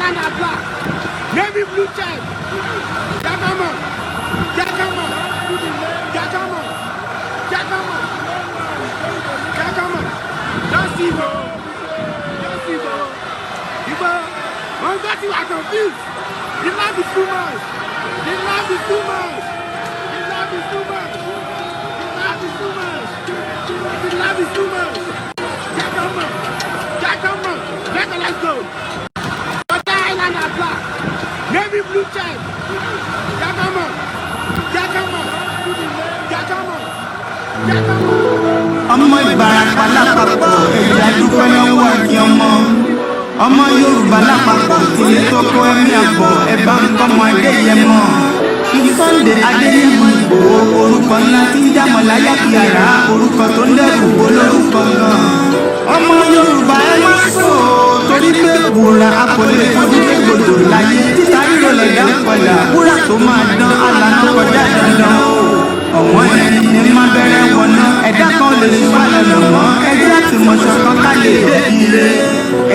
island are black. Navy blue check. Jagama. Jagama. Jagama. Jagama. Jagama. Just Igbo. Just Igbo. Igbo. One got you are confused. The love is too much. The love is too much. The love is too much. The love is too much. The love is too much. Jagama. Jagama. Jagama, let's go. Island are black. Navy blue check. Jagama. Jagama. Jagama. Jagama. Ọmọ Ìbàràpá lápapọ̀ ẹ̀yà dúpẹ́ lọ́wọ́ ẹ̀kí ọmọ Yorùbá lápapọ̀ ilé tó kọ́ ẹ̀mí àbọ̀ ẹ̀bá nǹkan mọ Adéyẹmọ. Sunday Adéyẹmọ Ìgbòho orúkọ ńlá tí ń jámọ̀ láyà kí ara orúkọ tó ń dẹ́rù olórúkọ gan. Ọmọ Yorùbá ẹ má sọ torí pé wúrà akọ̀lẹ̀ ọdún gbòdò láyé títa ríro lẹ̀dá padà wúrà tó máa dán alànà kọjá dandan o. Ọ̀wọ́n ẹni ní má bẹ̀rẹ̀ wọ̀nà ẹ̀dá kan lè ṣe wá lọ́nà mọ́ ẹjẹ́ àti mọ̀ṣọ́ kan ká lè dé ire.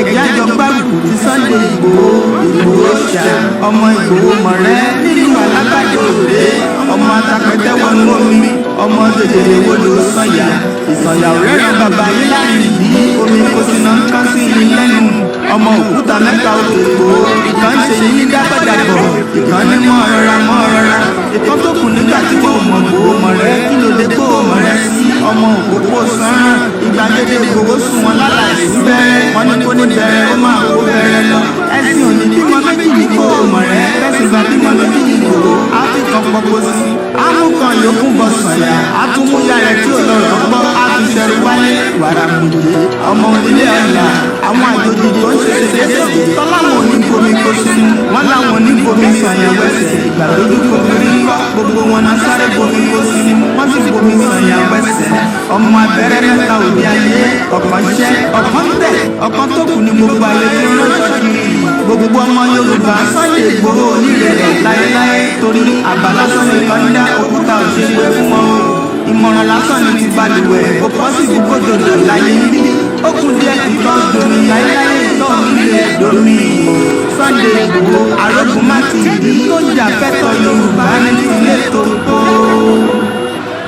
Ẹ̀jẹ̀ àjọ gbárùkù ti Sunday Ìgbòho ṣá ọmọ Ìgbòho mọ̀rẹ́ nílùú alágbàdo òde ọmọ atakẹ̀tẹ̀ wọnú omi ọmọ tètèrè wọlé sọ̀yà ìsọ̀yà òrẹ́rẹ́ bàbá yìí láàrin ìdí omi kò sí náà kán sí ní lẹ́nu ọmọ òkúta mẹ́ta òkè Ìgbòho ìkan ṣe yí dábàdàbọ̀ ìkan ní mọ́ rọra ìkan tó kù nígbà tí wọ́n mọ̀ Ìgbòho mọ̀rẹ́ kí ló dé Ìgbòho mọ̀rẹ́ sí ọmọ òkòkò sánrán ìgbàgede Ìgbòho sùn wọn lálàyé bẹ́ẹ̀ wọ́n ní kó ní bẹ̀rẹ̀ ó máa kó bẹ̀rẹ̀ lọ ẹ̀sìn òní bímọ méjì ní Ìgbòho mọ̀rẹ́ bẹ́sìn gbà bímọ méjì ní Ìgbòho á fi kan pọpọ sí amúkan yòókù bọ̀ sọ̀yà àtúmúyà rẹ̀ tí ò lọ́rọ̀ gbọ́ á fi ṣẹ̀rù wáyé wàrà mùdé ọmọ onílé ọ̀la àwọn àjòjì tó ń ṣe ṣèṣe tọ́láwọn oníbomi kó sínú wọn láwọn oníbomi sọ̀yà wẹ̀sẹ̀ ìgbà lójú bomi rí kọ́ gbogbo wọn náà sáré bomi kó sínú wọ́n sì bomi sọ̀yà wẹ̀sẹ̀ ọmọ abẹ́rẹ́ mẹ́ta òbí ayé ọ̀kan ṣẹ́ ọ̀kan tẹ̀ ọ̀kan tó kù ní gbogbo ayé tí ó ránṣọ́ kiri gbogbo ọmọ Yorùbá Sunday Ìgbòho onílé rẹ̀ láéláé torí àbálá sọ́ni kan dá òkúta òṣèlú fún wọn o ìmọ̀ràn lásán ni ti balùwẹ̀ ó pọ̀ sí gbogbo dòdò láyé níbí ó kún díẹ̀ ìtọ́ domi láéláé ìtọ́ nílé domi Sunday Ìgbòho arógun má ti ìdí tó jà fẹ́tọ̀ Yorùbá ní ilé tó tó.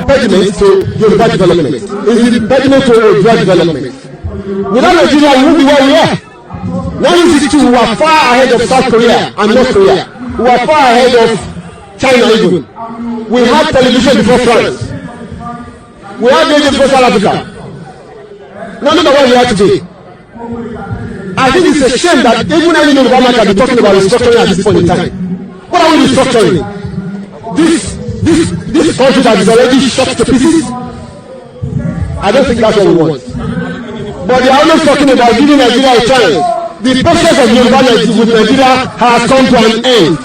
Impediment to Yoruba development is the impediment to Yoruba development. Without Nigeria, we won't be where we are. 1962, we were far ahead of South Korea and North Korea. We were far ahead of China even. We had television before France. We had radio before South Africa. Now look at where we are today. I think it's a shame that even any Yoruba man can be talking about restructuring at this point in time. What are we restructuring? This country that is already shot to pieces? I don't think that's what we want. But they are always talking about giving Nigeria a chance. The process of Yoruba with Nigeria has come to an end.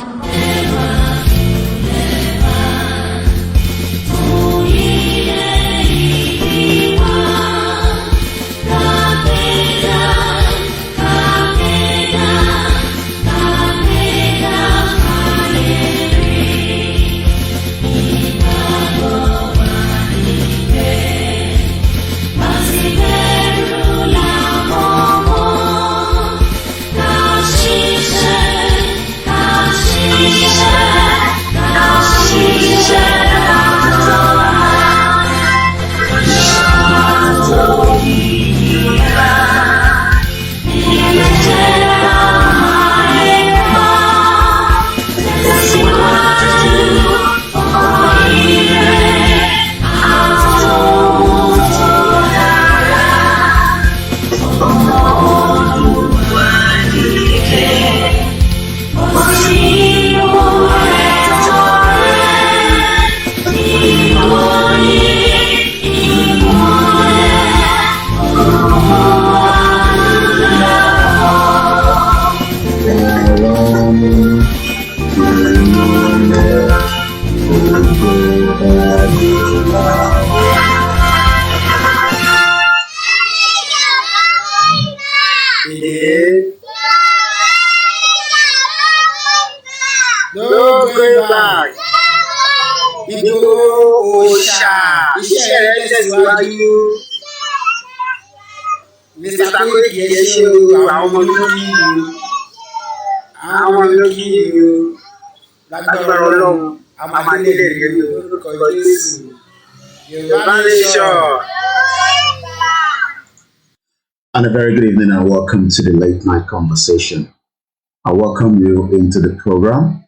No going back. Ìgbòho òòṣà iṣẹ́ rẹ̀ tẹ̀síwájú. Mr. Takoe kìí ṣe àwọn ọmọ lórí ìlú. àwọn ló kí ni o lágbára Ọlọ́run àmàdélé rẹ ní orúkọ Jésù Yorùbá nation. And a very good evening and welcome to the late night conversation. I welcome you into the program.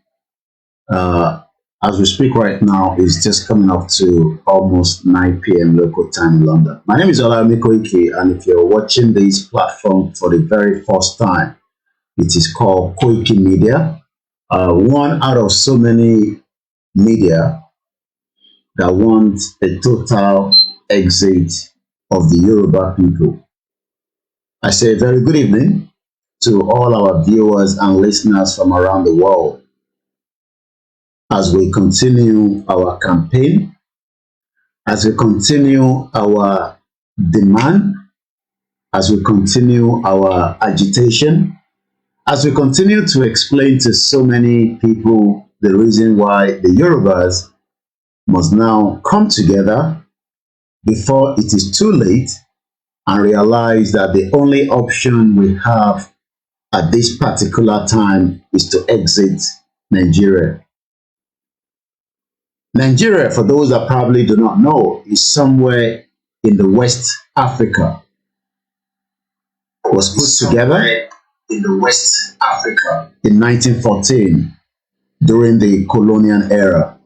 As we speak right now, it's just coming up to almost 9 p.m. local time in London. My name is Olayemi Koiki, and if you're watching this platform for the very first time, it is called Koiki Media, one out of so many media that want a total exit of the Yoruba people. I say a very good evening to all our viewers and listeners from around the world as we continue our campaign, as we continue our demand, as we continue our agitation, as we continue to explain to so many people the reason why the Yorubas must now come together before it is too late and realize that the only option we have at this particular time is to exit Nigeria. Nigeria, for those that probably do not know, is somewhere in the West Africa. It was put together in the West Africa in 1914 during the colonial era.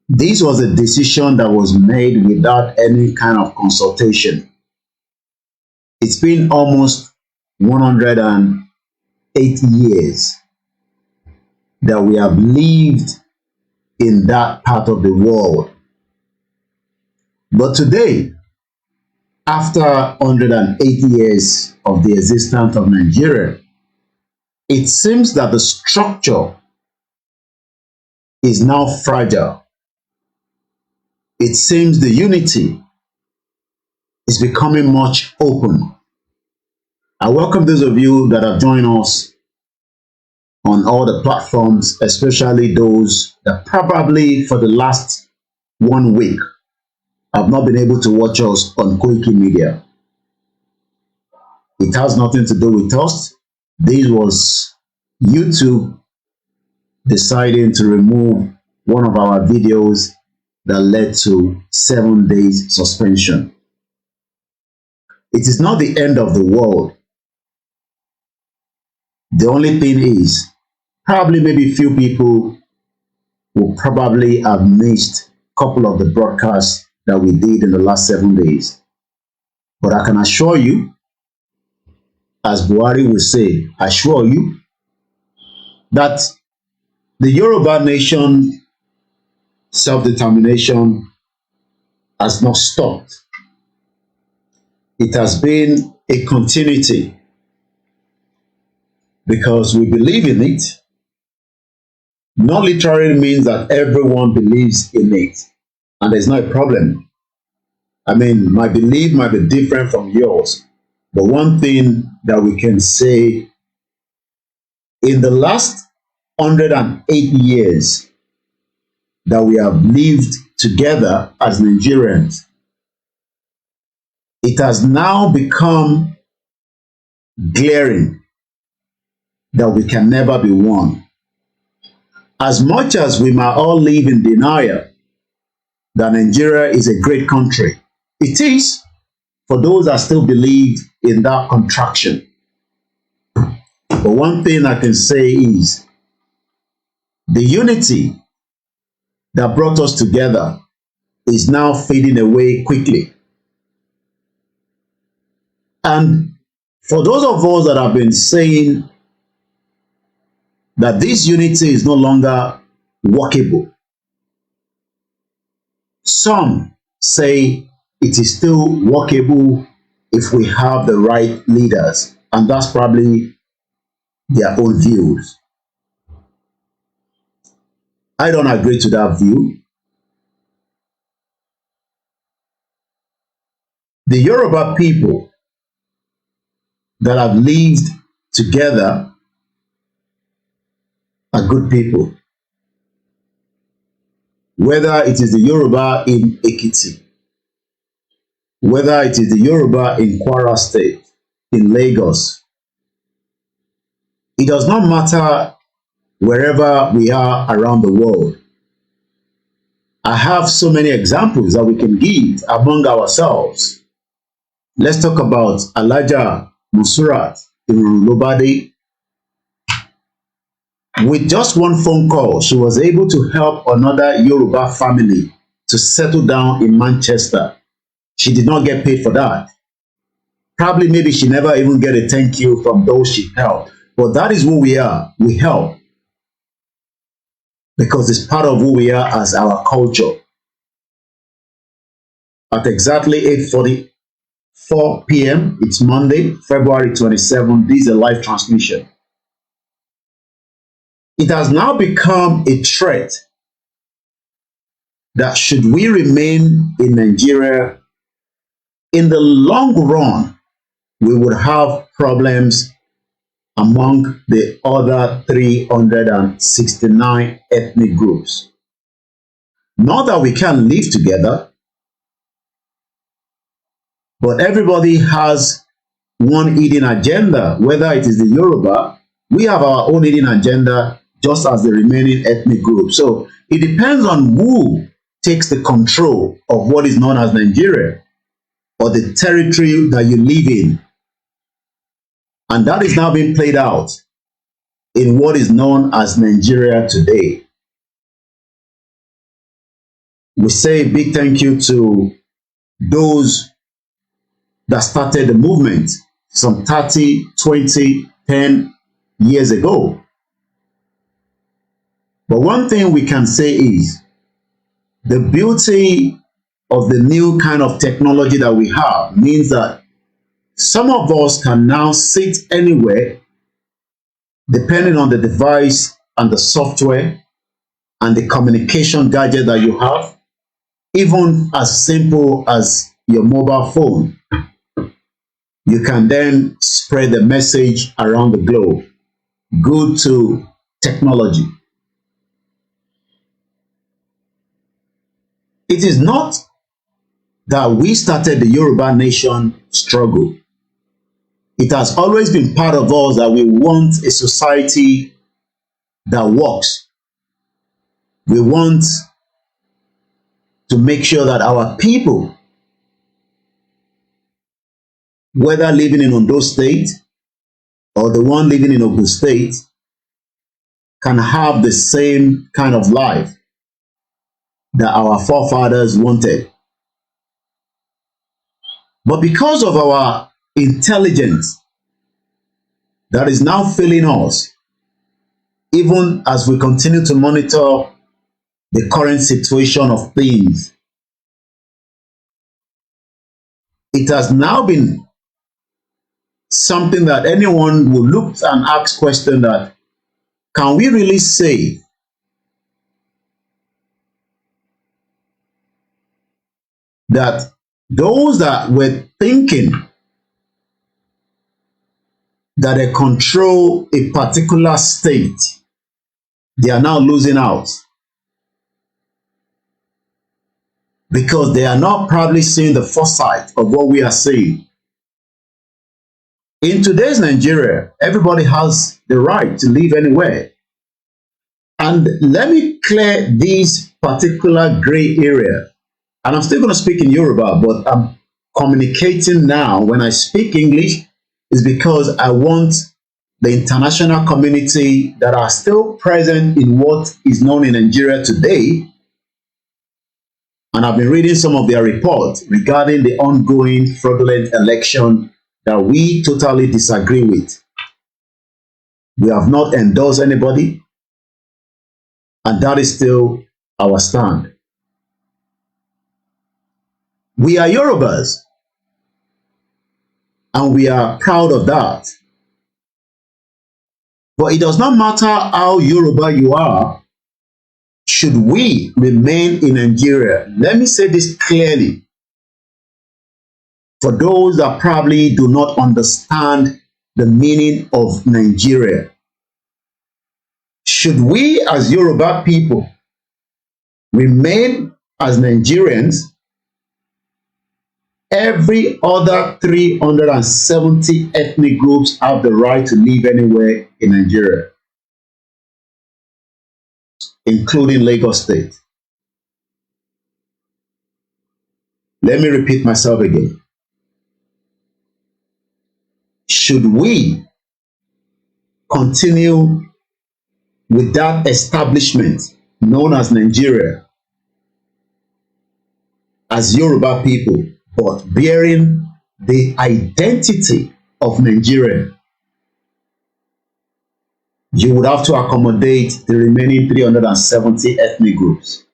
This was a decision that was made without any kind of consultation. It's been almost 108 years that we have lived in that part of the world. But today, after 108 years of the existence of Nigeria, it seems that the structure is now fragile. It seems the unity is becoming much open. I welcome those of you that have joined us on all the platforms, especially those that probably for the last 1 week have not been able to watch us on Koiki Media. It has nothing to do with us. This was YouTube deciding to remove one of our videos that led to 7 days suspension. It is not the end of the world. The only thing is, probably maybe few people will probably have missed a couple of the broadcasts that we did in the last 7 days. But I can assure you, as Buhari will say, assure you, that the Yoruba nation self-determination has not stopped. It has been a continuity because we believe in it. Not literally means that everyone believes in it, and there's no problem. I mean, my belief might be different from yours, but one thing that we can say, in the last 108 years that we have lived together as Nigerians, it has now become glaring that we can never be one. As much as we might all live in denial that Nigeria is a great country, it is for those that still believe in that contraction. But one thing I can say is the unity that brought us together is now fading away quickly. And for those of us that have been saying that this unity is no longer workable, some say it is still workable if we have the right leaders, and that's probably their own views. I don't agree to that view. The Yoruba people that have lived together are good people. Whether it is the Yoruba in Ekiti, whether it is the Yoruba in Kwara State, in Lagos, It does not matter wherever we are around the world. I have so many examples that we can give among ourselves. Let's talk about Alaja Musurat Irulobade. With just one phone call, she was able to help another Yoruba family to settle down in Manchester. She did not get paid for that. Probably maybe she never even get a thank you from those she helped. But that is who we are. We help. Because it's part of who we are as our culture. At exactly 8:44 p.m., it's Monday, February 27th. This is a live transmission. It has now become a threat that should we remain in Nigeria, in the long run, we would have problems among the other 369 ethnic groups. Not that we can't live together, but everybody has one hidden agenda, whether it is the Yoruba, we have our own hidden agenda, just as the remaining ethnic groups. So it depends on who takes the control of what is known as Nigeria or the territory that you live in. And that is now being played out in what is known as Nigeria today. We say a big thank you to those that started the movement some 30, 20, 10 years ago. But one thing we can say is the beauty of the new kind of technology that we have means that some of us can now sit anywhere depending on the device and the software and the communication gadget that you have, even as simple as your mobile phone. You can then spread the message around the globe. Good to technology. It is not that we started the Yoruba nation struggle. It has always been part of us that we want a society that works. We want to make sure that our people, whether living in Ondo State or the one living in Ogun State, can have the same kind of life that our forefathers wanted. But because of our intelligence that is now failing us, even as we continue to monitor the current situation of things, it has now been something that anyone will look and ask question that, can we really say that those that were thinking that they control a particular state, they are now losing out? Because they are not probably seeing the foresight of what we are saying. In today's Nigeria, everybody has the right to live anywhere. And let me clear this particular gray area. And I'm still going to speak in Yoruba, but I'm communicating now. When I speak English, is because I want the international community that are still present in what is known in Nigeria today. And I've been reading some of their reports regarding the ongoing fraudulent election that we totally disagree with. We have not endorsed anybody, and that is still our stand. We are Yorubas, and we are proud of that. But it does not matter how Yoruba you are, should we remain in Nigeria. Let me say this clearly. For those that probably do not understand the meaning of Nigeria, should we as Yoruba people remain as Nigerians, Every other 370 ethnic groups have the right to live anywhere in Nigeria, including Lagos State. Let me repeat myself again. Should we continue with that establishment known as Nigeria, as Yoruba people, but bearing the identity of Nigeria, you would have to accommodate the remaining 370 ethnic groups.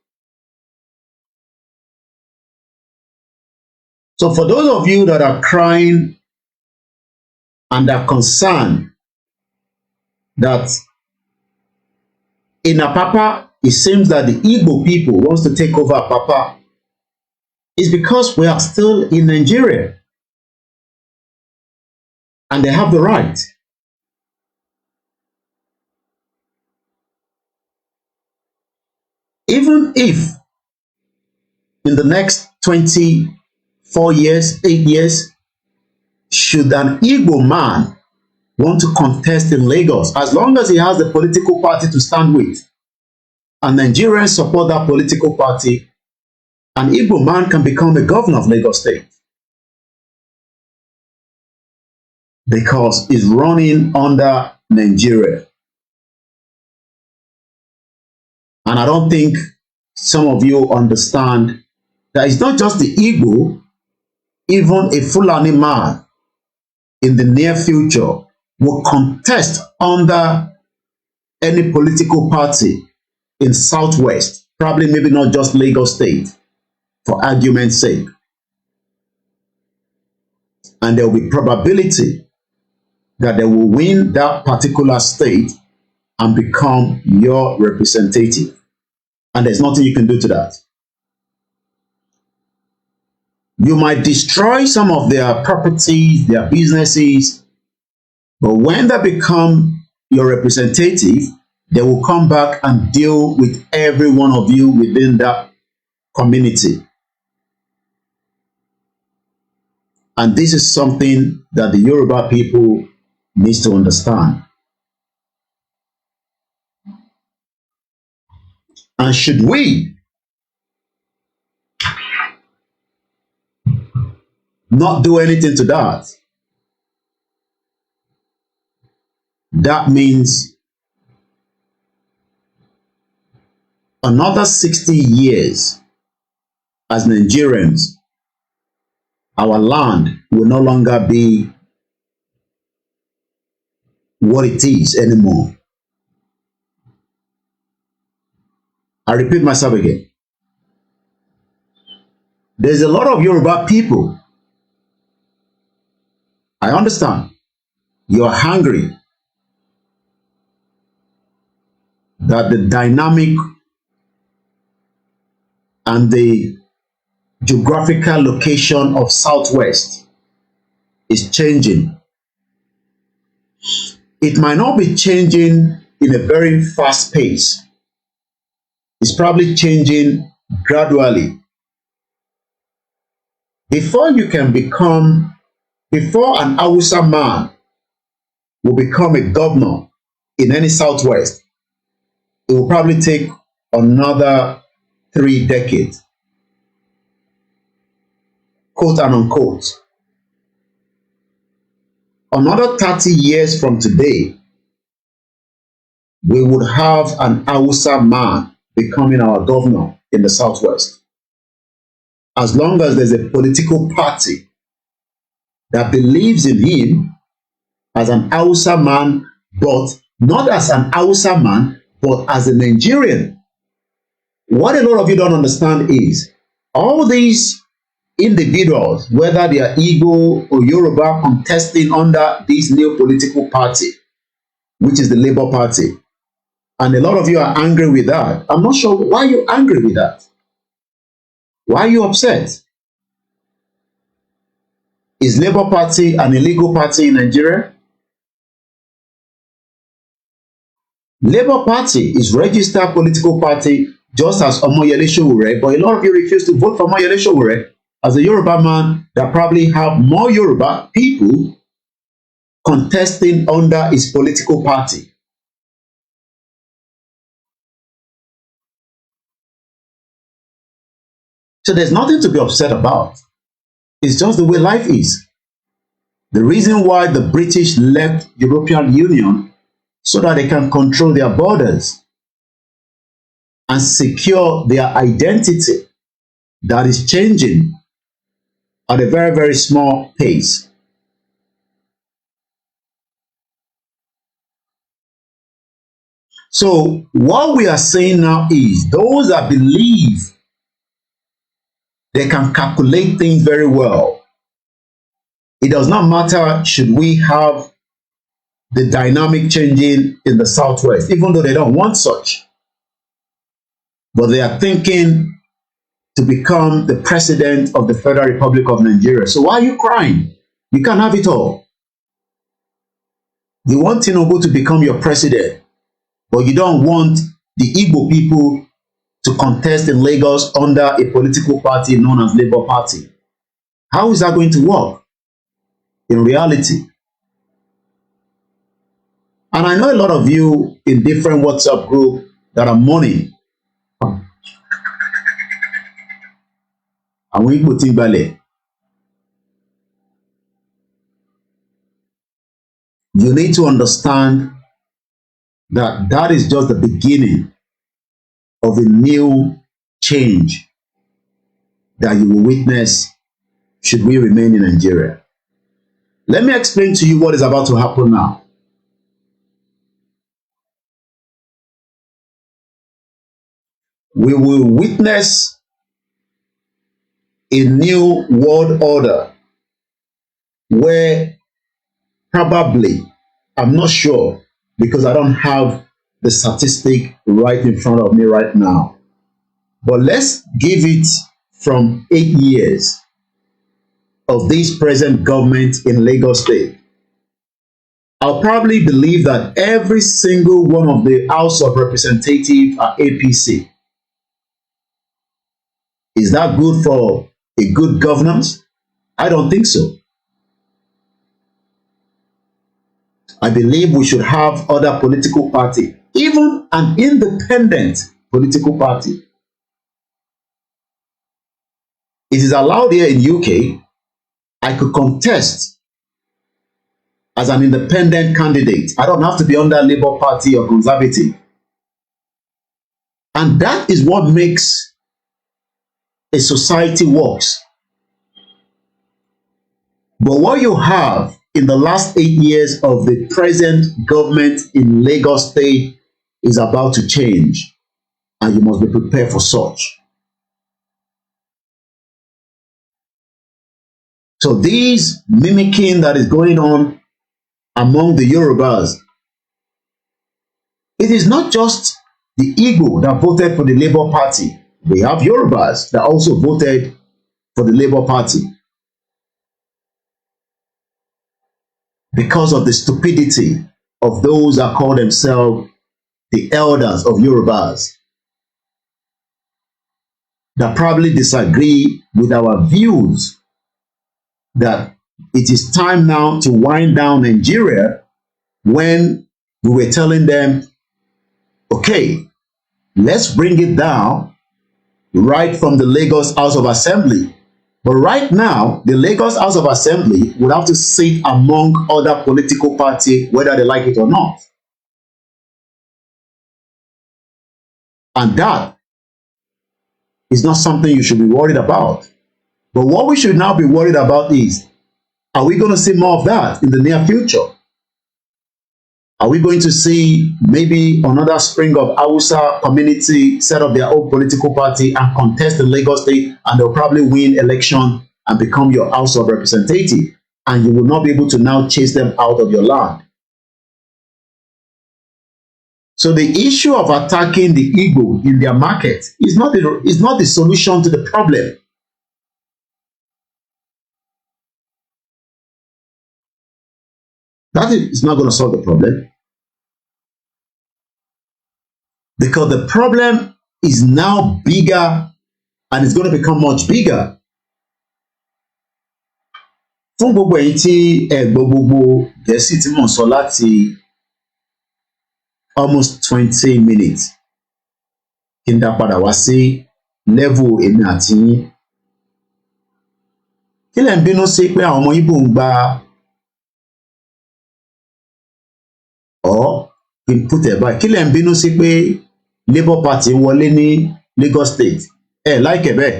So for those of you that are crying and are concerned that in Apapa, it seems that the Igbo people wants to take over Apapa, it's because we are still in Nigeria and they have the right. Even if in the next 24 years, 8 years, should an Igbo man want to contest in Lagos, as long as he has the political party to stand with, and Nigerians support that political party, an Igbo man can become a governor of Lagos State. Because he's running under Nigeria. And I don't think some of you understand that it's not just the Igbo, even a Fulani man in the near future will contest under any political party in Southwest, probably maybe not just Lagos State, for argument's sake. And there will be probability that they will win that particular state and become your representative. And there's nothing you can do to that. You might destroy some of their properties, their businesses, but when they become your representative, they will come back and deal with every one of you within that community. And this is something that the Yoruba people needs to understand. And should we not do anything to that, that means another 60 years as Nigerians, our land will no longer be what it is anymore. I repeat myself again. There's a lot of Yoruba people. I understand. You're hungry that the dynamic and the geographical location of Southwest is changing. It might not be changing in a very fast pace. It's probably changing gradually. Before an Hausa man will become a governor in any Southwest, it will probably take another 3 decades. Quote and unquote. Another 30 years from today, we would have an Hausa man becoming our governor in the Southwest. As long as there's a political party that believes in him as an Hausa man, but not as an Hausa man, but as a Nigerian. What a lot of you don't understand is all these individuals, whether they are Igbo or Yoruba, contesting under this new political party, which is the Labour Party. And a lot of you are angry with that. I'm not sure why you're angry with that. Why are you upset? Is Labour Party an illegal party in Nigeria? Labour Party is registered political party just as Omoyele Sowore, but a lot of you refuse to vote for Omoyele Sowore as a Yoruba man that probably have more Yoruba people contesting under his political party. So there's nothing to be upset about. It's just the way life is. The reason why the British left European Union so that they can control their borders and secure their identity that is changing at a very, very small pace. So what we are saying now is those that believe they can calculate things very well. It does not matter should we have the dynamic changing in the Southwest, even though they don't want such. But they are thinking to become the president of the Federal Republic of Nigeria. So why are you crying? You can't have it all. You want Tinubu to become your president, but you don't want the Igbo people to contest in Lagos under a political party known as Labour Party. How is that going to work in reality? And I know a lot of you in different WhatsApp groups that are mourning. Àwọn Igbo tí ń balẹ̀. You need to understand that that is just the beginning of a new change that you will witness should we remain in Nigeria. Let me explain to you what is about to happen now. We will witness a new world order where probably, I'm not sure because I don't have the statistic right in front of me right now, but let's give it from 8 years of this present government in Lagos State. I'll probably believe that every single one of the House of Representatives are APC. Is that good for a good governance? I don't think so. I believe we should have other political party, even an independent political party. It is allowed here in UK. I could contest as an independent candidate. I don't have to be under Labour Party or Conservative. And that is what makes a society works. But what you have in the last 8 years of the present government in Lagos State is about to change, and you must be prepared for such. So this mimicking that is going on among the Yorubas, it is not just the Igbo that voted for the Labour Party. We have Yorubas that also voted for the Labour Party because of the stupidity of those that call themselves the elders of Yorubas that probably disagree with our views that it is time now to wind down Nigeria, when we were telling them, okay, let's bring it down right from the Lagos House of Assembly. But right now, the Lagos House of Assembly would have to sit among other political parties, whether they like it or not. And that is not something you should be worried about. But what we should now be worried about is, are we going to see more of that in the near future? Are we going to see maybe another spring of Hausa community set up their own political party and contest in Lagos State, and they'll probably win election and become your House of Representative, and you will not be able to now chase them out of your land? So the issue of attacking the Igbo in their market is not the solution to the problem. That is not going to solve the problem. Because the problem is now bigger, and it's going to become much bigger. fún gbogbo ẹ̀yin tí ẹ gbọ́ gbogbo Gẹ̀ẹ́sì tí mò ń sọ láti almost 20 minutes kí n dá padà wá sí level èmi àti yín. Kí lẹ̀ ń bínú sí pé àwọn ọmọ Ìgbò ń gba input ẹ̀ báyìí? Kí lẹ̀ ń bínú sí pé Labour Party wọlé ní Lagos State? Ẹ láìkẹ̀ bẹ́ẹ̀.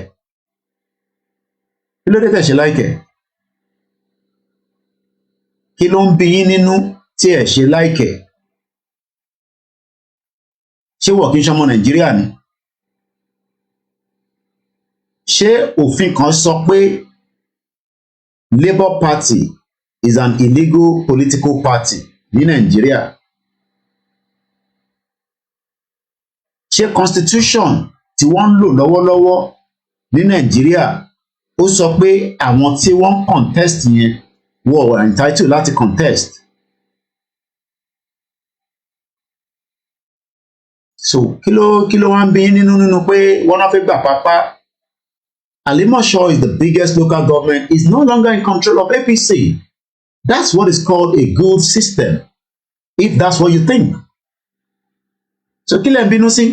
Kí ló dé tẹ̀ ṣe láìkẹ̀? Kí ló ń bí yín nínú tí ẹ ṣe láìkẹ̀? Ṣé wọ́n kì í ṣọmọ Nàìjíríà ni? Ṣé òfin kan sọ pé Labour Party is an illegal political party ní Nàìjíríà? Ṣé constitution tí wọ́n ń lò lọ́wọ́lọ́wọ́ ní Nàìjíríà ó sọ pé àwọn tí wọ́n contest yẹn wọ́n were entitled láti contest? So kí ló wá ń bí nínú pé wọ́n náà fẹ́ gbà pápá? Alimosho is the biggest local government, is no longer in control of APC. That's what is called a good system, if that's what you think. So kí lẹ̀ ń bínú sí?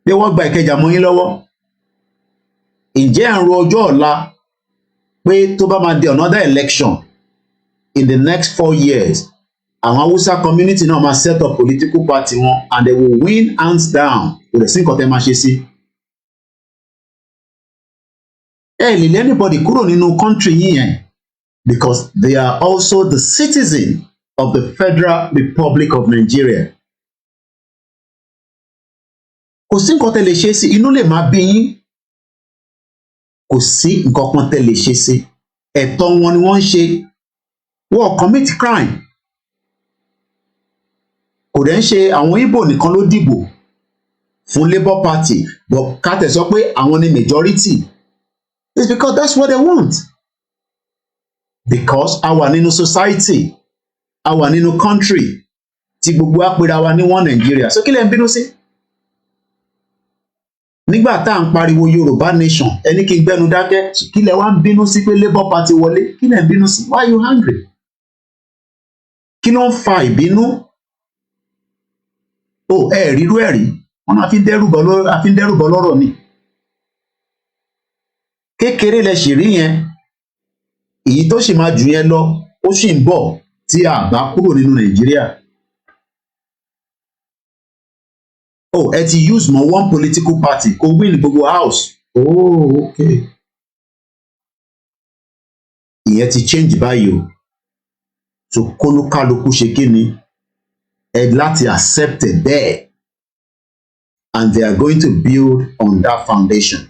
Bí wọ́n gba Ìkẹjà mọ́ yín lọ́wọ́. Ǹjẹ́ ẹ̀ ń ro ọjọ́ ọ̀la pé tó bá máa di another election in the next 4 years, àwọn Hausa community náà máa set up political party wọn and they will win hands down? Kò lè sí nǹkan tẹ́ máa ṣe sí. Ẹ lè lé anybody kúrò nínú country yìí yẹn because they are also the citizen of the Federal Republic of Nigeria. Kò sí nǹkan tẹ́ lè ṣe sí, inú lè máa bí yín. Kò sí nǹkan kan tẹ́ lè ṣe sí. Ẹ̀tọ́ wọn ni wọ́n ń ṣe. Wọ́n commit crime. Kò dẹ̀ ń ṣe àwọn Ìgbò nìkan ló dìbò fún Labour Party, but ká tẹ̀ sọ pé àwọn ni majority. It's because that's what they want. Because a wà nínú society, a wà nínú country tí gbogbo apẹ̀rẹ̀ wa ní wọ́n Nàìjíríà. So kí lẹ̀ ń bínú sí? Nígbà tá à ń pariwo Yorùbá nation, ẹni kí n gbẹ́nu dákẹ́, kí lẹ̀ wá ń bínú sí pé Labour Party wọlé? Kí lẹ̀ ń bínú sí? Why are you angry? Kí ló ń fa ìbínú? Rírú ẹ̀rí, wọ́n máa fi ń dẹ́rù bọ́ lọ́rọ̀ ni. Kékeré lẹ ṣì rí yẹn, èyí tó sì máa jù yẹn lọ ó sì ń bọ̀ tí a bá kúrò nínú Nàìjíríà. Ẹ ti use mọ́ one political party kó win gbogbo house. Okay. Ìyẹn ti change báyìí o. So kólúkálukú ṣe kí ni? Ẹ láti accept it there, and they are going to build on that foundation.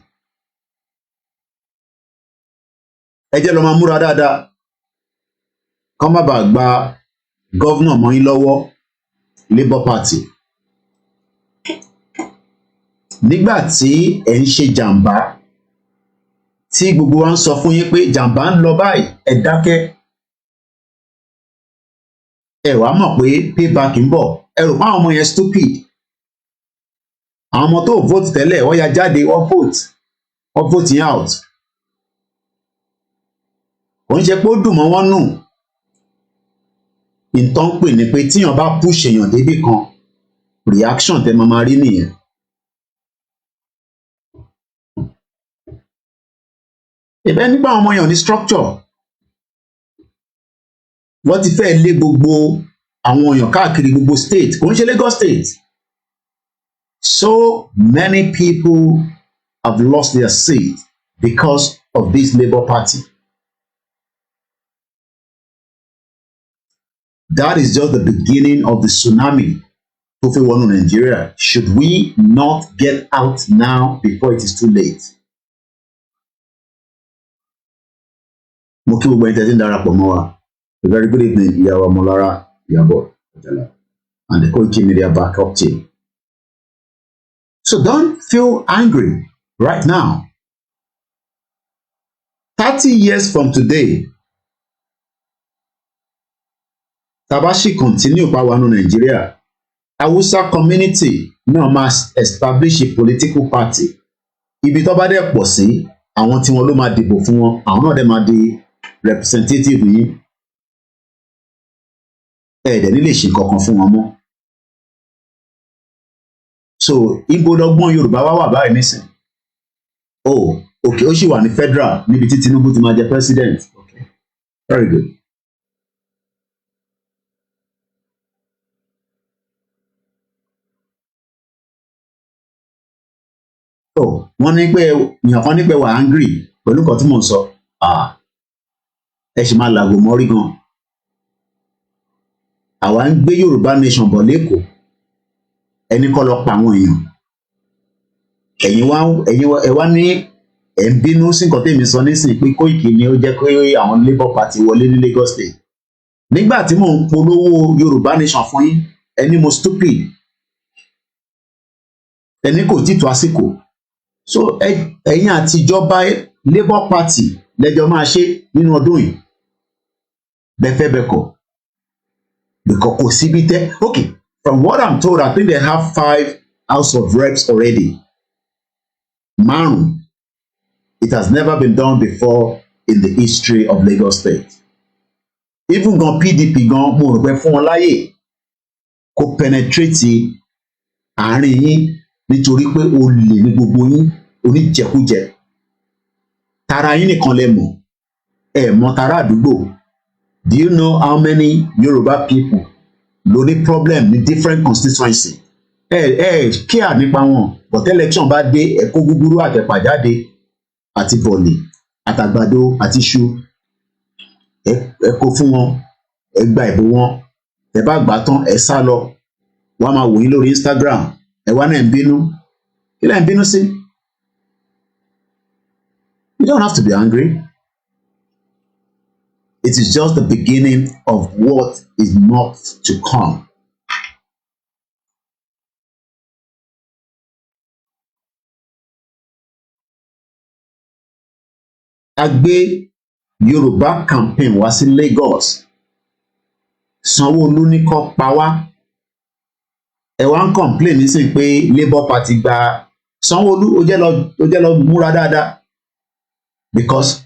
Ẹ jẹ́ lọ máa múra dáadáa kán má bàa gba gọ́vnà mọ́ yín lọ́wọ́, Labour Party. Nígbà tí ẹ̀ ń ṣe jàǹbá, tí gbogbo wa ń sọ fún yín pé jàǹbá ń lọ báyìí, ẹ dákẹ́. Ẹ wá mọ̀ pé payback ń bọ̀. Ẹ rò pé àwọn ọmọ yẹn stupid. Àwọn ọmọ tó vote tẹ́lẹ̀ wọ́n ya jáde, wọ́n vote yín out. Kò ń ṣe pé ó dùn mọ́ wọn nù. Ìtàn pè ní pé tíyàn bá push èèyàn débì kan, reaction tẹ́ máa rí nìyẹn. Ìbẹ́ nígbà àwọn ọmọ yẹn ní structure. Wọ́n ti fẹ́ lé gbogbo àwọn èèyàn káàkiri gbogbo state, kò ń ṣe Lagos State. So many people have lost their seat because of this Labour Party. That is just the beginning of the tsunami tó fẹ́ wọnú Nigeria. Should we not get out now before it is too late? Mo kí gbogbo ẹni tẹ́tí ń darapọ̀ mọ́ wa. A very good evening, Ìyàwó Ọmọlára Ìyàbọ̀ Ọ̀jọ̀lá and the Koiki Media backup team. So don't feel angry right now. 30 years from today, Tabashi continue pa wanu Nigeria. Hausa community náà máa establish a political party. Ibi tó bá dẹ̀ pọ̀ sí, àwọn tí wọn ló máa dìbò fún wọn, àwọn náà dẹ̀ máa di representative yín ẹ̀ẹ́dẹ̀ nílé ṣe kankan fún wọn mọ́. So ibo lọ́gbọ́n Yorùbá wá wà báyìí nísìn. Oh, okay, ó sì wà ní federal níbi tí Tinubu ti máa jẹ president. Okay, very good. So wọ́n ní pé èèyàn kan ní pé wà angry pẹ̀lú nǹkan tí mò ń sọ. Ẹ sì máa làgò mọ́rí gan. Àwa ń gbé Yorùbá nation bọ̀ lẹ́kọ̀ọ́, ẹni kọ́ lọ pa àwọn èèyàn. Ẹ wá ní ẹ̀ ń bínú sí nǹkan tèmi sọ nísìnyí pé Kóìkì ni ó jẹ́ pé àwọn Labour Party wọlé ní Lagos State. Nígbà tí mò ń polówó Yorùbá nation fún yín, ẹni mo stupid, ẹni kò tí tó àsìkò. So ẹ̀yin àti ìjọba Labour Party lẹ́jọ́ máa ṣe nínú ọdún yìí, bẹ́fẹ́ bẹ́kọ̀, bẹ́kọ̀ kò síbi tẹ́. Okay, from what I'm told, I think they have 5 House of Reps already. Márùn. It has never been done before in the history of Lagos State. Even gan PDP gan mo rò pé fún wọn láyè kó penetrate àárín yín nítorí pé olè ní gbogbo yín, oníjẹkújẹ. Tara yín nìkan lẹ mọ̀, ẹ mọ̀ tara àdúgbò. Do you know how many Yoruba people ló ní problem ní different constituency? Kíá nípa wọn, but election bá dé, ẹ kó gúgúrú àtẹ̀pà jáde àti bọ̀lì àtàgbàdo àti iṣu, ẹ kó fún wọn, ẹ gba ìbò wọn, ẹ bá gbà tán ẹ sá lọ, wọ́n á máa wò yín lórí Instagram, ẹ wá náà ń bínú. Kí lẹ ń bínú sí? You don't have to be angry. It is just the beginning of what is not to come. A gbé Yorùbá campaign wá sí Lagos. Sanwó-Olú ní kó pa wá. Ẹ wá ń complain nísìnyí pé Labour Party gba Sanwó-Olú, ó jẹ́ lọ múra dáadáa, because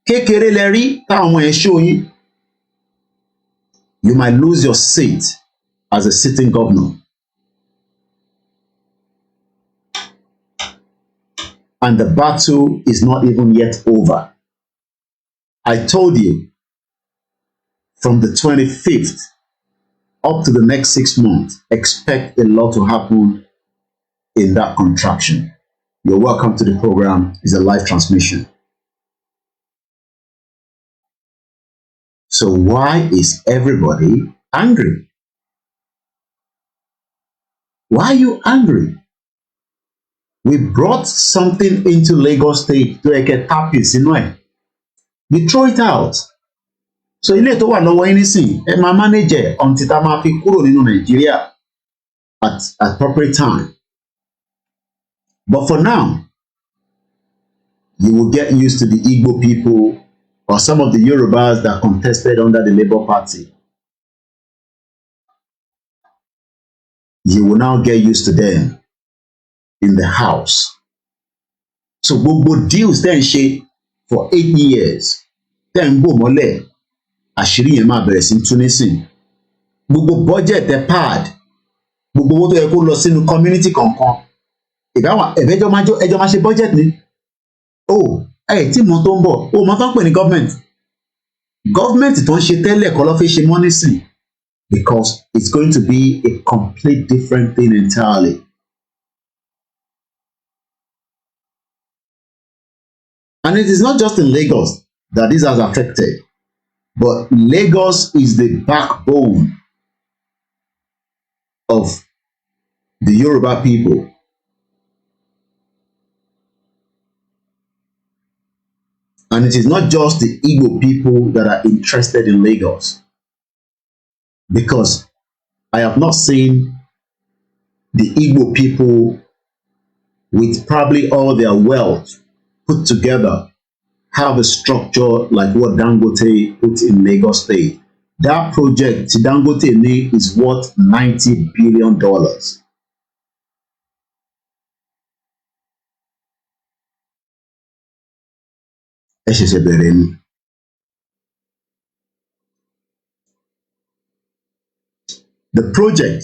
kékeré lẹ rí táwọn ọmọ yẹn ṣó yín. You might lose your seat as a sitting governor. And the battle is not even yet over. I told you, from the 25th up to the next 6 months, expect a lot to happen in that contraction. You're welcome to the program. It's a live transmission. So why is everybody angry? Why are you angry? We brought something into Lagos State to tap in way. You throw it out. So ilé tó wà lọ́wọ́ yín nísìn, ẹ máa manage until tá máa fi kúrò nínú Nàìjíríà at appropriate time. But for now, you will get used to the Igbo people or some of the Yorubas that contested under the Labour Party. You will now get used to them in the house. So gbogbo deals tẹ́ ń ṣe for 8 years, tẹ́ ń bò mọ́lẹ̀, àṣírí yẹn máa bẹ̀rẹ̀ sí tú nísìn. Gbogbo budget ẹ pad, gbogbo owó tó yẹ kó lọ sínú community kankan, ẹjọ́ máa ṣe budget ni. Tí mo tó ń bọ̀, mo tán pè ní government. Government tó ń ṣe tẹ́lẹ̀ kọ́ ló fi ṣe mọ́ nísìn, because it's going to be a complete different thing entirely. And it is not just in Lagos that this has affected, but Lagos is the backbone of the Yoruba people. And it is not just the Igbo people that are interested in Lagos, because I have not seen the Igbo people with probably all their wealth put together have a structure like what Dangote put in Lagos State. That project, Dangote is worth $90 billion. Ẹ ṣẹ̀ṣẹ̀ bẹ̀rẹ̀ ni. The project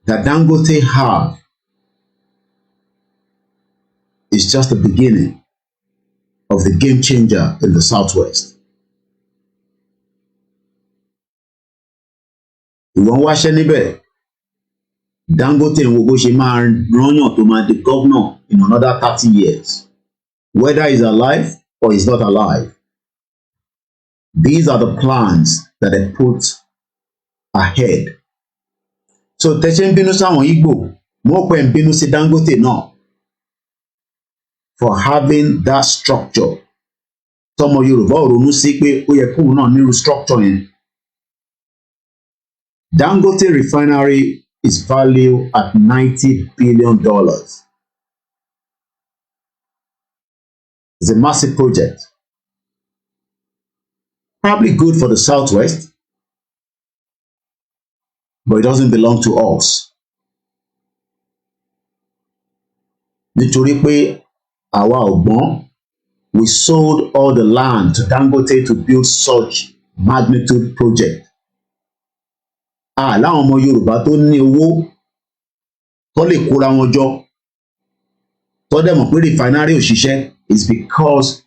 that Dangote have is just the beginning of the game changer in the Southwest. Ìwọ̀n wáṣẹ́ níbẹ̀, Dangote ń wo bó ṣe máa rányàn tó máa di governor in another 30 years. Whether he's alive or he's not alive. These are the plans that they put ahead. So tẹ́ṣẹ́ ń bínú sáwọn Igbo, wọ́n pẹ̀ ń bínú sí Dangote náà for having that structure. Tọmọ Yorùbá ò ronú sí pé ó yẹ kóun náà nírú structure yẹn. Dangote refinery is valued at $90 billion. It's a massive project. Probably good for the Southwest, but it doesn't belong to us. Nítorí pé àwa ọ̀gbọ́n, we sold all the land to Dangote to build such magnitude project. Láwọn ọmọ Yorùbá tó ní owó tó lè kóra wọn jọ tó dẹ̀ mọ̀ pé refinery ò ṣiṣẹ́ is because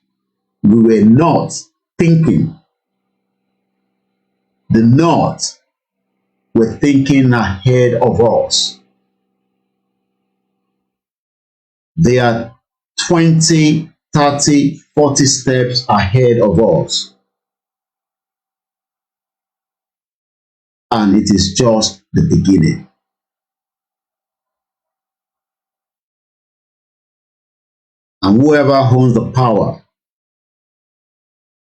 we were not thinking. The North were thinking ahead of us. They are 20, 30, 40 steps ahead of us. And it is just the beginning. And whoever owns the power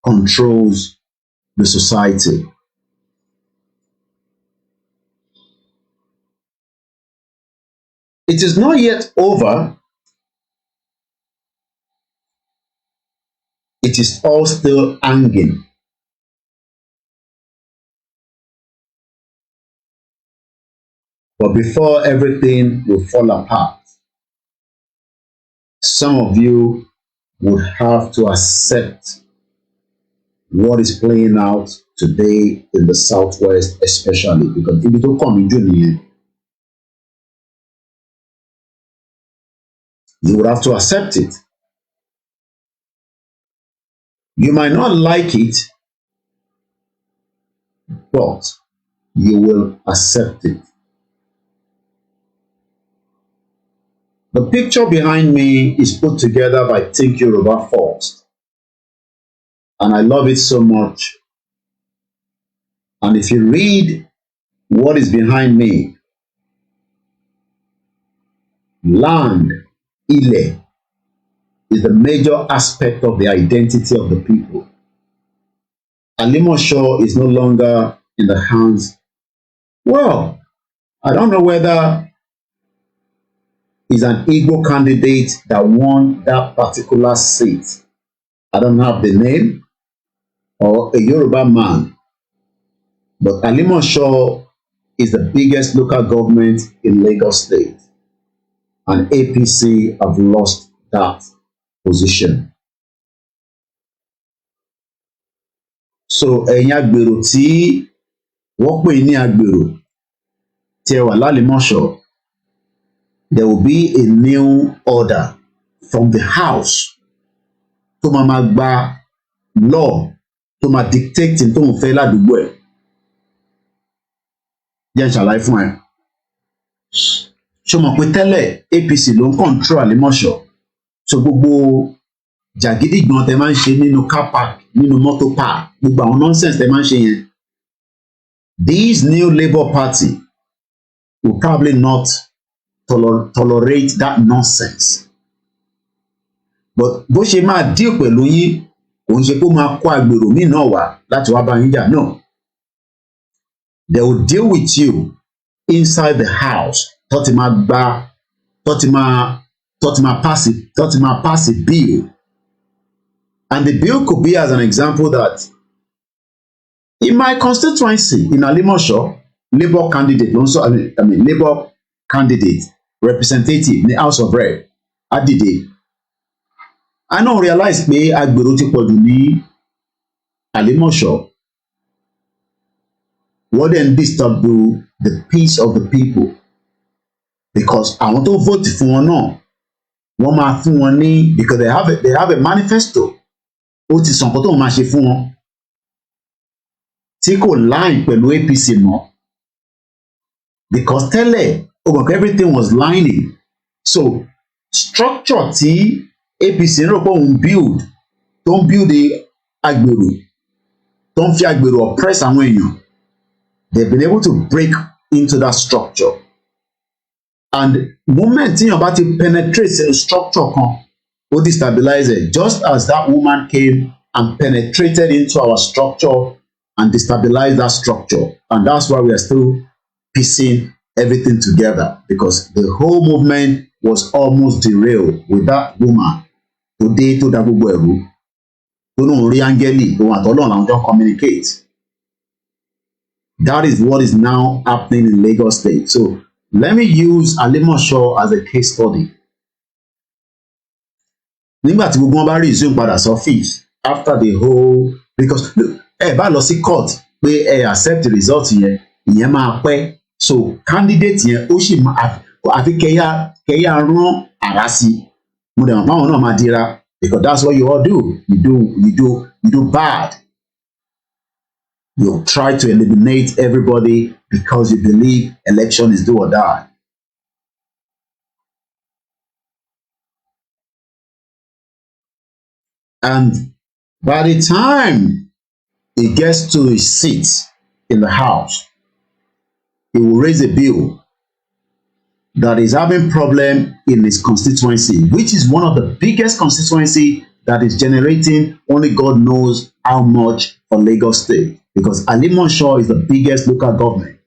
controls the society. It is not yet over. It is all still hanging. But before everything will fall apart, some of you would have to accept what is playing out today in the Southwest, especially because if you don't come in June, you would have to accept it. You might not like it, but you will accept it. The picture behind me is put together by Think Yoruba First, and I love it so much. And if you read what is behind me, land, Ile, is the major aspect of the identity of the people. Alimosho is no longer in the hands. Well, I don't know whether is an Igbo candidate that won that particular seat. I don't have the name, or a Yoruba man. But Alimosho is the biggest local government in Lagos State. And APC have lost that position. So ẹ̀yin agbèrò tí wọ́n pè ní agbèrò tí ẹ wà l'Alimosho, there will be a new order from the house tó máa gba law tó máa dictate tó ń fẹ́ ládùúgbò ẹ̀. Jẹ́ n ṣàlàyé fún ẹ. Ṣó mọ̀ pé tẹ́lẹ̀ APC ló ń control Alimosho, so gbogbo jàgídígbọ̀n tẹ máa ń ṣe nínú car park, nínú motor park, gbogbo àwọn nonsense tẹ máa ń ṣe yẹn, this new Labour Party will probably not tolerate that nonsense. But bó ṣe máa deal pẹ̀lú yín kò ń ṣe pé ó máa kó agbèrò míì náà wá láti wá bá yín jà, no. They will deal with you inside the house tó ti máa gba tó ti máa pass a bill. And the bill could be as an example that in my constituency in Alimosho, Labour candidate also, I mean Labour candidate representative in the House of Rep Adide, I now realize pé agbèrò ti pọ̀jù ní Alimosho. Wọ́n dẹ̀ ń disturb the peace of the people, because àwọn tó vote fún wọn náà wọ́n máa fún wọn ní, because they have a manifesto ó ti sàn kó tó máa ṣe fún wọn tí kò line pẹ̀lú APC mọ́, because tẹ́lẹ̀ ó mọ̀ pé everything was lining. So structure tí APC ń rò pé òun build tó ń build agbèrò tó ń fi agbèrò oppress àwọn èèyàn, they've been able to break into that structure. And moment tí èèyàn bá ti penetrate the structure kan ó destabilize it, just as that woman came and penetrated into our structure and destabilized that structure. And that's why we are still piecing everything together, because the whole movement was almost derailed with that woman tó dé tó dá gbogbo ẹ̀rú tó lóun rí áńgẹ́lì òun àtọ́lọ́run làwọn jọ communicate. That is what is now happening in Lagos State. So let me use Alimosho as a case study. Nígbà tí gbogbo wọn bá resume padà sọ́fíìsì after the whole, because ẹ bá lọ sí court pé ẹ accept the result yẹn, ìyẹn máa pẹ́. So candidate yẹn ó sì máa àfi kẹyà rán àrá sí. Mo dẹ̀ mọ̀ báwọn náà máa dira, because that's what you all do. You do bad. You try to eliminate everybody because you believe election is do or die. And by the time he gets to his seat in the House, he will raise a bill that is having problem in his constituency, which is one of the biggest constituency that is generating only God knows how much for Lagos State, because Alimosho is the biggest local government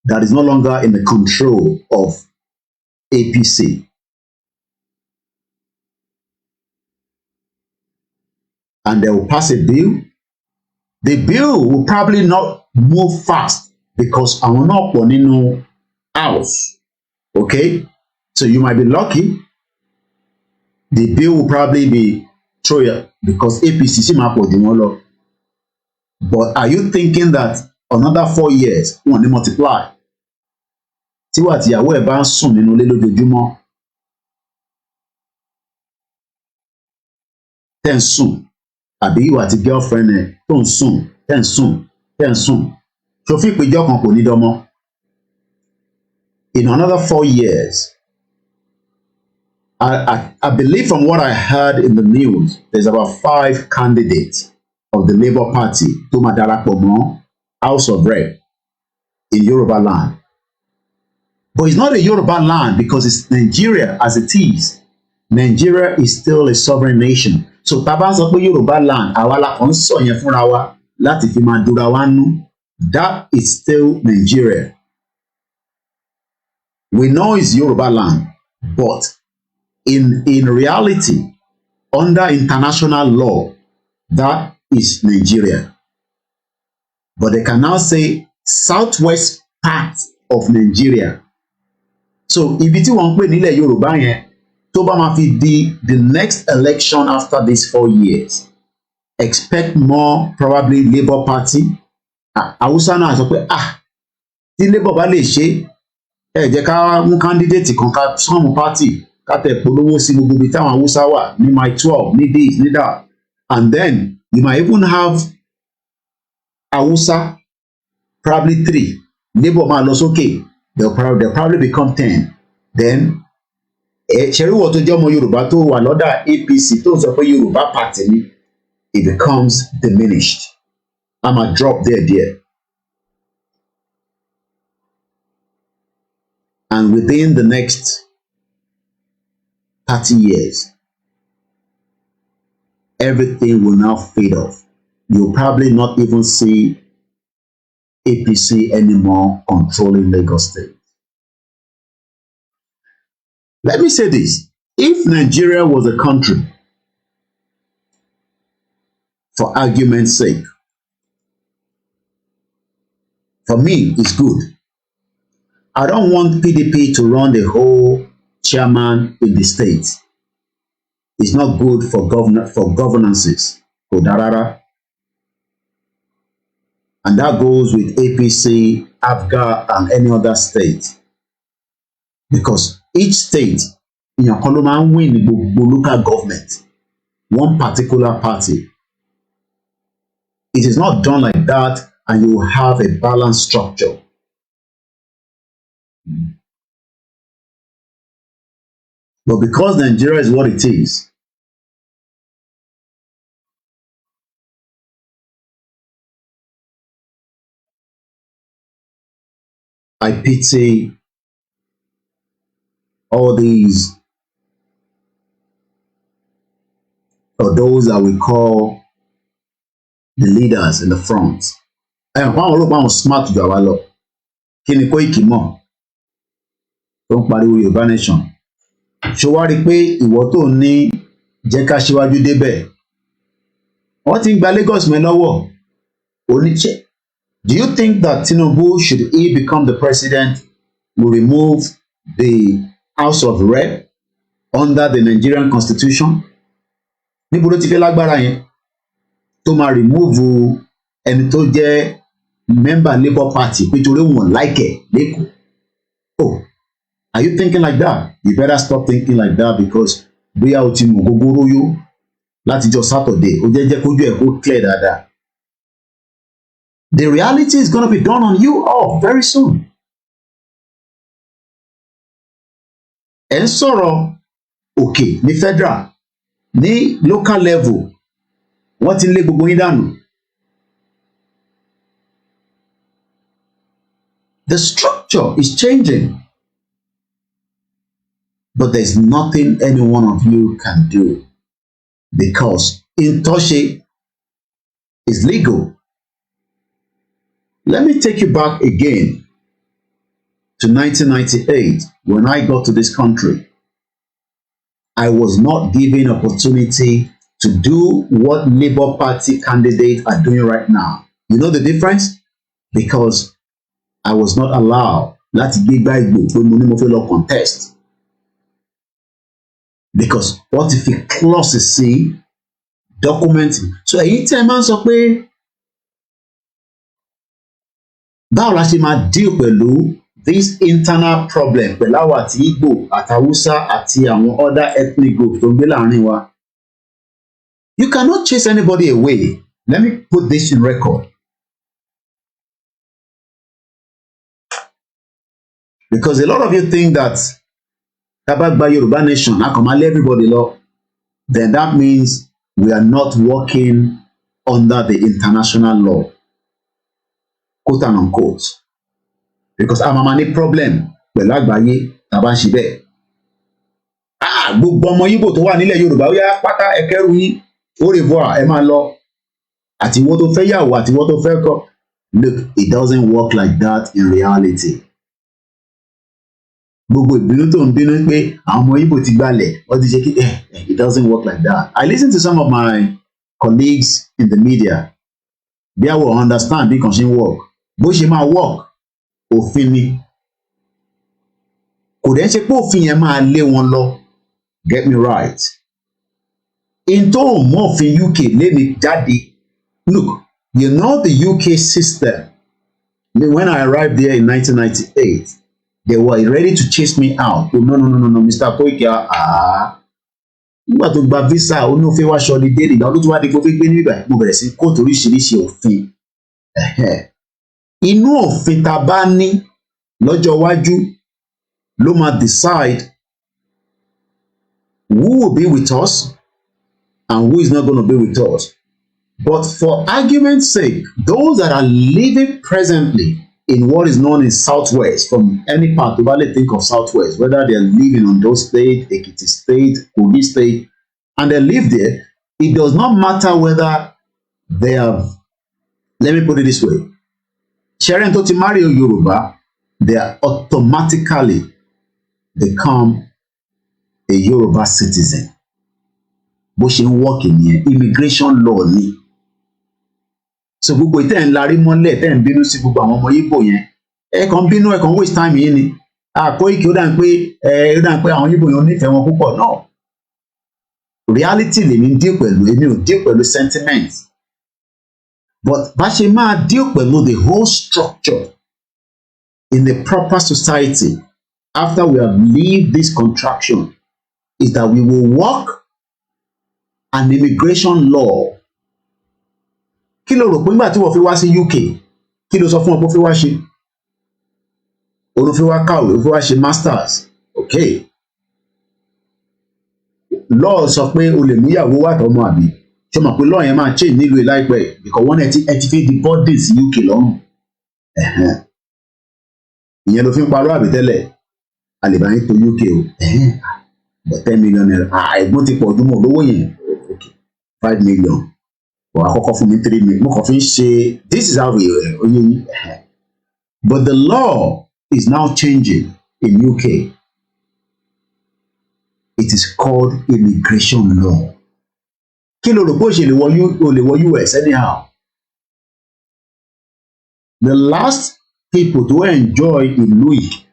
that is no longer in the control of APC. And they will pass a bill. The bill will probably not move fast because àwọn náà pọ̀ nínú house. Okay? So you might be lucky. The bill will probably be through because APC sì máa pọ̀ jù wọ́n lọ. But are you thinking that another 4 years wọ́n ní multiply? Tíwà tíyàwó ẹ̀ bá ń sùn nínú ilé lójoojúmọ́, tẹ́ ń sùn, àbí ìwà àti girlfriend ẹ̀ tó ń sùn, tẹ́ ń sùn, ṣó fi ìpéjọ kan kò ní dánmọ́. In another 4 years, I believe from what I heard in the news, there's about 5 candidates of the Labour Party tó máa darapọ̀ mọ́ House of Rep in Yoruba land. But it's not a Yoruba land because it's Nigeria as it is. Nigeria is still a sovereign nation. So tá bá ń sọ pé Yoruba land, àwa la kàn ń sọ yẹn fúnra wa láti fi máa dúra wa nú. That is still Nigeria. We know it's Yoruba land, but in reality, under international law, that is Nigeria. But they can now say southwest part of Nigeria. So ibi tí wọ́n ń pè nílẹ̀ Yorùbá yẹn tó bá máa fi di the next election after these 4 years, expect more probably Labour Party. Hausa náà sọ pé tí Labour bá lè ṣe ẹ jẹ́ ká mú candidate kan ká sọmù party ká tẹ polówó sí gbogbo ibi táwọn Hausa wà ní my 12 ní this ní that, and then you might even have Hausa probably 3, Labour máa lọ sókè, they'll probably become 10. Then ṣẹ̀ríwọ̀ tó jẹ́ ọmọ Yorùbá tó wà lọ́dà APC tó sọ pé Yorùbá party ni, it becomes diminished. I'm a drop there. And within the next 30 years, everything will now fade off. You'll probably not even see APC anymore controlling Lagos State. Let me say this. If Nigeria was a country, for argument's sake, for me, it's good. I don't want PDP to run the whole chairman in the state. It's not good for governances. And that goes with APC Afghan and any other state because each state èèyàn kan ló máa ń win ní gbogbo local government one particular party. It is not done like that and you will have a balanced structure. But because Nigeria is what it is, I pity all these, or those that we call the leaders in the front. Ẹ̀yàn fún àwọn olóògbé àwọn smart jù àwa lọ. Kí ni Koiki mọ̀ tó ń pariwo Yorùbá nation? Ṣé wá rí i pé ìwọ tó ní jẹ́ ká ṣíwájú débẹ̀? Wọ́n ti ń gba Lagos mẹ́ lọ́wọ́. Oníṣẹ́. Do you think that Tinubu, should he become the president, will remove the House of Rep under the Nigerian Constitution? Níbo ló ti fẹ́ lágbára yẹn? Tó máa remove ẹni tó jẹ́ member Labour Party pé torí wọn láìkẹ̀ lẹ́kọ̀ọ́. Oh, are you thinking like that? You better stop thinking like that because bóyá o ti mọ̀ gbogbo róyó látijọ́ Saturday ó jẹ́ kójú ẹ̀ kó clear dáadáa. The reality is going to be done on you all very soon. Ẹ ń sọ̀rọ̀ òkè ní federal ní local level wọ́n ti lé gbogbo yín dànù. The structure is changing. But there's nothing any one of you can do because intoshe is legal. Let me take you back again to 1998 when I got to this country. I was not given opportunity to do what Labour Party candidates are doing right now. You know the difference? Because I was not allowed láti gbégbá ìgbò pé mo ní mo fẹ́ lọ contest. Because what if it clauses sí documenting? So èyí tí ẹ máa ń sọ pé báwo la ṣe máa deal pẹ̀lú this internal problem pẹ̀lú àwọn àti Igbo àti Hausa àti àwọn other ethnic groups tó ń gbé láàrin wa. You cannot chase anybody away. Let me put this in record. Because a lot of you think that Kabagba Yoruba nation, Akomale everybody law, then that means we are not working under the international law, quote and unquote. Because I'm a money problem. Pẹ̀lú àgbáyé tàbá ń ṣe bẹ́ẹ̀. Gbogbo ọmọ Yíbò tó wà nílẹ̀ Yorùbá ó yá pátá ẹ kẹ́rù yín au revoir ẹ máa lọ. Àti ìwọ tó fẹ́ yàwó àti ìwọ tó fẹ́ kọ́. Look, it doesn't work like that in reality. Gbogbo ìbínú tó ń bínú pé àwọn ọmọ Igbo ti gbalẹ̀ wọ́n ti ṣe kí it doesn't work like that. I listen to some of my colleagues in the media. Bí I will understand bí kan ṣe ń work. Bó ṣe máa work, òfin ni. Kò dẹ̀ ṣe pé òfin yẹn máa lé wọn lọ. Get me right. In tó mọ̀ òfin UK lé mi jáde. Look, you know the UK system. When I arrived there in 1998, they were ready to chase me out. Oh, no, Mr. Koiki, nígbà tó gba visa, ó ní ó fẹ́ wá ṣọlidé ìgbà ló tún wá di pé ó fẹ́ gbé níbẹ̀. Mo bẹ̀rẹ̀ sí kóòtù oríṣiríṣi òfin. Inú òfin tá a bá ní lọ́jọ́ iwájú ló máa decide who will be with us and who is not going to be with us. But for argument's sake, those that are living presently in what is known as Southwest, from any part of Valley, think of Southwest, whether they are living on those State, Ekiti State, Kogi State, and they live there, it does not matter whether they have, let me put it this way, sharing to marry Yoruba, they are automatically become a Yoruba citizen. Bó ṣe ń work in immigration law ni. So gbogbo ìtẹ́ ń larí mọ́lẹ̀ tẹ́ ń bínú sí gbogbo àwọn ọmọ Yíbò yẹn ẹ kàn bínú ẹ kàn waste time yín ni Koiki ó dà ń pé àwọn Yíbò yẹn ò nífẹ̀ẹ́ wọn púpọ̀ náà reality lèmi ń deal pẹ̀lú èmi ò deal pẹ̀lú sentiment but bá ṣe máa deal pẹ̀lú the whole structure in a proper society, after we have lived this contraction, is that we will work an immigration law. Kí ló rò pé nígbà tí wọ́n fi wá sí UK, kí ló sọ fún ọ pé ó fi wá ṣe? Ó fi wá kàwé, ó fi wá ṣe masters. Okay. Law sọ pé o lè múyàwó wà tọmọ àbí? Ṣé o mọ̀ pé law yẹn máa change nílùú ẹ̀ láìpẹ́ because wọ́n ẹ ti fi di body sí UK lọ́rùn. Ìyẹn ló fi ń parọ́ àbí tẹ́lẹ̀? A lè bá yín tó UK o. But 10 million naira. Ẹ̀gbọ́n ti pọ̀ jù mọ́ lówó yẹn. Okay. 5 million. Or àkọ́kọ́ fún mi 3 million. Mo kàn fi ń ṣe this is how we oyè yín. But the law is now changing in UK. It is called immigration law. Kí ló rò pé o lè wọ US anyhow? The last people to enjoy ìlú yìí,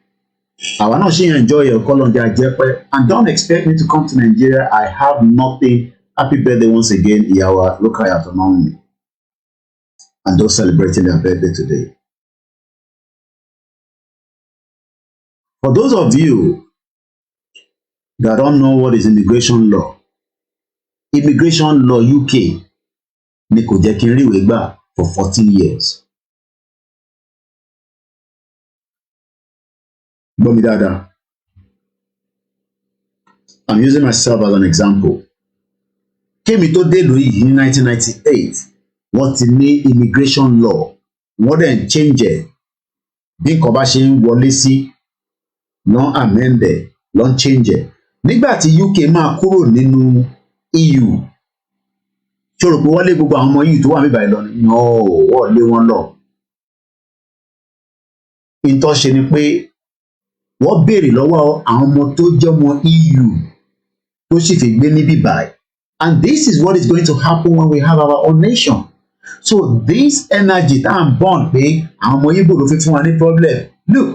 àwa náà ṣì enjoy ẹ̀kọ́ lọ́njà jẹ́pẹ́, and don't expect me to come to Nigeria. I have nothing. Happy birthday once again, Iyawa Lokai Autonomy, and those celebrating their birthday today. For those of you that don't know what is immigration law UK ni kò jẹ́ kí n ríwèé gbà for 14 years. Gbọ́ mi dáadáa. I'm using myself as an example. Kémi tó dé ìlú yìí ní 1998, wọ́n ti ní immigration law, wọ́n dẹ̀ ń change ẹ̀. Bí nǹkan bá ṣe ń wọlé sí, lọ́n amend ẹ̀, lọ́n change ẹ̀. Nígbà tí UK máa kúrò nínú EU, ṣé o rò pé wọ́n lé gbogbo àwọn ọmọ EU tó wà níbàyí lọ ni? No, wọ́n lé wọn lọ. Ìtọ́ ṣe ni pé wọ́n béèrè lọ́wọ́ àwọn ọmọ tó jẹ́ ọmọ EU tó sì fi gbé níbí báyìí. And this is what is going to happen when we have our own nation. So this energy that I'm born pé àwọn ọmọ Igbo ló fi fún wa ní problem. Look,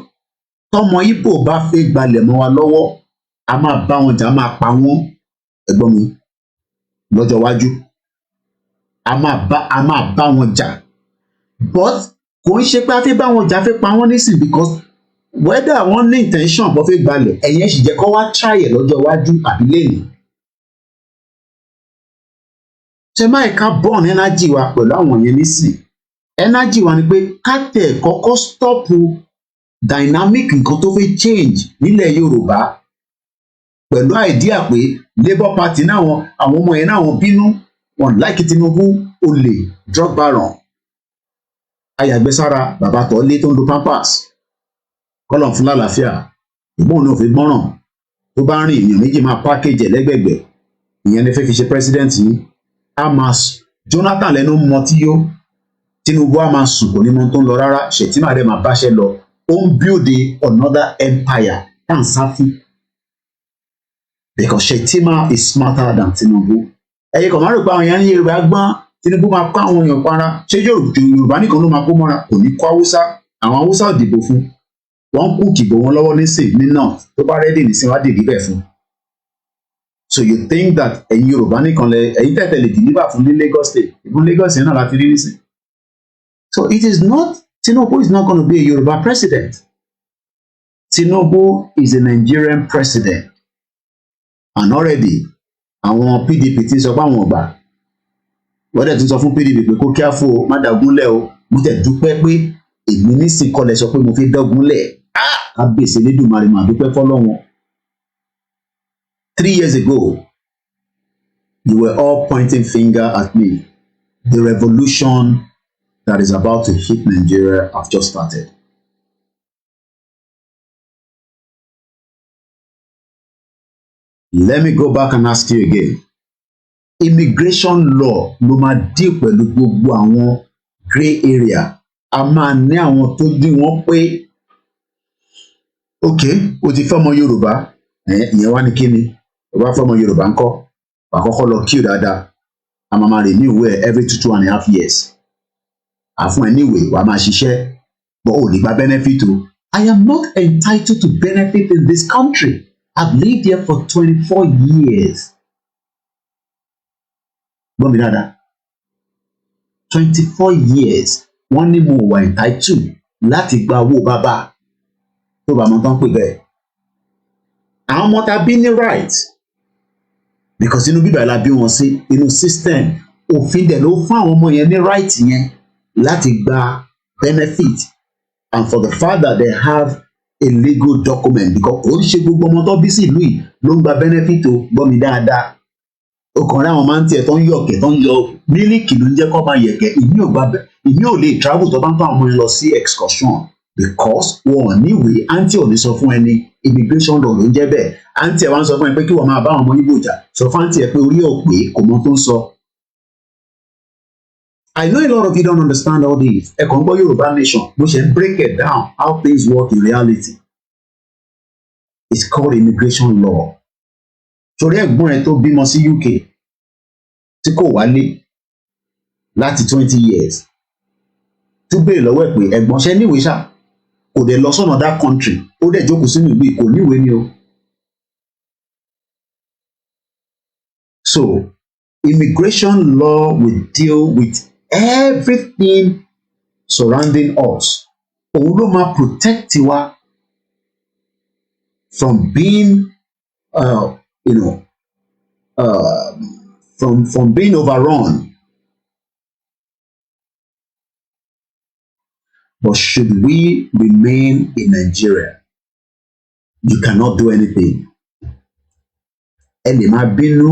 tọmọ Igbo bá fẹ́ gbalẹ̀ mọ́ wa lọ́wọ́, a máa bá wọn jà, a máa pa wọ́n, ẹ̀gbọ́n mi, lọ́jọ́ iwájú. A máa bá wọn jà. But kò ń ṣe pé a fẹ́ bá wọn jà, fẹ́ pa wọ́n nísìn, because whether wọ́n ní intention bọ́ fẹ́ gbalẹ̀, ẹ̀yẹn sì jẹ́ kó wá try ẹ̀ lọ́jọ́ iwájú àbí lẹ́yìn. Ṣé máa ká burn energy wa pẹ̀lú àwọn yẹn nísìn? Energy wa ni pé ká tẹ̀ kọ́kọ́ stop dynamic nǹkan tó fẹ́ change nílẹ̀ Yorùbá pẹ̀lú idea pé Labour Party náà àwọn ọmọ yẹn náà wọ́n bínú, wọ́n like Tinubu, olè, drug baron, ayàgbẹ́sára, bàbá tó lé tó ń lo pampers, kọ́lọ̀ fún lálàáfíà, ìgbóhùn náà fi gbọ́ràn, tó bá rìn èèyàn méjì máa package lẹ́gbẹ̀gbẹ̀, ìyẹn ni fẹ́ fi ṣe president yìí. Jonathan lẹ́nu mọ tí yó, Tinubu á máa sùn kò ní mọ tó ń lọ rárá, Shettima dẹ̀ máa báṣẹ́ lọ, ó ń build another empire tá à ń sá fún. Because Shettima is smarter than Tinubu. Ẹ̀yin kan máa rò pé àwọn èèyàn ní Yorùbá gbọ́n, Tinubu máa kó àwọn èèyàn para, ṣé Yorùbá nìkan ló máa kó mọ́ra? Kò ní kó Haúsá, àwọn Haúsá ò dìbò fún, wọ́n kú kìbò wọn lọ́wọ́ nísìn ní north, tó bá rẹ́dì nísìn wá dìbò bẹ́ẹ̀ fún. So you think that ẹ̀yin Yorùbá nìkan ẹ̀yin tẹ̀tẹ̀ lè deliver fún ní Lagos State, ìfún Lagos yẹn náà láti rí nísìn. So it is not, Tinubu is not going to be a Yoruba president. Tinubu is a Nigerian president. And already, àwọn PDP ti sọ pé àwọn ọgbà. Wọ́n dẹ̀ tún sọ fún PDP pé kó kíáfó má dàgúnlẹ̀ o. Mo tẹ̀ dúpẹ́ pé èmi nísìn kọlẹ̀ sọ pé mo fi dọ́gúnlẹ̀. Kábíyèsí Elédùmarè mà dúpẹ́ fọ́lọ́run. 3 years ago, you were all pointing finger at me. The revolution that is about to hit Nigeria have just started. Let me go back and ask you again. Immigration law ló máa deal pẹ̀lú gbogbo àwọn grey area. A máa ní àwọn tó dín wọ́n pé okay, o ti fẹ́ ọmọ Yorùbá, ìyẹn wá ní kíni? O bá fẹ́ ọmọ Yorùbá ńkọ́? Wà kọ́kọ́ lọ queue dáadáa. A máa renew ẹ̀ every 2.5 years. Àfún ẹ níwèé wàá máa ṣiṣẹ́, but ò ní gba benefit o. I am not entitled to benefit in this country. I've lived here for 24 years. Gbọ́ mi dáadáa. 24 years. Wọ́n ní mo wà entitled láti gba owó bàbá. tó bá mọ tán pè bẹ́ẹ̀ àwọn ọmọ ta bí ní right because inú bíbá la bí wọn sí inú system òfin dẹ̀ ló fún àwọn ọmọ yẹn ní right yẹn láti gba benefit and for the fact that they have a legal document because kò ń ṣe gbogbo ọmọ tó bí sí ìlú yìí ló ń gba benefit o gbọ́ mi dáadáa ọkàn rẹ àwọn máa ń tiẹ̀ tó ń yọ̀kẹ́ tó ń yọ mílíkì ló ń jẹ́ kó máa yẹ̀kẹ́ ìmí ò lè travel tó bá ń tó àwọn ọmọ yẹn lọ sí excursion because wọn ò níwèé àǹtí ò ní sọ fún ẹni immigration law ló ń jẹ́ bẹ́ẹ̀ àǹtí ẹ̀ wá ń sọ fún ẹ pé kí wọ́n máa bá àwọn ọmọ Ìgbò jà sọ fún àǹtí ẹ̀ pé orí ò pé kò mọ tó ń sọ. I know a lot of you don't understand all this. Ẹ kàn ń gbọ́ Yorùbá nation bó ṣe ń break it down how things work in reality. It's called immigration law. Torí ẹ̀gbọ́n ẹ̀ tó bímọ sí UK tí kò wálé láti 20 years tó béèrè lọ́wọ́ ẹ̀ pé ẹ̀gbọ́n ṣe níwèé ṣá kò dẹ̀ lọ sọ́nà that country ó dẹ̀ jókòó sínú ìlú kò níwèé ni o. So immigration law will deal with everything surrounding us. Òun ló máa protect wa from being from being overrun. But should we remain in Nigeria, you cannot do anything. Ẹ lè máa bínú,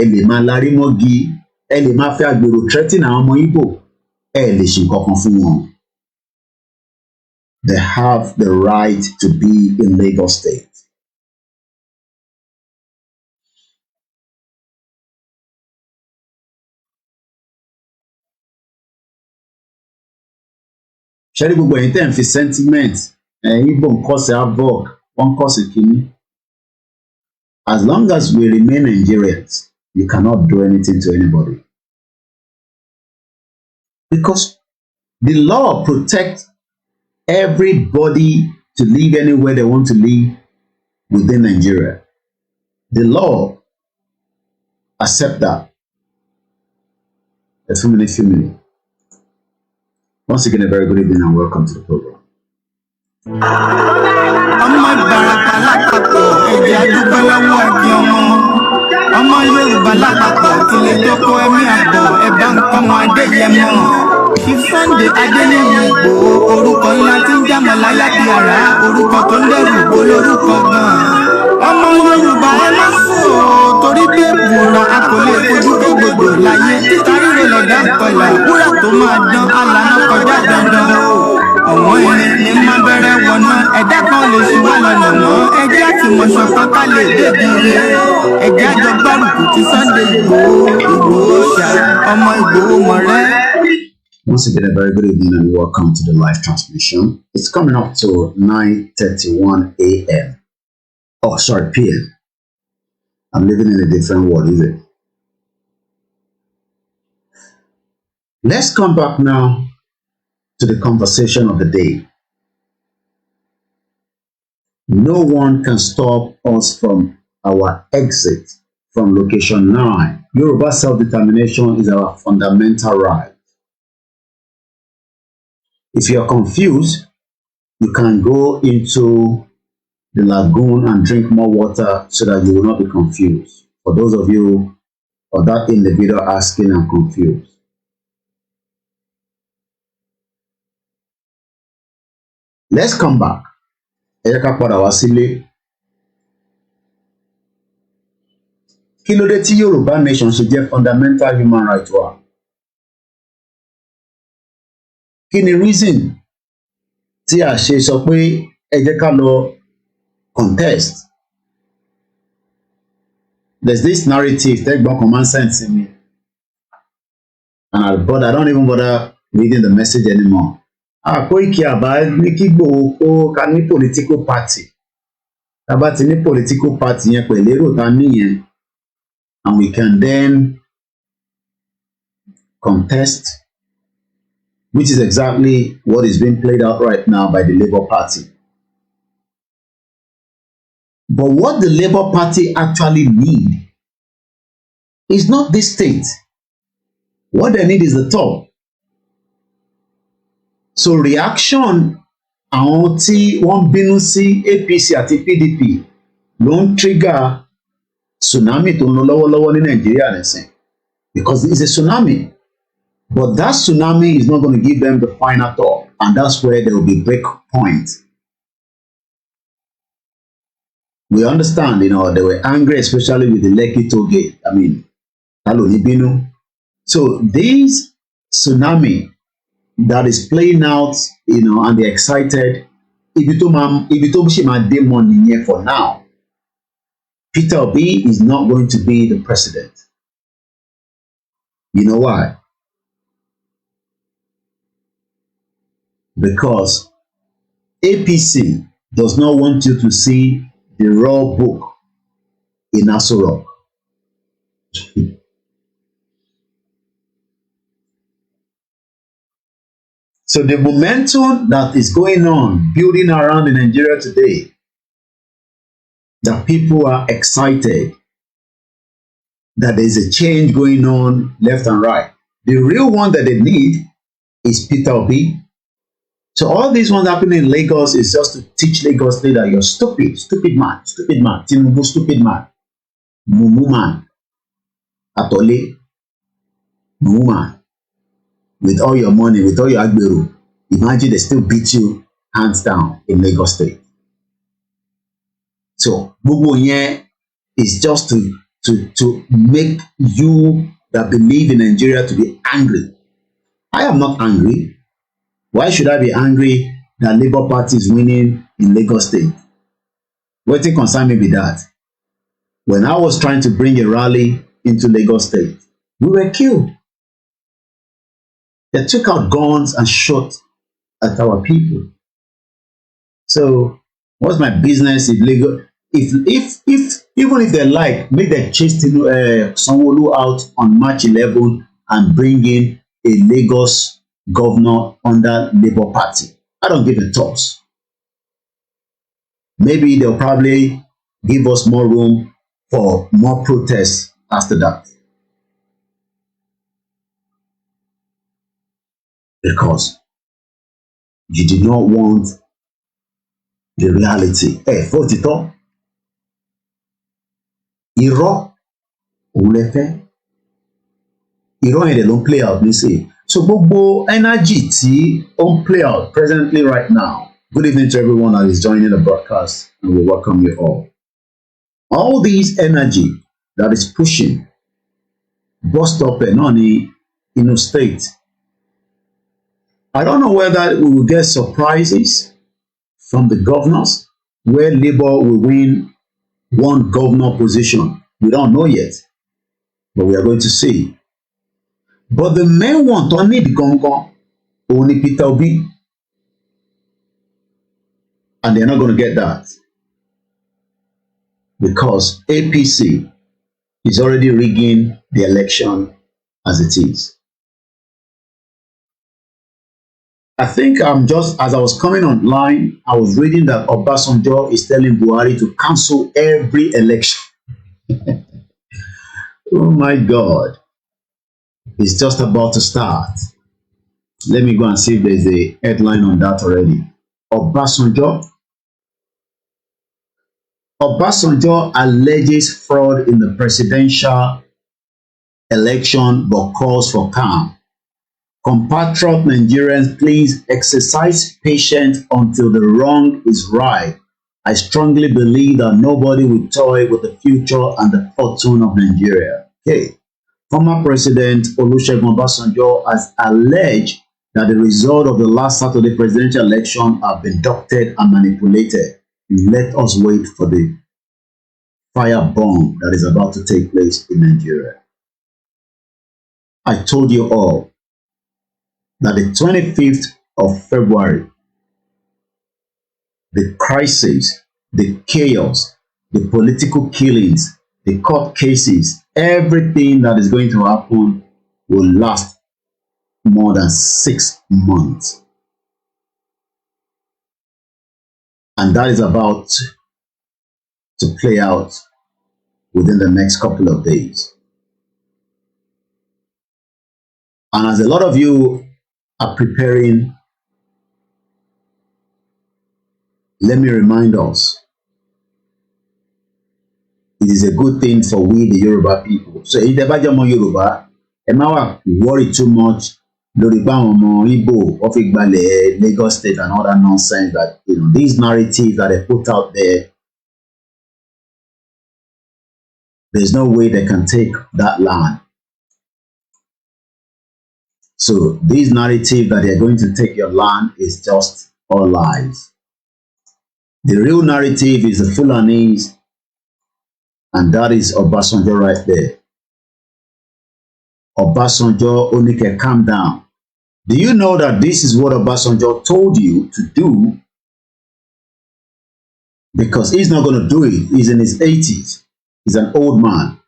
ẹ lè máa larí mọ́gi, ẹ lè máa fẹ́ àgbèrò threaten àwọn ọmọ Ìgbò, ẹ lè ṣe nǹkan kan fún wọn. They have the right to be in Lagos State. Ṣẹ́rí gbogbo ẹ̀yin tẹ́ ń fi sentiment Ìgbò ń kọ́ sí havoc wọ́n ń kọ́ sí kínní. As long as we remain Nigerians, you cannot do anything to anybody. Because the law protects everybody to live anywhere they want to live within Nigeria. The law accept that. A few minutes. Once again, a very good evening and welcome to the program. ọmọ Ìbàràpá lápapọ̀ èdè àdúgbò lọ́wọ́ ẹ̀dí ọmọ Yorùbá lápapọ̀ tilẹ̀ tókó ẹ̀mí àbọ̀ ẹ̀bá nǹkan mọ́ Adéyẹmọ kí Sunday Adéníyì Ìgbòho orúkọ ńlá tí ń jámọ̀ láyà bí ara orúkọ tó ń dẹrù bó lórúkọ gan-an ọmọ Yorùbá ẹ má sùn o torí pé bùrọ̀ a kò lè fojú gbogbo láyé títa ríro lẹ̀dá kọlà wúrà tó máa dán alànà kọjá dandan ọ̀wọ́n irin ní má bẹ̀rẹ̀ wọ̀nà ẹ̀dá kan lè ṣì wá lọ́nà mọ́ ẹjẹ́ àti mọ̀ṣọ̀kan ká lè débi rẹ̀ ẹjẹ́ àjọ gbárùkù ti Sunday Ìgbòho ṣá ọmọ Ìgbòho mọ̀rẹ́. Once again, a very good evening and welcome to the live transmission. It's coming up to 9:31 a.m. Oh, sorry, p.m. I'm living in a different world, is it? Let's come back now to the conversation of the day. No one can stop us from our exit from location 9. Yoruba self-determination is our fundamental right. If you're confused, you can go into the lagoon and drink more water so that you will not be confused. For those of you or that individual asking, I'm confused. Let's come back. Ẹ jẹ́ ká padà wá sílé. Kí ló dé tí Yorùbá nation ṣe jẹ́ fundamental human right wa? Kí ni reason tí a ṣe sọ pé ẹ jẹ́ ká lọ contest? There's this narrative tẹ́gbọ́n kan máa ń send sí mi and I don't even bother reading the message anymore. Àkóìkí àbá ní kí Ìgbòho kó ká ní political party. Tá bá ti ní political party yẹn pẹ̀lú èrò tá níyẹn and we can then contest, which is exactly what is being played out right now by the Labour Party. But what the Labour Party actually need is not this state. What they need is the top. So reaction àwọn tí wọ́n bínú sí APC àti PDP ló ń trigger tsunami tó ń lọ lọ́wọ́lọ́wọ́ ní Nàìjíríà nìsín, because it's a tsunami, but that tsunami is not going to give them the final thought, and that's where there will be break point. We understand, they were angry, especially with the Lekki toll gate. I mean, Talo ni bínú. So this tsunami that is playing out, and they're excited, ibi tó ṣì máa dé mọ́ nìyẹn for now. Peter Obi is not going to be the president. You know why? Because APC does not want you to see the raw book in Aso Rock. So the momentum that is going on, building around in Nigeria today, that people are excited that there's a change going on left and right. The real one that they need is Peter Obi. So all these ones happening in Lagos is just to teach Lagos State that you're stupid man, Tinubu, stupid man, Mumu man, Atole, Mumu man, with all your money, with all your agbero. Imagine they still beat you hands down in Lagos State. So gbogbo yẹn is just to make you that believe in Nigeria to be angry. I am not angry. Why should I be angry that Labour Party is winning in Lagos State? Wetin concern me be that. When I was trying to bring a rally into Lagos State, we were killed. They took out guns and shot at our people. So what's my business if Lagos? If even if they like, make them chase Sanwo-Olu out on March 11 and bring in a Lagos governor under Labour Party. I don't give a toss. Maybe they'll probably give us more room for more protests after that. Because you do not want the reality. For Tito, irọ́ òun lẹ fẹ́. Irọ́ yẹn dẹ̀ ló ń play out nísìnyí. So gbogbo energy tí ó ń play out presently right now. Good evening to everyone that is joining the broadcast, and we welcome you all. All this energy that is pushing bust up and on in state. I don't know whether we will get surprises from the governors where Labour will win one governor position. We don't know yet, but we are going to see. But the main one tó need gangan òun ni Peter Obi, and they're not going to get that because APC is already rigging the election as it is. I think just as I was coming online, I was reading that Obasanjo is telling Buhari to cancel every election. Oh my God. It's just about to start. Let me go and see if there's a headline on that already. Obasanjo alleges fraud in the presidential election but calls for calm. Compatriot Nigerians, please exercise patience until the wrong is right. I strongly believe that nobody will toy with the future and the fortune of Nigeria. Okay. Former President Olusegun Obasanjo has alleged that the result of the last Saturday presidential election have been doctored and manipulated. Let us wait for the firebomb that is about to take place in Nigeria. I told you all that the 25th of February, the crisis, the chaos, the political killings, the court cases, everything that is going to happen will last more than 6 months. And that is about to play out within the next couple of days. And as a lot of you are preparing let me remind us, it is a good thing for we, the Yoruba people. So, if the Bajamo Yoruba, ẹ má wá worry too much lórí pé àwọn ọmọ Igbo wọ́n fi gbalẹ̀ Lagos State and all that nonsense that, you know, these narratives that they put out there, there's no way they can take that land. So this narrative that they're going to take your land is just all lies. The real narrative is the Fulanese, and that is Obasanjo right there. Obasanjo, Onike, calm down. Do you know that this is what Obasanjo told you to do? Because he's not going to do it. He's in his 80s. He's an old man,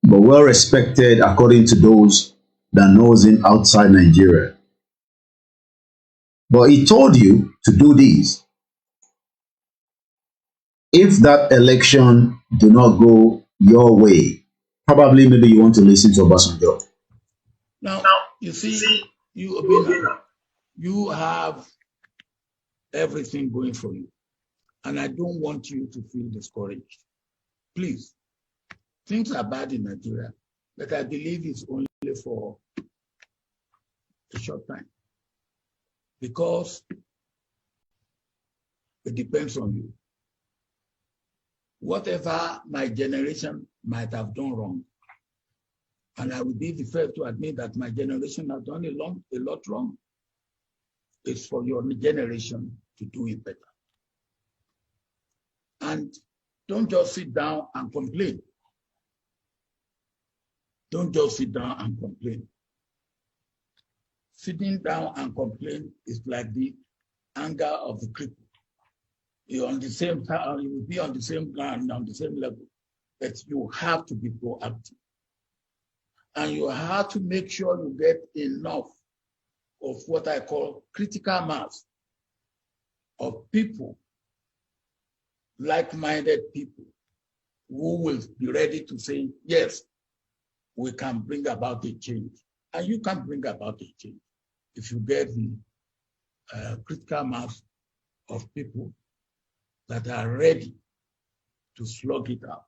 but well respected according to those that knows him outside Nigeria. But he told you to do this. If that election do not go your way, probably maybe you want to listen to Obasanjo. Now, you see, you Obina, you have everything going for you. And I don't want you to feel discouraged. Please, things are bad in Nigeria, but I believe it's only for a short time. Because it depends on you. Whatever my generation might have done wrong, and I will be the first to admit that my generation has done a lot wrong, it's for your generation to do it better. And don't just sit down and complain. Don't just sit down and complain. Sitting down and complain is like the anger of the cripple. You're on the same time, you will be on the same ground, on the same level, but you have to be proactive. And you have to make sure you get enough of what I call critical mass of people, like-minded people, who will be ready to say, yes, we can bring about a change. And you can bring about a change if you get the critical mass of people that are ready to slug it out.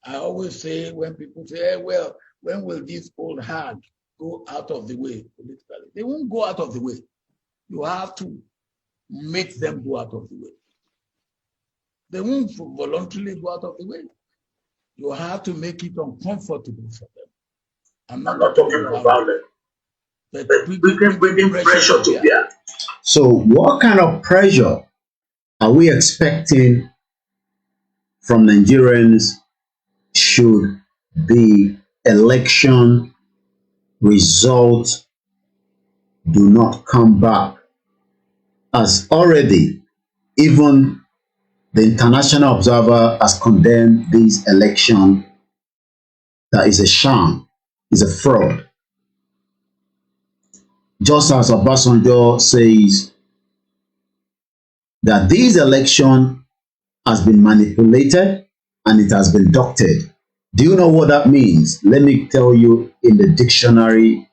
I always say, when people say, hey, well, when will this old hag go out of the way politically? They won't go out of the way. You have to make them go out of the way. They won't voluntarily go out of the way. You have to make it uncomfortable for them. I'm not talking about violence, but bringing pressure to bear. So what kind of pressure are we expecting from Nigerians should the election results do not come back, as already even the international observer has condemned this election that is a sham, is a fraud. Just as Obasanjo says that this election has been manipulated and it has been doctored. Do you know what that means? Let me tell you in the dictionary.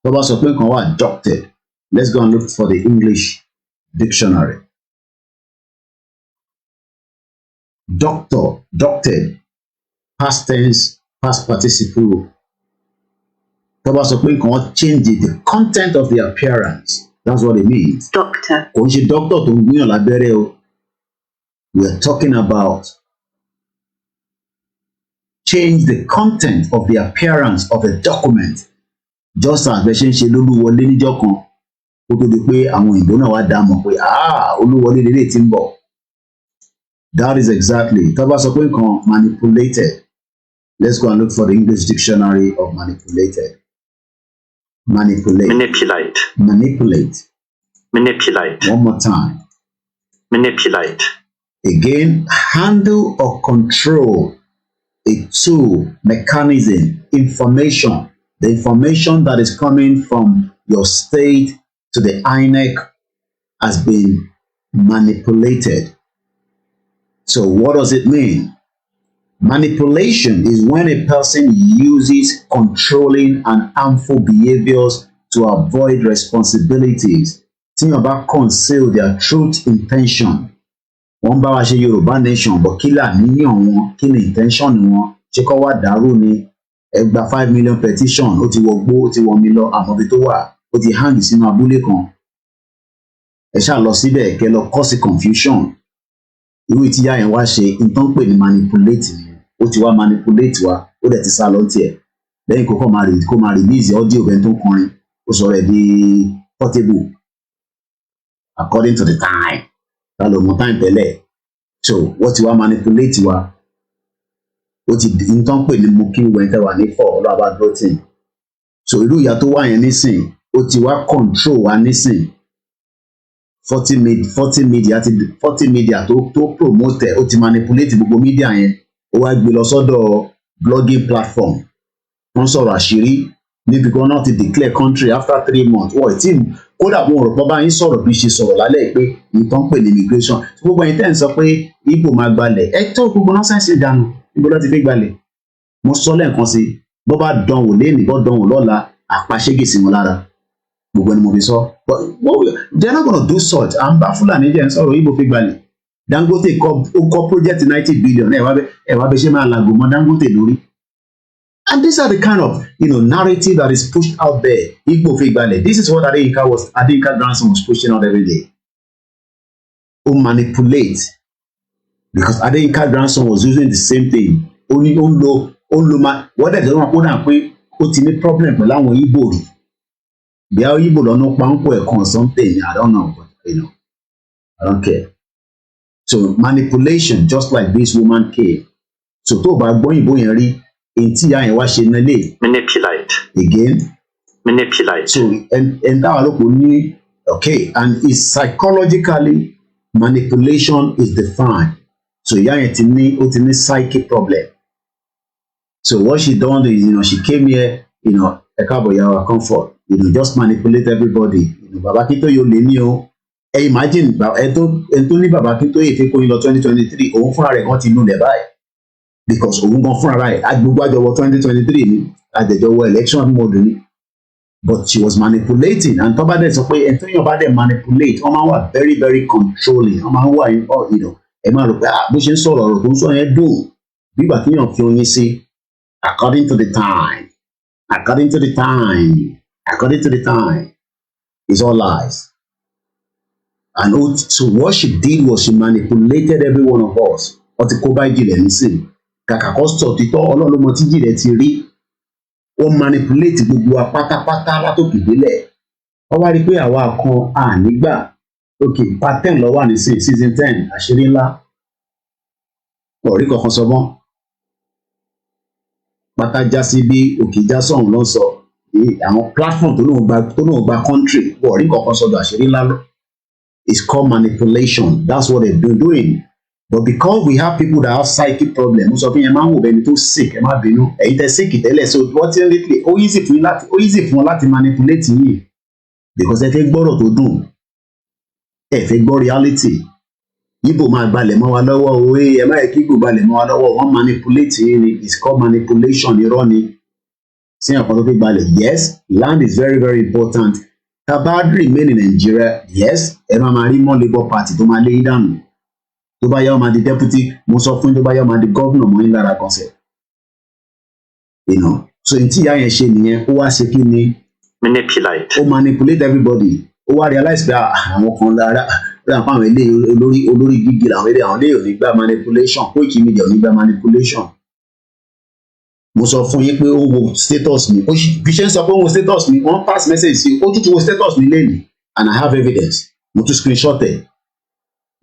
Doctored. Let's go and look for the English dictionary. Doctored, past tense, past participle. Change the content of the appearance. That's what it means. Doctor. We are talking about change the content of the appearance of a document. Just as the ṣe lólúwọlé níjọ́ kan kó tó di pé àwọn òyìnbó náà wá dá mọ̀ pé olúwọlé lélẹ̀ tí ń bọ̀. That is exactly. Tó bá sọ pé nǹkan manipulated. Let's go and look for the English dictionary of manipulated. Manipulate. Manipulate. Manipulate. Manipulate. One more time. Manipulate. Again, handle or control a tool, mechanism, information. The information that is coming from your state to the INEC has been manipulated. So what does it mean? Manipulation is when a person uses controlling and harmful behaviors to avoid responsibilities tí yàn bá conceal their truth intention wọ́n bá wa ṣe Yorùbá nation but kí làníyàn wọn kí ni intention wọn ṣé kọ́ wá dàrú ni ẹ gba 5 million petition ó ti wọgbó ó ti wọmi lọ àmọ́bi tó wà ó ti hang sínú abúlé kan ẹ ṣáà lọ síbẹ̀ kẹ́ lọ cause confusion irú ìtìyà yẹn wá ṣe nǹkan pè ní manipulate nìyẹn ó ti wá manipulate wa ó dẹ̀ ti sá lọ tiẹ̀ lẹ́yìn kó máa release audio bẹ́ẹ̀ tó ń kọrin ó sọ̀rọ̀ ẹ̀ di portable according to the time ta ló mọ time tẹ́lẹ̀ so wọ́n ti wá manipulate wa ó ti nǹkan pè ní mo kí wẹ́n tẹ́ wà ní fọ́ ọlọ́wà dọ́tìn so irú ìyá tó wà yẹn nísìn ó ti wá control wa nísìn 40 media tó promote ẹ̀ ó ti manipulate gbogbo media yẹn ó wá gbé lọ sọ́dọ̀ blogging platform wọ́n sọ̀rọ̀ àṣírí níbi kan náà ti declare country after 3 months wọ́n ti kódà wọn rò pọ́ bá yín sọ̀rọ̀ bí ṣe sọ̀rọ̀ lálẹ́ pé nǹkan pè ní immigration gbogbo ẹ̀yin tẹ́ ń sọ pé Igbo máa gbalẹ̀ ẹ tó gbogbo nọ́sẹ̀nsì ìdánù ibo ló ti fi gbalẹ̀ mo sọ lẹ́ẹ̀kan sí bó bá dánwò léèní bó dánwò lọ́la àpàṣégè sí wọn lára gbogbo ẹni mo fi sọ but they are not gonna do such à ń bá Fúlàní jẹ́ ń sọ̀rọ̀ Igbo fi gbalẹ̀ Dangote kọ́ project 90 billion ẹ̀ wá bẹ ṣe máa làgò mọ́ Dangote lórí. And these are the kind of narrative that is pushed out there. Igbo Figbale. This is what Adeyinka grandson was pushing out every day. Manipulate. Because Adeyinka grandson was using the same thing. Only what they don't want to put in problem with àwọn Igbo. They are Igbo don't know panko or something. I don't know, but I don't care. So manipulation, just like this woman came. So tó bá gbọ́ Igbo yẹn rí. Manipulate. Again. Manipulate. So and that okay, and it's psychologically manipulation is defined. So it's a psychic problem. So what she done is, she came here, Ekaboyawa comfort, just manipulate everybody. Baba Kinto yo leni o. Imagine Anthony Baba Kinto ye fe ko in 2023, òun fúnra rẹ̀ kan ti lulẹ̀ báyìí. Because òun gan fúnra rẹ̀ agbègbè àjọwọ̀ 2023 ni àjẹjọwọ̀ election mode ni but she was manipulating and tó bá dẹ̀ sọ pé ẹni tó yàn bá dẹ̀ manipulate wọ́n máa ń wà very very controlling wọ́n máa ń wà ẹ máa rò pé bó ṣe ń sọ̀rọ̀ ọ̀rọ̀ tó ń sọ yẹn dùn bígbà tí yàn fi oyin sí according to the time it's all lies and so what she did was she manipulated every one of us wọ́n ti kó bá ìjìnlẹ̀ nísìnyí. Kàkà kọ́sítọ̀ títọ́ ọlọ́lọ́mọ tíjì rẹ̀ ti rí ó manipulate gbogbo wa pátápátá látòkè délẹ̀ wọ́n wá rí pé àwa kan ànígbà òkè part 10 lọ wà ní season 10 àṣírí ńlá ọ̀rí kankan sọ mọ́ pátá já sí bí òkè já sọ̀hún ló ń sọ àwọn platform tó náà gba country ọ̀rí kankan sọdọ̀ àṣírí ńlá lọ it's called manipulation that's what they've been doing. But because we have people that have psychic problems, so if man will be too sick, ẹ má bínú, ẹ̀yin tẹ́ sick tẹ́lẹ̀, so fortunately, ó easy fún láti manipulate yín because ẹ fẹ́ gbọ́rọ̀ tó dùn, ẹ fẹ́ gbọ́ reality. Igbo máa gbalẹ̀ mọ́ wa lọ́wọ́ o, ẹ má yẹ kí Igbo gbalẹ̀ mọ́ wa lọ́wọ́, wọ́n manipulate yín ni, it's called manipulation, irọ́ ni. Sí àpótò fi gbalẹ̀, yes, land is very very important. Tá bá remain in Nigeria, yes, ẹ máa rí mọ́ Labour Party tó máa lé yín dànù. Tó bá yá ọmọ di deputy mo sọ fún tó bá yá ọmọ di governor mọ́ ní lára concept so n tí ìyá yẹn ṣe nìyẹn ó wá ṣe kí ni manipulate ó manipulate everybody ó wá realize pé àwọn kan lára àwọn ilé olórí gígì làwọn ilé àwọn ilé ò ní gba manipulation Koiki Media ò ní gba manipulation mo sọ fún yín pé ó wo status mi bí ṣe ń sọ pé ó wo status mi wọ́n pass message sí ó tún wo status mi lẹ́yìn and I have evidence mo tún screenshot ẹ̀.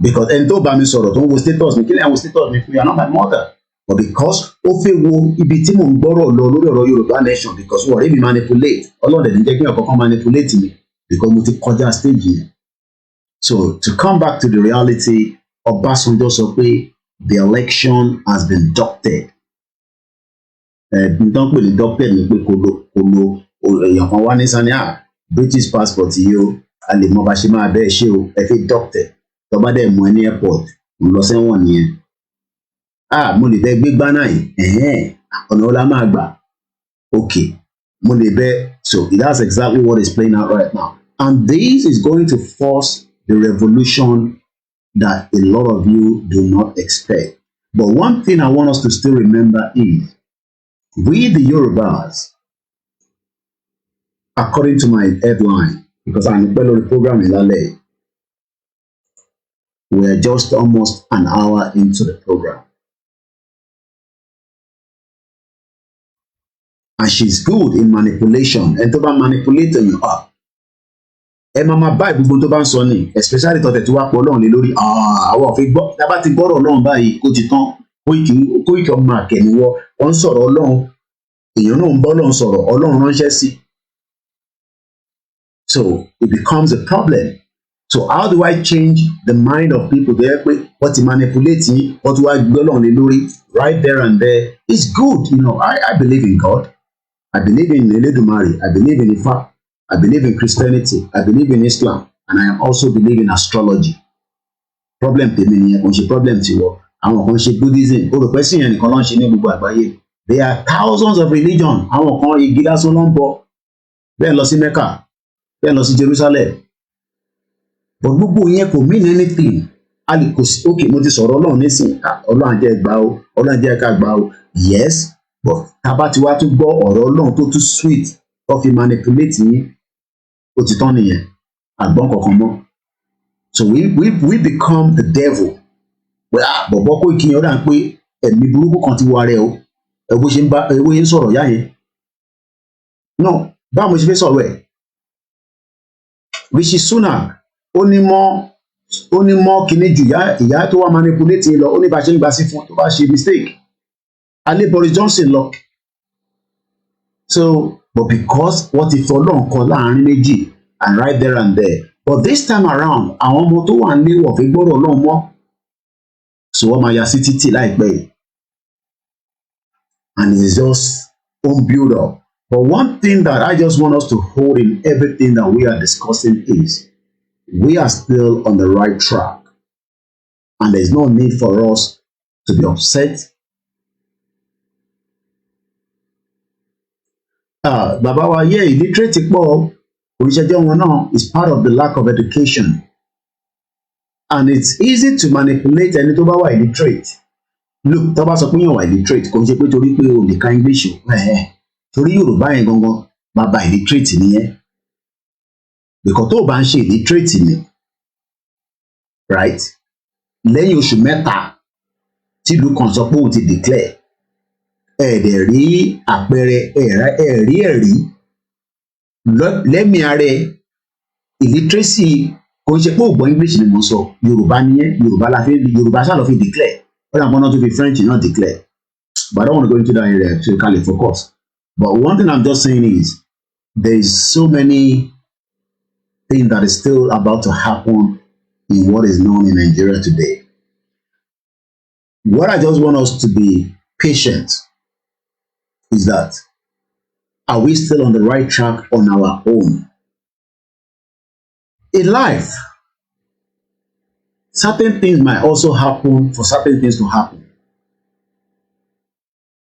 Because ẹni tó bá mi sọ̀rọ̀ tó ń wo status mi kí lẹ́yìn wo status mi fún you are not my mother but because ó fẹ́ wo ibi tí mò ń gbọ́rọ̀ lọ lórí ọ̀rọ̀ Yorùbá nation because wọ́n rí mi manipulate ọlọ́dẹ̀ ní jẹ́ kí ọ̀kọ̀ọ̀kan manipulate mi because mo ti kọjá stage yẹn. So to come back to the reality Ọbásanjọ́ sọ pé the election has been doctored. Nǹkan pè ní doctored ni pé kò lo èèyàn kan wá ní sani British passport yìí o a lè mọ bá ṣe máa bẹ́ẹ̀ ṣe o ẹ fi doctored. Tó bá dẹ̀ mú ẹ ní airport ń lọ sẹ́wọ̀n nìyẹn mo lè bẹ gbé gbáná yìí ọ̀nà ọ̀la máa gbà okay mo lè bẹ so that's exactly what is playing out right now And this is going to force the revolution that a lot of you do not expect. But one thing I want us to still remember is we, the Yorubas, according to my headline, because I'm a fellow program in LA, we're just almost an hour into the program. And she's good in manipulation. And to be manipulating you up. Ẹ máa máa bá gbogbo tó bá ń sọ ni, especially tọ́tẹ̀ tí wàá pọ̀ Ọlọ́run lé lórí. Àwọn òfin gbọ́, tá a bá ti gbọ́rọ̀ Ọlọ́run báyìí, ó ti tán. Kóìkì ọmọ àkẹ́niwọ́, wọ́n ń sọ̀rọ̀ Ọlọ́run. Èèyàn náà ń bọ́ Ọlọ́run sọ̀rọ̀, Ọlọ́run ránṣẹ́ sí. So it becomes a problem. So how do I change the mind of people there? What to manipulate, what do I gbé Ọlọ́run lé lórí? Right there and there. It's good, I believe in God. I believe in Eledumare. I believe in Ifa. I believe in Christianity. I believe in Islam. And I also believe in astrology. Problem tèmi nìyẹn, kò ń ṣe problem tiwọ. Àwọn kan ṣe Buddhism. Ó rò pé sí yẹn nìkan ló ń ṣe ní gbogbo àgbáyé. There are thousands of religion. Àwọn kan igi lásán ló ń bọ. Bẹ́ẹ̀ lọ sí Mecca. Bẹ́ẹ̀ lọ sí Jerusalem. But gbogbo yẹn kò mean anything. A lè kò sí, okay, mo ti sọ̀rọ̀ Ọlọ́run nísìnyí. Ọlọ́run jẹ́ gbà ó. Ọlọ́run jẹ́ ká gbà ó. Yes, but tábà tí wàá tún gbọ́ ọ̀rọ̀ Ọlọ́run tó tún sweet tó fi manipulate yín. Ó ti tán nìyẹn, àgbọn kankan mọ́. So we become the devil. Bọ̀bọ́ kó ìkíni ọ̀dà ń pé ẹ̀mí burúkú kan ti wọ ara ẹ̀ o. Ẹ bó ṣe ń bá ewé yẹn sọ̀rọ̀ yá yẹn. No, báwo mo ṣe fẹ́ sọ̀rọ̀ ẹ̀? Rishi Sunak ó ní mọ́ kíní ju ìyá tó wá manipulate lọ, ó ní bá ṣe ń gba sí fún tó bá ṣe mistake. Alẹ́ Boris Johnson lọ. So, but because what if Ọlọ́run kọ láàrin méjì and right there and there. But this time around, àwọn ọmọ tó wà nílé wọ̀ fi gbọ́dọ̀ Ọlọ́run mọ́. So wọ́n máa ya sí títì láìpẹ́ yìí. And it's just build up. But one thing that I just want us to hold in everything that we are discussing is we are still on the right track. And there's no need for us to be upset. Bàbá wa yẹ illiterate pọ̀ oríṣẹ́jọ́ wọn náà is part of the lack of education, and it's easy to manipulate ẹni tó bá wà illiterate. Look, tó bá sọ pé yàn wà illiterate kò ń ṣe pé torí pé o lè ka English torí Yorùbá yẹn gangan bàbá illiterate nìyẹn, because tó o bá ń ṣe illiterate ni right lẹ́yìn oṣù mẹ́ta tí ìlú kan sọ pé òun ti declare ẹ̀ẹ́dẹ̀ rí àpẹẹrẹ ẹ̀rí lẹ́mìí ààrẹ illiteracy kò ń ṣe pé ògbọ́n English ni mo sọ, Yorùbá nìyẹn, Yorùbá ṣáà lọ fi declare, ó dà pọ́n náà tó fi French náà declare, but I don't want to go into that area to kind of focus. But one thing I'm just saying is there is so many things that is still about to happen in what is known in Nigeria today. What I just want us to be patient is that, are we still on the right track on our own? In life, certain things might also happen for certain things to happen.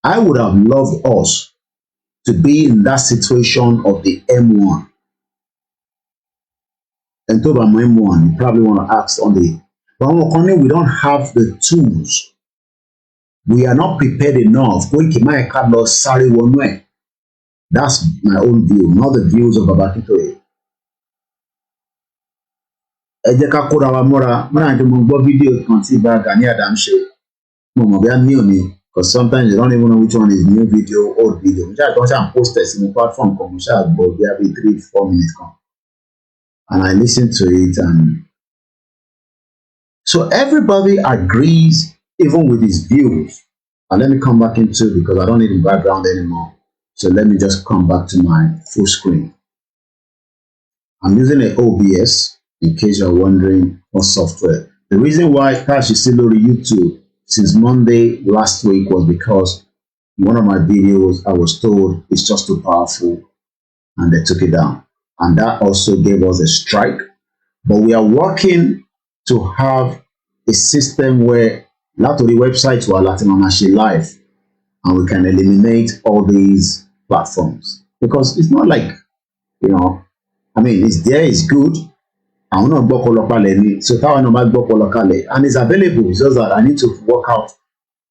I would have loved us to be in that situation of the M1. And talk about M1, you probably want to ask on the, but we don't have the tools. We are not prepared enough. That's my own view, not the views of Babakitoye. Ẹ jẹ́ ká kóra wa mọ́ra, mọ́ra àti mo gbọ́ fídíò kan tí bá Gani Adams ṣe. Mo mọ̀ bí a ní òní, because sometimes you don't even know which one is new video, old video. Mo ṣáà tó ń ṣáà post ẹ̀ sí mi platform kan, mo ṣáà gbọ́ bí a bí 3-4 minutes kan. And I listened to it, and so everybody agrees even with his views. And let me come back into, because I don't need the background anymore. So let me just come back to my full screen. I'm using an OBS in case you're wondering what software. The reason why Cash is still on YouTube since Monday last week was because one of my videos I was told it's just too powerful and they took it down. And that also gave us a strike. But we are working to have a system where lot of the websites were Latin live, and we can eliminate all these platforms, because it's not like, I mean, it's there, it's good. I want to gbọ́kọ lọ palẹ̀ ni. So táwọn náà bá gbọ́kọ lọ kalẹ̀, and it's available. It's just that I need to work out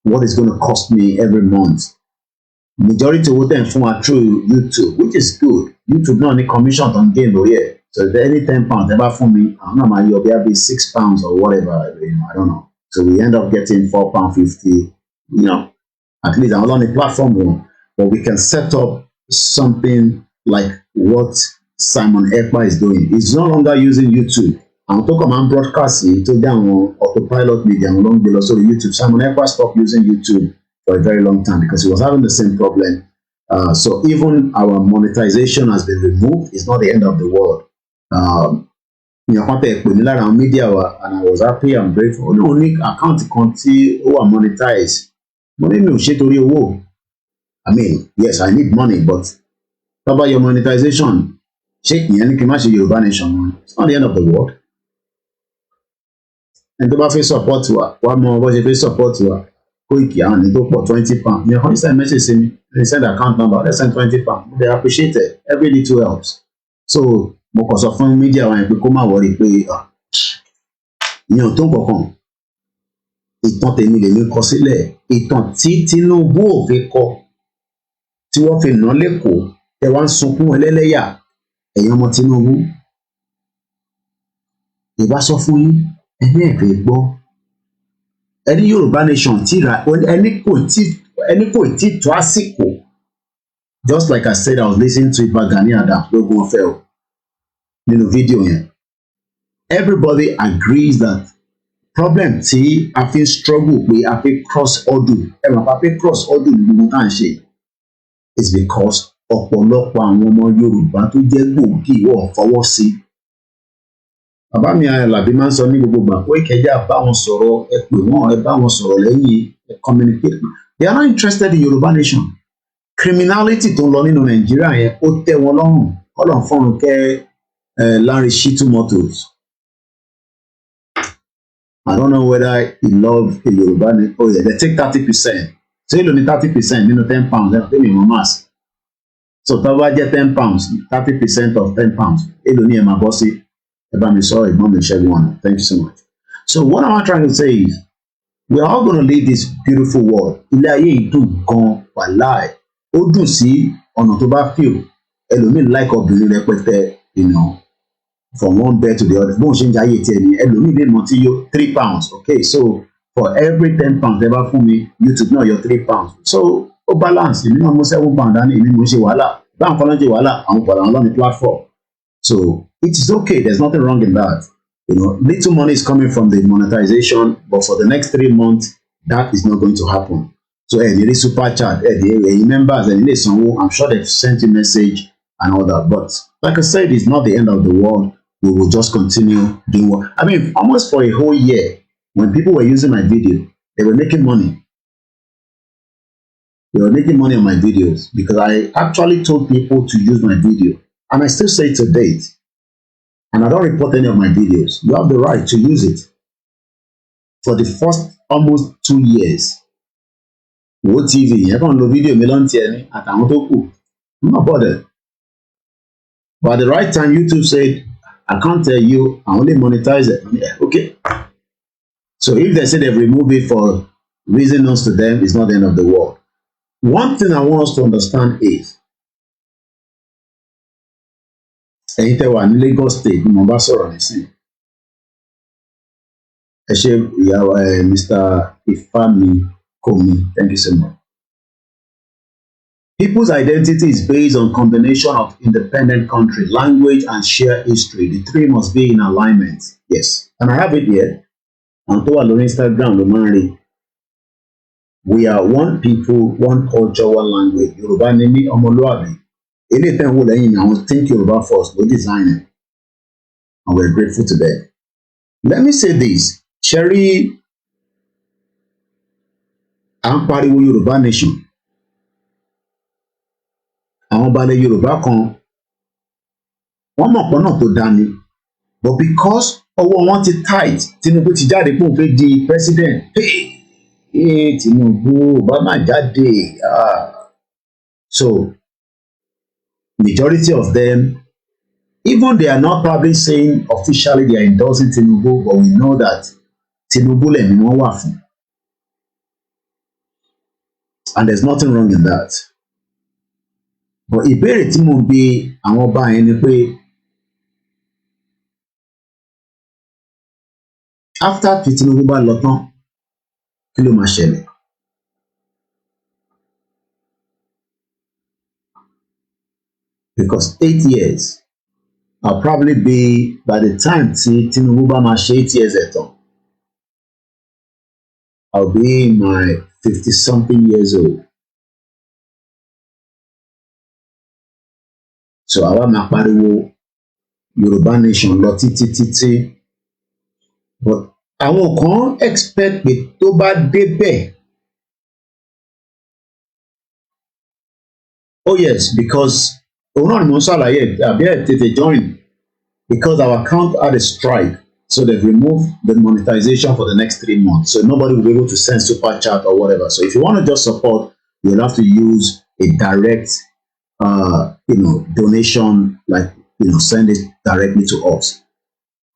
what it's going to cost me every month. Majority owó tẹ̀ ń fún wa through YouTube, which is good. YouTube náà ní commission tó ń gain lórí ẹ̀. So if any £10 ẹ bá fún mi, àwọn náà máa yọ bí i £6 or whatever, you know, I don't know. So we end up getting £4.50, you know, at least I'm on the platform one, but we can set up something like what Simon Ekpa is doing. He's no longer using YouTube. Àwọn tó kàn máa ń broadcast yìí tó dé àwọn autopilot media àwọn ló ń gbé lọ sórí YouTube. Simon Ekpa stopped using YouTube for a very long time because he was having the same problem. So even our monetization has been removed. It's not the end of the world. Èèyàn kan tẹ̀ pè mí lára àwọn media wa, and I was happy and grateful. Ó ní òun ní àkáǹtì kan tí ó wà monetize. Mo ní mi ò ṣe torí owó. I mean, yes, I need money, but talk about your monetization. Ṣé ìyẹn ní kí n má ṣe Yorùbá Nation mọ́? It's not the end of the world. Ẹni tó bá fẹ́ support wa, wá mọ bó ṣe fẹ́ support wa. Koiki àwọn ní tó pọ̀ £20. Mi ò kàn send message sí mi. They send account number. Let's send £20. They appreciate it. Every little helps. So mo kàn sọ fún media wa yẹn pé kó má worry pé ìyẹn ò tó nǹkankan. Ìtàn tèmi lèmi kọ sílẹ̀. Ìtàn tí Tinubu ò fi kọ tí wọ́n fi nà lẹ́kọ̀ọ́ ẹ wá ń sunkún ẹlẹ́lẹ́yà ẹ̀yin ọmọ Tinubu. Ìbá sọ fún yín ẹni ẹ̀fẹ̀ gbọ́. Ẹni Yorùbá Nation tí ra ẹni kò tí tó àsìkò. Just like I said, I was listening to Iba Gani Adams lógún ọ̀fẹ́ o nínú fídíò yẹn. Everybody agrees that problem tí a fi struggle pé a fi cross hurdle a fi cross hurdle ní gbogbo tá à ń ṣe is because ọ̀pọ̀lọpọ̀ àwọn ọmọ Yorùbá tó jẹ́ gbòógì wọ́n fọwọ́ sí. Bàbá mi Àlàbí máa ń sọ ní gbogbo ìgbà pé ìkẹjà bá wọn sọ̀rọ̀ ẹ pè wọ́n ẹ bá wọn sọ̀rọ̀ lẹ́yìn ẹ communicate. They are not interested in Yorùbá Nation. Criminality tó ń lọ nínú Nàìjíríà yẹn ó tẹ́ wọn lọ́rùn. Ọlọ́run fọ́run kẹ́ Larry Shitu Motors. I don't know whether he love a Yorùbá Nation. Oh yeah, they take 30%. So èlò ní 30% nínú £10 ẹ̀ pé mi mọ̀ mass. So tó bá jẹ́ £10, 30% of £10, èlò ní ẹ̀ máa bọ́ sí. Ẹ bá mi sọ ìgbọ́n mi ṣẹ́gun ọ̀nà. Thank you so much. So what am I trying to say is we are all going to leave this beautiful world. Ilé ayé yìí dùn gan wàláì. Ó dùn sí ọ̀nà tó bá feel. Ẹlòmíì like obìnrin rẹpẹtẹ, you know, from one bed to the other. Bóun ṣe ń jayé tiẹ̀ ni ẹlòmíì lè mọ tí yó £3. Okay, so for every £10 ẹ bá fún mi, YouTube náà yọ £3. So ó balance. Èmi náà mú £7 dání, èmi mò ń ṣe wàhálà. Báwọn kan ló ń ṣe wàhálà, àwọn pọ̀lọ̀ àwọn lọ́nà platform. So it is okay. There's nothing wrong in that. You know, little money is coming from the monetization, but for the next 3 months, that is not going to happen. So any super chat, any members, any I'm sure they've sent a message and all that. But like I said, it's not the end of the world. We will just continue doing what I mean, almost for a whole year, when people were using my video, they were making money. They were making money on my videos because I actually told people to use my video. And I still say to date, and I don't report any of my videos. You have the right to use it. For the first almost 2 years, Wo TV, you can do video million tieni at I'm not bothered. But at the right time, YouTube said, I can't tell you, I only monetize it. Okay. So if they say they've removed it for reason known to them, it's not the end of the world. One thing I want us to understand is, ẹ̀yin tẹ́ wà ní Lagos State ni mo bá sọ̀rọ̀ nísìn. Ẹ ṣé ìyàwó Mr. Ifami Komi, thank you so much. People's identity is based on combination of independent country, language, and shared history. The three must be in alignment. Yes, and I have it here. And to our Instagram, Lomari. We are one people, one culture, one language. Yoruba nimi Omoluabi. Anything we learn, I will think Yoruba first. We design it, and we're grateful to them. Let me say this, Sherry. I'm part of Yoruba Nation. Àwọn balẹ̀ Yorùbá kan wọ́n mọ̀ pọ́n náà tó dání, but because ọwọ́ wọn ti tight, Tinubu ti jáde pé òun fẹ́ di president. Tinubu Obama jáde. So majority of them Even they are not probably saying officially they are endorsing Tinubu, but we know that Tinubu lẹ́ni wọ́n wà fún. And there's nothing wrong in that. But ìbéèrè tí mo bi àwọn ọba yẹn ni pé after tí Tinubu bá lọ tán kí ló máa ṣẹlẹ̀? Because 8 years, I'll probably be, by the time Tinubu bá máa ṣe 8 years ẹ̀ tán, I'll be in my 50-something years old. So àwa máa pariwo Yoruba nation lọ títí. But àwọn kan expect pé tó bá débẹ̀. Oh yes, because òun náà ni mo ń ṣàlàyé àbí ẹ̀ tètè join, because our account had a strike, so they've removed the monetization for the next 3 months, so nobody will be able to send super chat or whatever. So if you want to just support, you'll have to use a direct donation, like send it directly to us,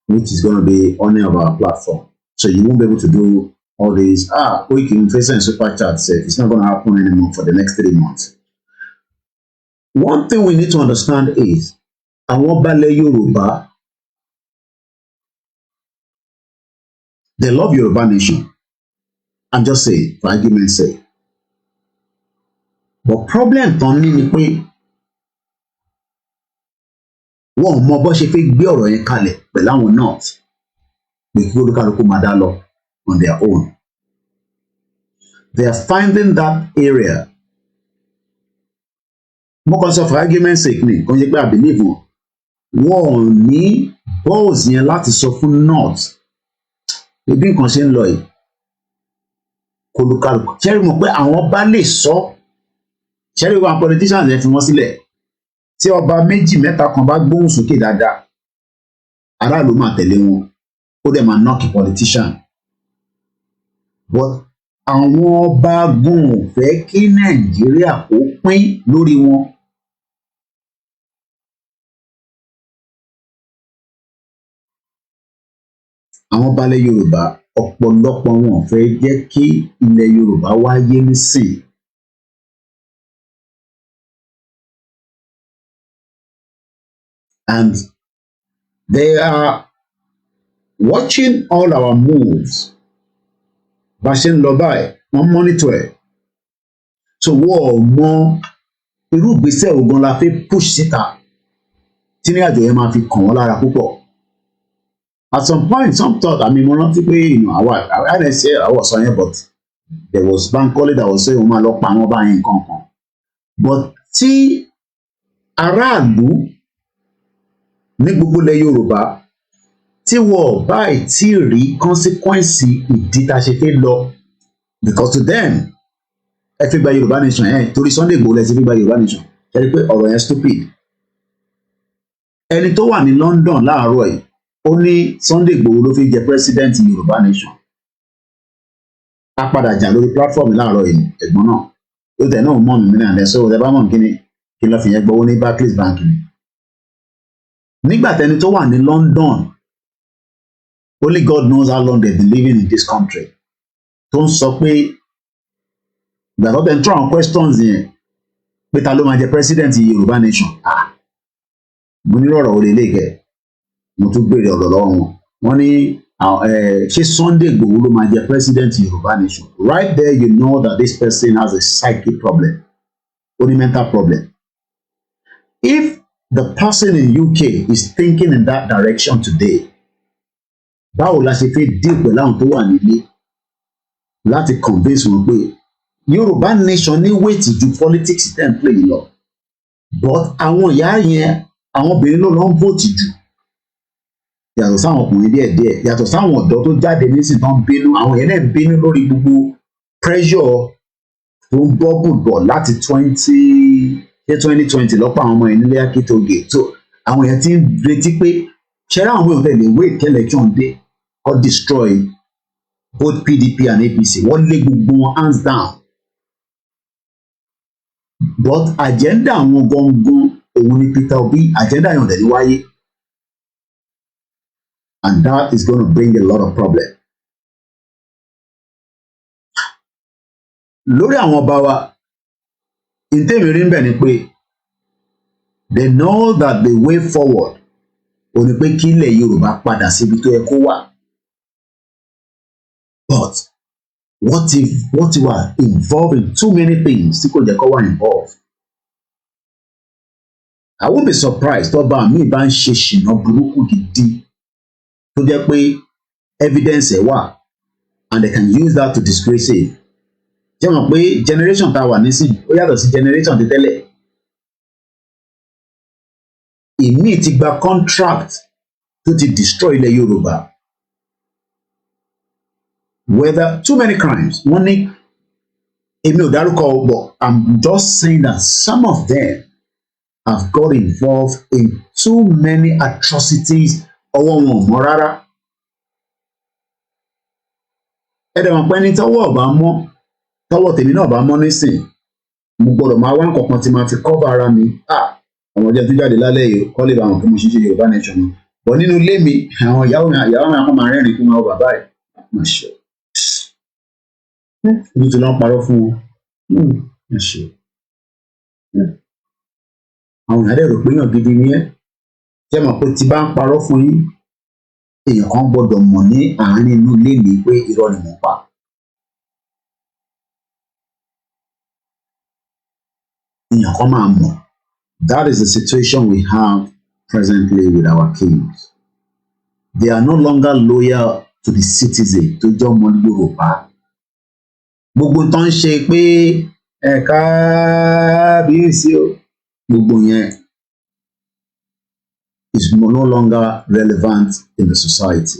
which is going to be on any of our platform. So you won't be able to do all these we can send super chat. It's not going to happen anymore for the next 3 months. One thing we need to understand is àwọn balẹ̀ Yorùbá, they love Yoruba nation. I'm just saying, for argument's sake. But problem tán ní ni pé wọn mọ bó ṣe fẹ́ gbé ọ̀rọ̀ yẹn kalẹ̀ pẹ̀lú àwọn north pé kí olúkálùkù máa dá lọ on their own. They are finding that area. Mo kàn sọ for argument's sake ni kò ń ṣe pé I believe wọn ò ní balls yẹn láti sọ fún north bí nǹkan ṣe ń lọ yìí kò lùkàlùkù ṣẹ́rí mọ̀ pé àwọn bá lè sọ ṣẹ́rí wọn politicians yẹn fi wọ́n sílẹ̀ tí ọba méjì mẹ́ta kan bá gbóhùn sókè dáadáa aráàlú máa tẹ̀lé wọn ó dẹ̀ máa knock politician, but àwọn ọba gùn ò fẹ́ kí Nàìjíríà kó pín lórí wọn. Àwọn balẹ̀ Yorùbá ọ̀pọ̀lọpọ̀ wọn fẹ́ jẹ́ kí ilẹ̀ Yorùbá wáyé nísìn. And they are watching all our moves. Bá ṣe ń lọ báyìí, wọ́n monitor ẹ̀. So wọ́n mọ irú ìgbésẹ̀ ogun la fẹ́ push síta tí ní àjò yẹn máa fi kàn wọ́n lára púpọ̀. At some point, some thought, mo rántí pé I didn't say I was on here, but there was Bankole that was saying, "Ó máa lọ pa àwọn ọba yẹn kankan." But tí aráàlú ní gbogbo ilẹ̀ Yorùbá tí wọ́n báyìí tí rí consequence ìdí tá a ṣe fẹ́ lọ, because to them ẹ fi gba Yorùbá nation torí Sunday Igboho lẹ ti fi gba Yorùbá nation, ẹ rí i pé ọ̀rọ̀ yẹn stupid. Ẹni tó wà ní London láàárọ̀ yìí ó ní Sunday Igboho ló fi jẹ president Yorùbá nation. A padà jà lórí platform láàárọ̀ yìí ẹ̀gbọ́n náà ó tẹ̀ náà mọ̀ mí náà lẹ́sọ̀ ọ̀dẹ̀ bá mọ̀ kí lọ́ọ́ fi yẹn gbowó ní Barclays Bank ni. Nígbà tẹni tó wà ní London, only God knows how long they've been living in this country, tó ń sọ pé ìgbà tó tẹ̀ ń tún àwọn questions yẹn pé ta ló máa jẹ president Yorùbá nation. Mo ní ọ̀rọ̀ olè lè gẹ̀ mo tún béèrè ọ̀rọ̀ lọ́wọ́ wọn. Wọ́n ní ṣé Sunday Igboho ló máa jẹ president Yorùbá nation? Right there you know that this person has a psychic problem, ó ní mental problem. If the person in UK is thinking in that direction today, báwo la ṣe fẹ́ deal pẹ̀lú àwọn tó wà nílé láti convince wọn pé Yorùbá nation ní wéètì ju politics ten play lọ, but àwọn ìyá yẹn àwọn obìnrin ló lọ ń vote jù yàtọ̀ sáwọn ọkùnrin díẹ̀díẹ̀, yàtọ̀ sáwọn ọ̀dọ́ tó jáde nísìnyí tó ń bínú, àwọn yẹn náà ń bínú lórí gbogbo pressure tó ń bubble bọ̀ láti 2020 lọ́pọ̀ àwọn ọmọ yẹn nílé akitoge. So àwọn yẹn ti ń retí pé ṣẹ́rá àwọn èèyàn tẹ̀lé wait election dé or destroy both PDP and APC, wọ́n lé gbogbo wọn hands down. But agenda àwọn gangan òun ni Peter Obi, agenda yẹn ò dẹ̀ ní wáyé And that is going to bring a lot of problems. Lórí àwọn ọba wa, ìtẹ́mi rí ń bẹ̀ ni pé they know that the way forward ò ní pé kí ilẹ̀ Yorùbá padà síbi tó yẹ kó wà. But what if you are involved in too many things tí kò jẹ́ kó wà involved? I won't be surprised tó bá mi bá ń ṣe ṣìnà burúkú gidi tó jẹ́ pé evidence ẹ̀ wà and they can use that to disgrace it. Jẹ́ mọ̀ pé generation tá a wà nísìnyí ó yàtọ̀ sí generation ti tẹ́lẹ̀. Ìmí ti gba contract tó ti destroy ilẹ̀ Yorùbá. Whether too many crimes, wọ́n ní èmi ò dárúkọ but I'm just saying that some of them have got involved in too many atrocities ọwọ́ wọn ò mọ́ rárá. Ẹ̀dẹ̀ wọn pẹ́ ní tọ́wọ́ ọ̀bá mọ́ tọ́wọ́ tèmi náà bá mọ́ nísìn mo gbọ́dọ̀ máa wá nǹkan kan tí máa fi cover ara mi. Àwọn ọjọ́ tó jáde lálẹ́ yìí kọ́ lè bá wọn kí mo ṣiṣẹ́ Yorùbá nation mi. Bọ̀ nínú ilé mi àwọn ìyàwó mi akọ́ máa rẹ́rìn-ín fún wọn bàbá ẹ̀ máa ṣe. Ibi tí wọ́n parọ́ fún wọn máa ṣe. Àwọn ìyá dẹ̀ rò pé èèyàn gidi ni ẹ́. Jẹ́ mọ̀ pé tí bá ń parọ́ fún yín èèyàn kan gbọ́dọ̀ mọ̀ ní àárín inú ilé mi pé irọ́ ni mò ń pa. Èèyàn kan máa mọ̀. That is the situation we have presently with our kings. They are no longer loyal to the citizen tó jẹ́ ọmọ Yorùbá. Gbogbo tó ń ṣe pé kábíyèsí o gbogbo yẹn is no longer relevant in the society.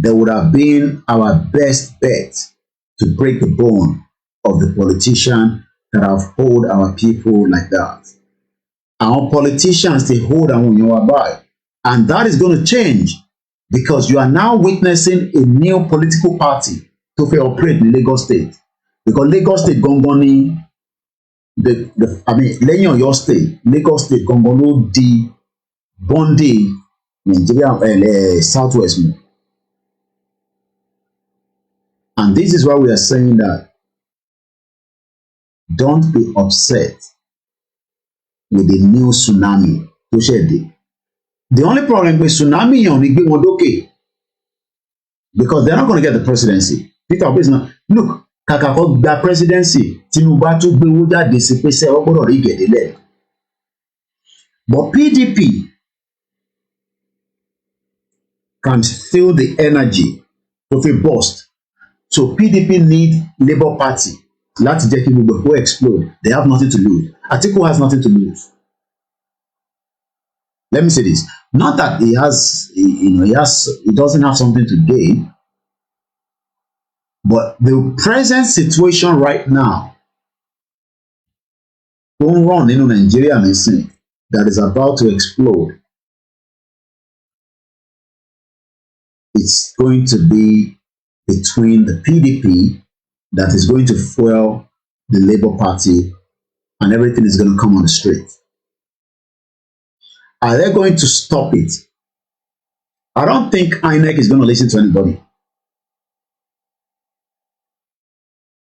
They would have been our best bet to break the bone of the politician that have hold our people like that. Our politicians, they hold our èèyàn by, and that is going to change because you are now witnessing a new political party to fẹ́ operate in Lagos State, because Lagos State gangan ni lẹ́yìn Ọ̀yọ́ State, Lagos State gangan ló di bonding Nigeria Southwest mu. And this is why we are saying that don't be upset with the new tsunami tó ṣẹ̀dẹ̀. The only problem with tsunami yẹn ò ní gbé wọn dókè because they are not going to get the presidency. Peter Obi is not, look, kàkà kó gba presidency Tinubu á tún gbé owó jáde sí pé ṣé ọ gbọ́dọ̀ rí gẹ̀dẹ́lẹ̀. But PDP can feel the energy to feel burst. So PDP need Labour Party láti jẹ́ kí gbogbo ẹ̀kọ́ explode. They have nothing to lose. Atiku has nothing to lose. Let me say this. Not that he doesn't have something to gain, but the present situation right now don't run in Nigeria nation that is about to explode. It's going to be between the PDP that is going to fuel the Labour Party, and everything is going to come on the street. Are they going to stop it? I don't think INEC is going to listen to anybody.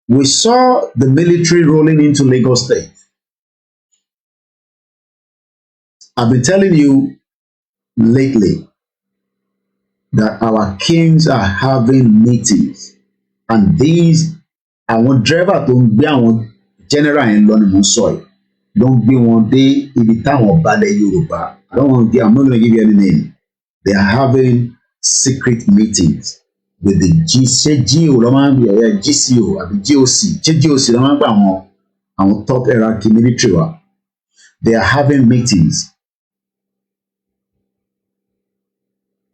We saw the military rolling into Lagos State. I've been telling you lately that our kings are having meetings, and these àwọn driver tó ń gbé àwọn general yẹn lọ ni mo ń sọ yìí ló ń gbé wọn dé ibi táwọn balẹ̀ Yorùbá. I'm not going to give you any name. They are having secret meetings with the GCO, GCO, àbí GOC, GOC ló máa ń gbà àwọn top hierarchy military wa. They are having meetings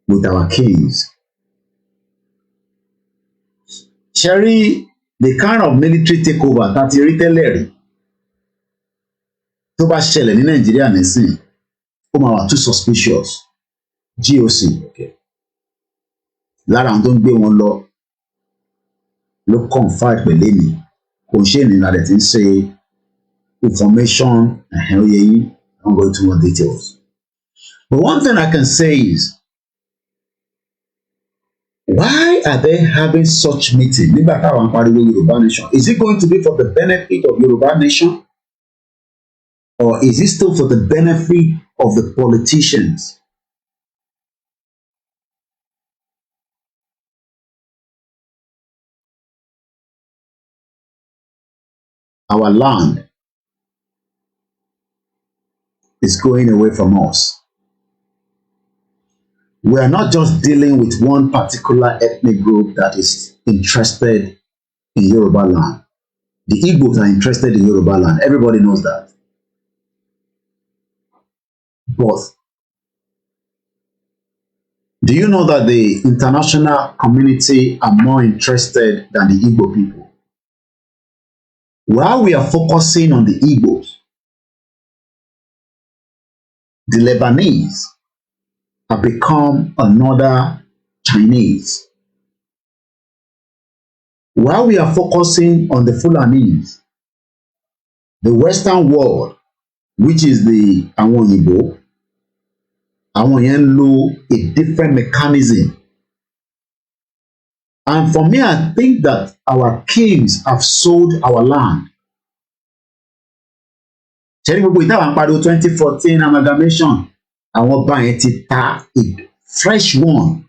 with our kings. Cherry, the kind of military takeover that you tẹ́lẹ̀ rí tó bá ṣẹlẹ̀ ní Nàìjíríà nísìn ó máa wà too suspicious. GOC lára àwọn tó ń gbé wọn ló confide pẹ̀lú mi kò ń ṣe ìnira rẹ̀ tí ń ṣe information oyè yín. I don't go into more details. But one thing I can say is, why are they having such meeting? Nígbà táwọn pariwo Yoruba nation, is it going to be for the benefit of Yoruba nation? Or is it still for the benefit of the politicians? Our land is going away from us. We are not just dealing with one particular ethnic group that is interested in Yoruba land. The Igbos are interested in Yoruba land. Everybody knows that. But do you know that the international community are more interested than the Igbo people? While we are focusing on the Igbos, the Lebanese have become another Chinese. While we are focusing on the Fulanese, the Western world, which is the àwọn Òyìnbó, àwọn yẹn ń lo a different mechanism. And for me, I think that our kings have sold our land. Ṣẹ́ni gbogbo ìtawà ń pariwo 2014 amalgamation, àwọn ọba yẹn ti ta a fresh one.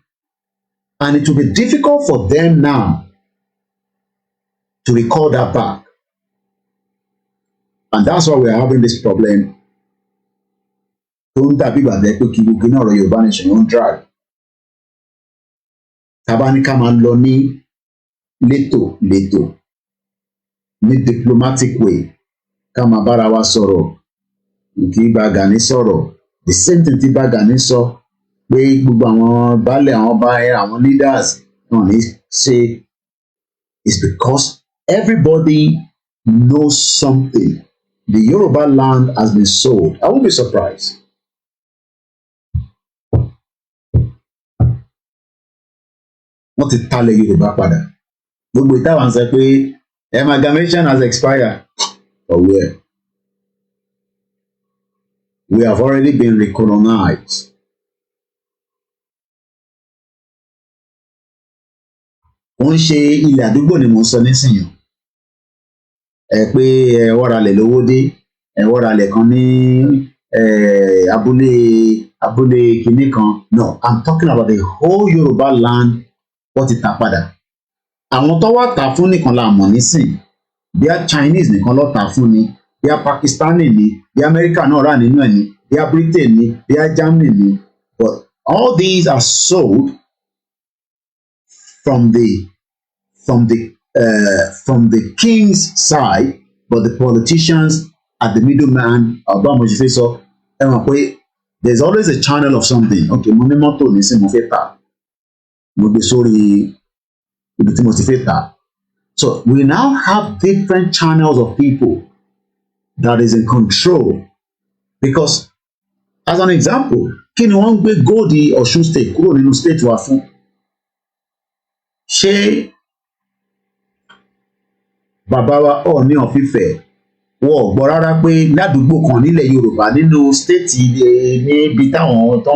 And it will be difficult for them now to recall that back. And that's why we are having this problem. Tó ń dàbí ìgbàdẹ́ pé kí gbogbo náà ọ̀rọ̀ Yorùbá nation yóò ń drag. Tàbá ní ká máa lọ ní létò ní diplomatic way, ká máa bára wa sọ̀rọ̀, kí bá Gani sọ̀rọ̀. The same thing tí bá Gani sọ pé gbogbo àwọn baálẹ̀ àwọn ọba àwọn leaders náà ní ṣe is because everybody knows something. The Yoruba land has been sold. I won't be surprised. Wọ́n ti talẹ̀ Yorùbá padà. Gbogbo ìtawà ń sọ pé amalgamation has expired. But where? We have already been recolonized. Wọ́n ṣe ilẹ̀ àdúgbò ni mo sọ nísìnyí. Pé wọ́ralẹ̀ lówó dé, wọ́ralẹ̀ kan ní abúlé kinní kan. No, I'm talking about the whole Yoruba land. Wọ́n ti tà padà. Àwọn tó wá tà fún nìkan la mọ̀ nísìn. Bí a Chinese nìkan ló tà fún ni, bí a Pakistani ni, bí America náà rà nínú ẹ̀ ni, bí a Britain ni, bí a Germany ni. But all these are sold from the king's side, but the politicians at the middleman, so there's always a channel of something. Okay, mo ní mọ́tò nísìn mo fẹ́ tà, mo gbé sórí ibi tí mo ti fẹ́ tà. So we now have different channels of people that is in control. Because as an example, kí ni wọ́n ń gbé gold Ọ̀ṣun state kúrò nínú state wa fún? Ṣé bàbá wa Ọọ̀ni of Ifẹ̀ wọ́n ò gbọ́ rárá pé ládùúgbò kan nílẹ̀ Yorùbá nínú state níbi táwọn wà tó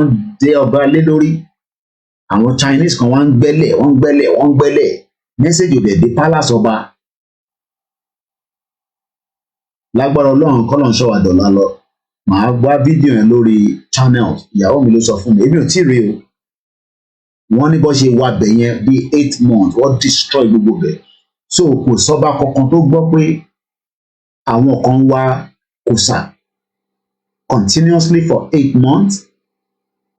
ń dé ọba lé lórí, àwọn Chinese kan wá ń gbẹ́lẹ̀ mẹ́sẹ̀gì òdẹ̀ dé palace ọba. Lágbára Ọlọ́run kọ́lọ̀ ń ṣọ́ wa dọ̀la lọ, màá wá fídíò yẹn lórí channels. Ìyàwó mi ló sọ fún mi, èmi ò tí ì rí o. Wọ́n ní bó ṣe wà bẹ̀ yẹn bí 8 months wọ́n destroy gbogbo bẹ̀. So kò sọ́ba kankan tó gbọ́ pé àwọn kan wá kùsà continuously for 8 months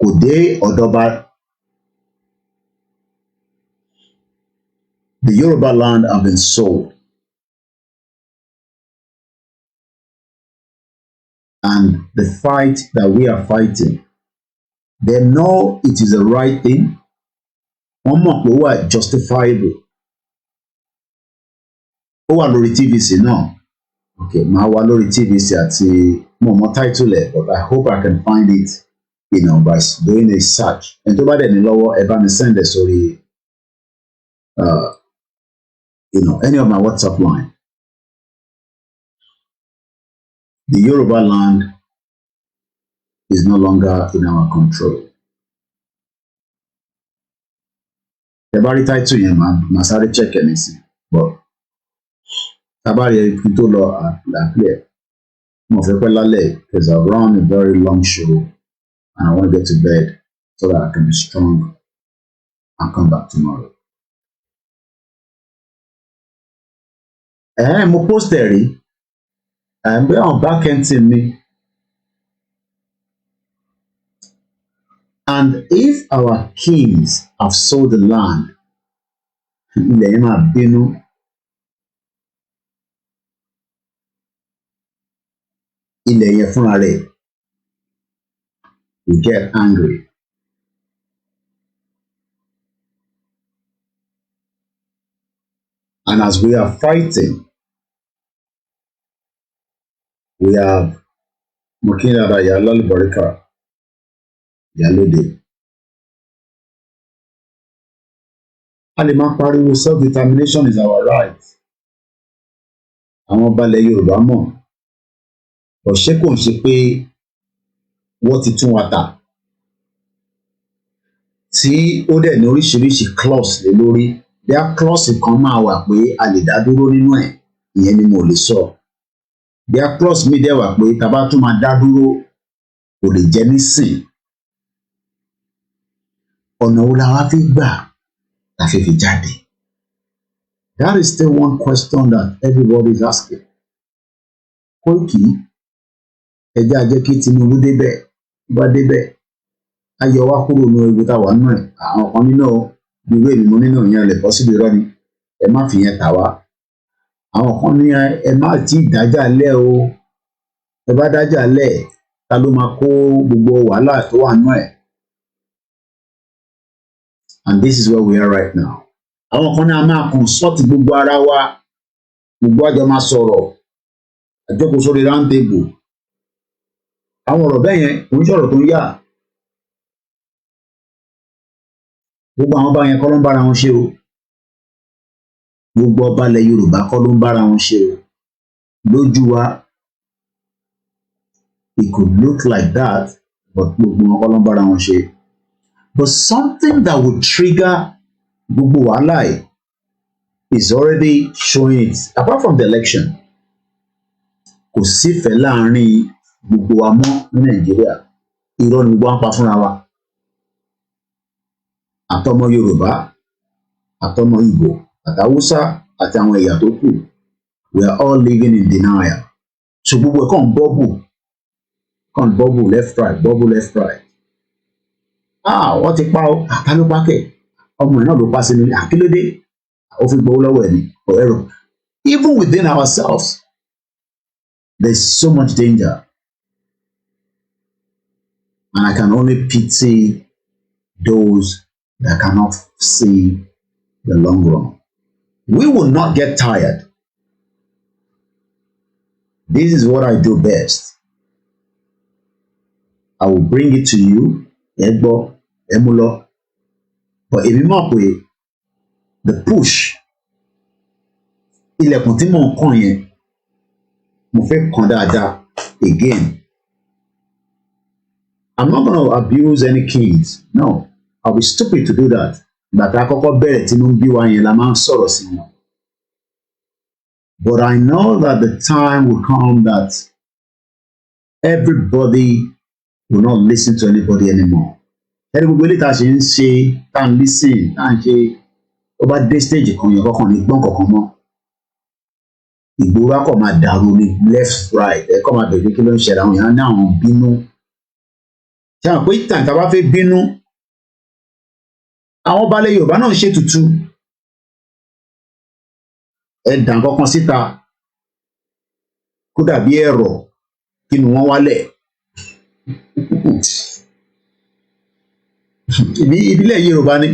kò dé ọ̀dọ́ba. The Yoruba land have been sold. And the fight that we are fighting, they know it is the right thing. Wọ́n mọ̀ pé ó wà justifiable. Ó wà lórí TVC náà. Okay, màá wà lórí TVC àti mo mọ title ẹ̀, but I hope I can find it, by doing a search. And tó bá dẹ̀ ní lọ́wọ́, ẹ bá mi send ẹ̀ sórí any of my WhatsApp line. The Yoruba land is no longer in our control. Every title yẹn máa sáré check anything, but tabari ẹni tó lọ àpilẹ̀ mo fẹ́ pẹ́ lálẹ́ because I've run a very long show and I want to get to bed so that I can be strong and come back tomorrow. Mo post ẹ̀ rí bí àwọn back end team mi. And if our kings have sold the land, ilẹ̀ yẹn máa bínú. Ilẹ̀ yẹn fúnra rẹ̀ will get angry. And as we are fighting, we have Mokinada Yalal Barika Yalode. A lè máa pariwo self-determination is our right. Àwọn balẹ̀ Yorùbá mọ̀. Ọ̀ṣẹ́ kò ń ṣe pé wọ́n ti tún wa tà. Tí ó dẹ̀ ní oríṣiríṣi clause lé lórí. Bí a clause kan máa wà pé a lè dá dúró nínú ẹ̀, ìyẹn ni mo lè sọ. Bí a clause mi dẹ̀ wà pé tá bá tún máa dá dúró kò lè jẹ́ nísìn. Ọ̀nà wo la wá fi gbà la fi jáde? That is still one question that everybody is asking. Kóìkì ẹjẹ́ ajẹ́ kí Tinubu débẹ̀ bá débẹ̀ ayọ̀ wá kúrò ní ewu táwa nù ẹ̀. Àwọn kan nínú ìwé mi mo nínú ìyẹn lè bọ́ síbi irọ́ ni ẹ má fi yẹn tà wá. Àwọn kan ní ẹ má tí ì dájà lẹ̀ o, ẹ bá dájà lẹ̀ ta ló máa kó gbogbo wàhálà tó wà nù ẹ̀. And this is where we are right now. Àwọn kan ní a máa consult gbogbo ara wa, gbogbo àjọ máa sọ̀rọ̀ àjọkò sórí round table. Àwọn ọ̀rọ̀ bẹ́ẹ̀ yẹn kò ń ṣọ̀rọ̀ tó ń yà. Gbogbo àwọn ọba yẹn kọ́ ló ń bára wọn ṣe o. Gbogbo ọba ilẹ̀ Yorùbá kọ́ ló ń bára wọn ṣe o. Lójú wa it could look like that, but gbogbo wọn kọ́ ló ń bára wọn ṣe. But something that would trigger gbogbo wàhálà yìí is already showing it. Apart from the election, kò sífẹ̀ẹ́ láàrin gbogbo wa mọ́ ní Nàìjíríà. Irọ́ ni gbogbo wa ń pa fúnra wa. Àtọmọ Yorùbá, àtọmọ Ìgbò, àtàwùsá àti àwọn ẹ̀yà tó kù, we are all living in denial. So gbogbo ẹ̀ kàn bubble left right, bubble left right. Wọ́n ti pa ọ́, ta ló pa kẹ̀? Ọmọ ẹ̀ náà ló pa sínú ilé, àkílódé? Ó fi gbowó lọ́wọ́ ẹ̀ ní ọ̀rẹ́rọ̀. Even within ourselves, there's so much danger. And I can only pity those that cannot see the long run. We will not get tired. This is what I do best. I will bring it to you, Egbo, Emulo. But if you mọ̀ pé the push, ilẹ̀kùn tí mò ń kàn yẹn, mo fẹ́ kàn dáadáa again. I'm not going to abuse any kings. No, I'll be stupid to do that. Bàtà àkọ́kọ́ bẹ̀rẹ̀ tí mo ń bí wa yẹn la máa ń sọ̀rọ̀ sí wọn. But I know that the time will come that everybody will not listen to anybody anymore. Ẹni gbogbo ilé tá a ṣe ń ṣe tá a ń listen tá a ń ṣe ó bá dé stage kan yẹn kọ́kàn ní gbọ́n kankan mọ́. Ìgboro akọ̀ máa dàrú ní left right ẹ̀kọ́ máa bẹ̀rẹ̀ kí ló ń ṣẹlẹ̀ àwọn èèyàn ní àwọn bínú. Ṣé àwọn pé ìtàn tá a bá fẹ́ bínú àwọn balẹ̀ Yorùbá náà ń ṣètùtù ẹ̀dà kankan síta kó dàbí ẹ̀rọ kí ni wọ́n wálẹ̀. Ìbílẹ̀ Yorùbá ni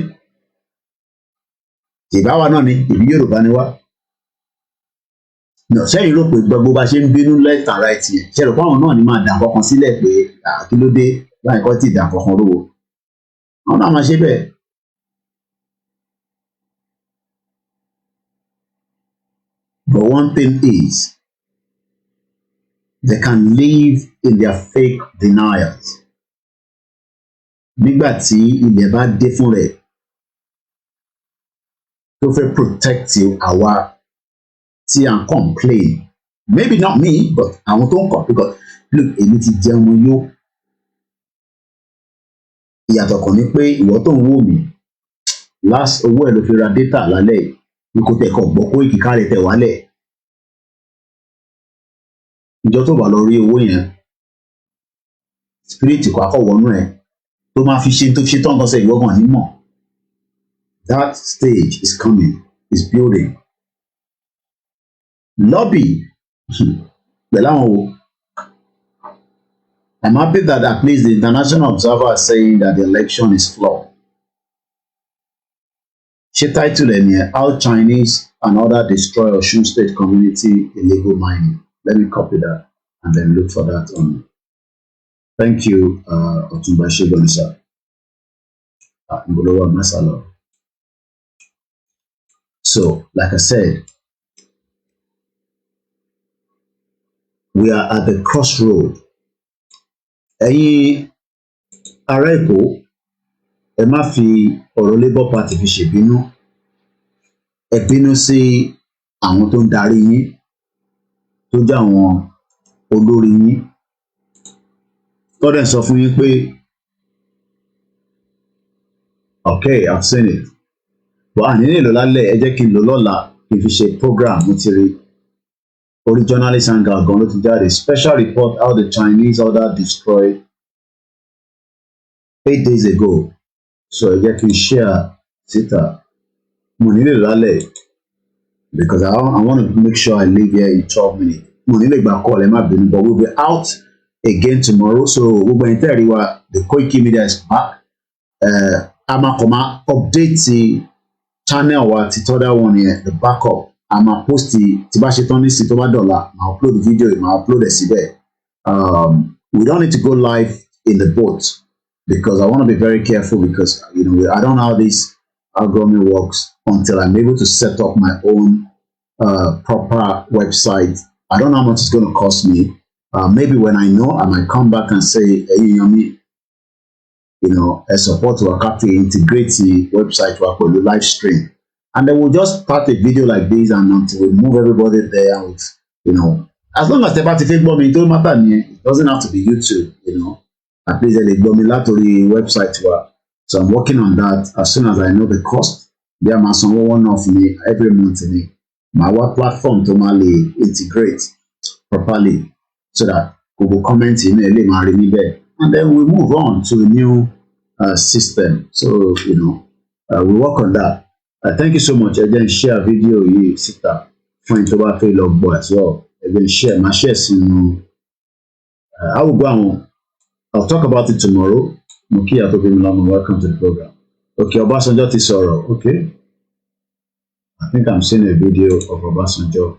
ìbáwa náà ni ìbí Yorùbá ni wá. Sẹ́yìn rò pé gbogbo bá ṣe ń bínú left and right yẹn ṣe rò pé àwọn náà ni máa dà kankan sílẹ̀ pé kí ló dé báyìí kọ́ tí ì dà kankan rówó. Àwọn náà máa ṣe bẹ́ẹ̀. But one thing is, they can live in their fake denials. nígbà tí ilẹ̀ bá dé fún rẹ̀ tó fẹ́ protect àwa tí à ń complain, maybe not me but àwọn tó ń kọ̀ because look èmi ti jẹun yó. Ìyàtọ̀ kan ní pé ìwọ tó ń wò mí last owó ẹ̀ ló fi ra data lálẹ́ yìí ní kò tẹ̀ kọ̀ gbọ́ kó ìkíkà rẹ̀ tẹ̀ wálẹ̀. Ìjọ tó bá lọ rí owó yẹn spirit kò akọ̀wọ́nú ẹ̀ tó máa fi ṣe tó fi ṣe tán kan sẹ́ ìwọ́gàn ní mọ̀. That stage is coming, is building. Lobby pẹ̀lú àwọn wo. I'm happy that at least the international observer is saying that the election is flawed. She titled it here, How Chinese and Other Destroy Osun State Community Illegal Mining. Let me copy that and then look for that on. Thank you, Otumba Shegonisa. So, like I said, we are at the crossroad. Ẹ̀yin ará Èkó, ẹ má fi ọ̀rọ̀ Labour Party fi ṣèbínú. Ẹ bínú sí àwọn tó ń darí yín, tó jẹ́ àwọn olórí yín. Tọ́dẹ̀ sọ fún yín pé, okay, I've seen it. But àní nílò lálẹ́ ẹ jẹ́ kí n lò lọ́la kí n fi ṣe program mo ti rí. Orí journalist angle gan ló ti jáde. Special report how the Chinese order destroyed 8 days ago. So ẹ jẹ́ kí n share síta. Mo nílò lálẹ́ because I want to make sure I leave here in 12 minutes. Mo nílò ìgbà call ẹ má bínú but we'll be out again tomorrow. So gbogbo ẹ̀yin tẹ́rì wa the Koiki Media is back. A máa kọ̀ máa update ti channel wa ti tọ́dá wọn yẹn the backup. A máa post tí bá ṣe tán ní sí tó bá dọ̀la máa upload the video máa upload ẹ̀ síbẹ̀. We don't need to go live in the boat because I want to be very careful because you know I don't know how this algorithm works until I'm able to set up my own proper website. I don't know how much it's going to cost me. Maybe when I know, I might come back and say, hey, you know, a support to a integrate the website to a live stream. And then we'll just start a video like this and until we move everybody there with, you know, as long as the party Facebook me, it don't matter me. It doesn't have to be YouTube, you know. At least the website work. So I'm working on that. As soon as I know the cost, there must be one of me every month in me. My work platform to Mali integrate properly so that Google comments in there. And then we move on to a new system. So, you know, we work on that. Thank you so much. Again, share video you sit up. Find to our log boy as well. Again, share my shares. I will go on. I'll talk about it tomorrow. Mokia to be welcome to the program. Okay, Obasanjo Tisoro. Okay. I think I'm seeing a video of Obasanjo.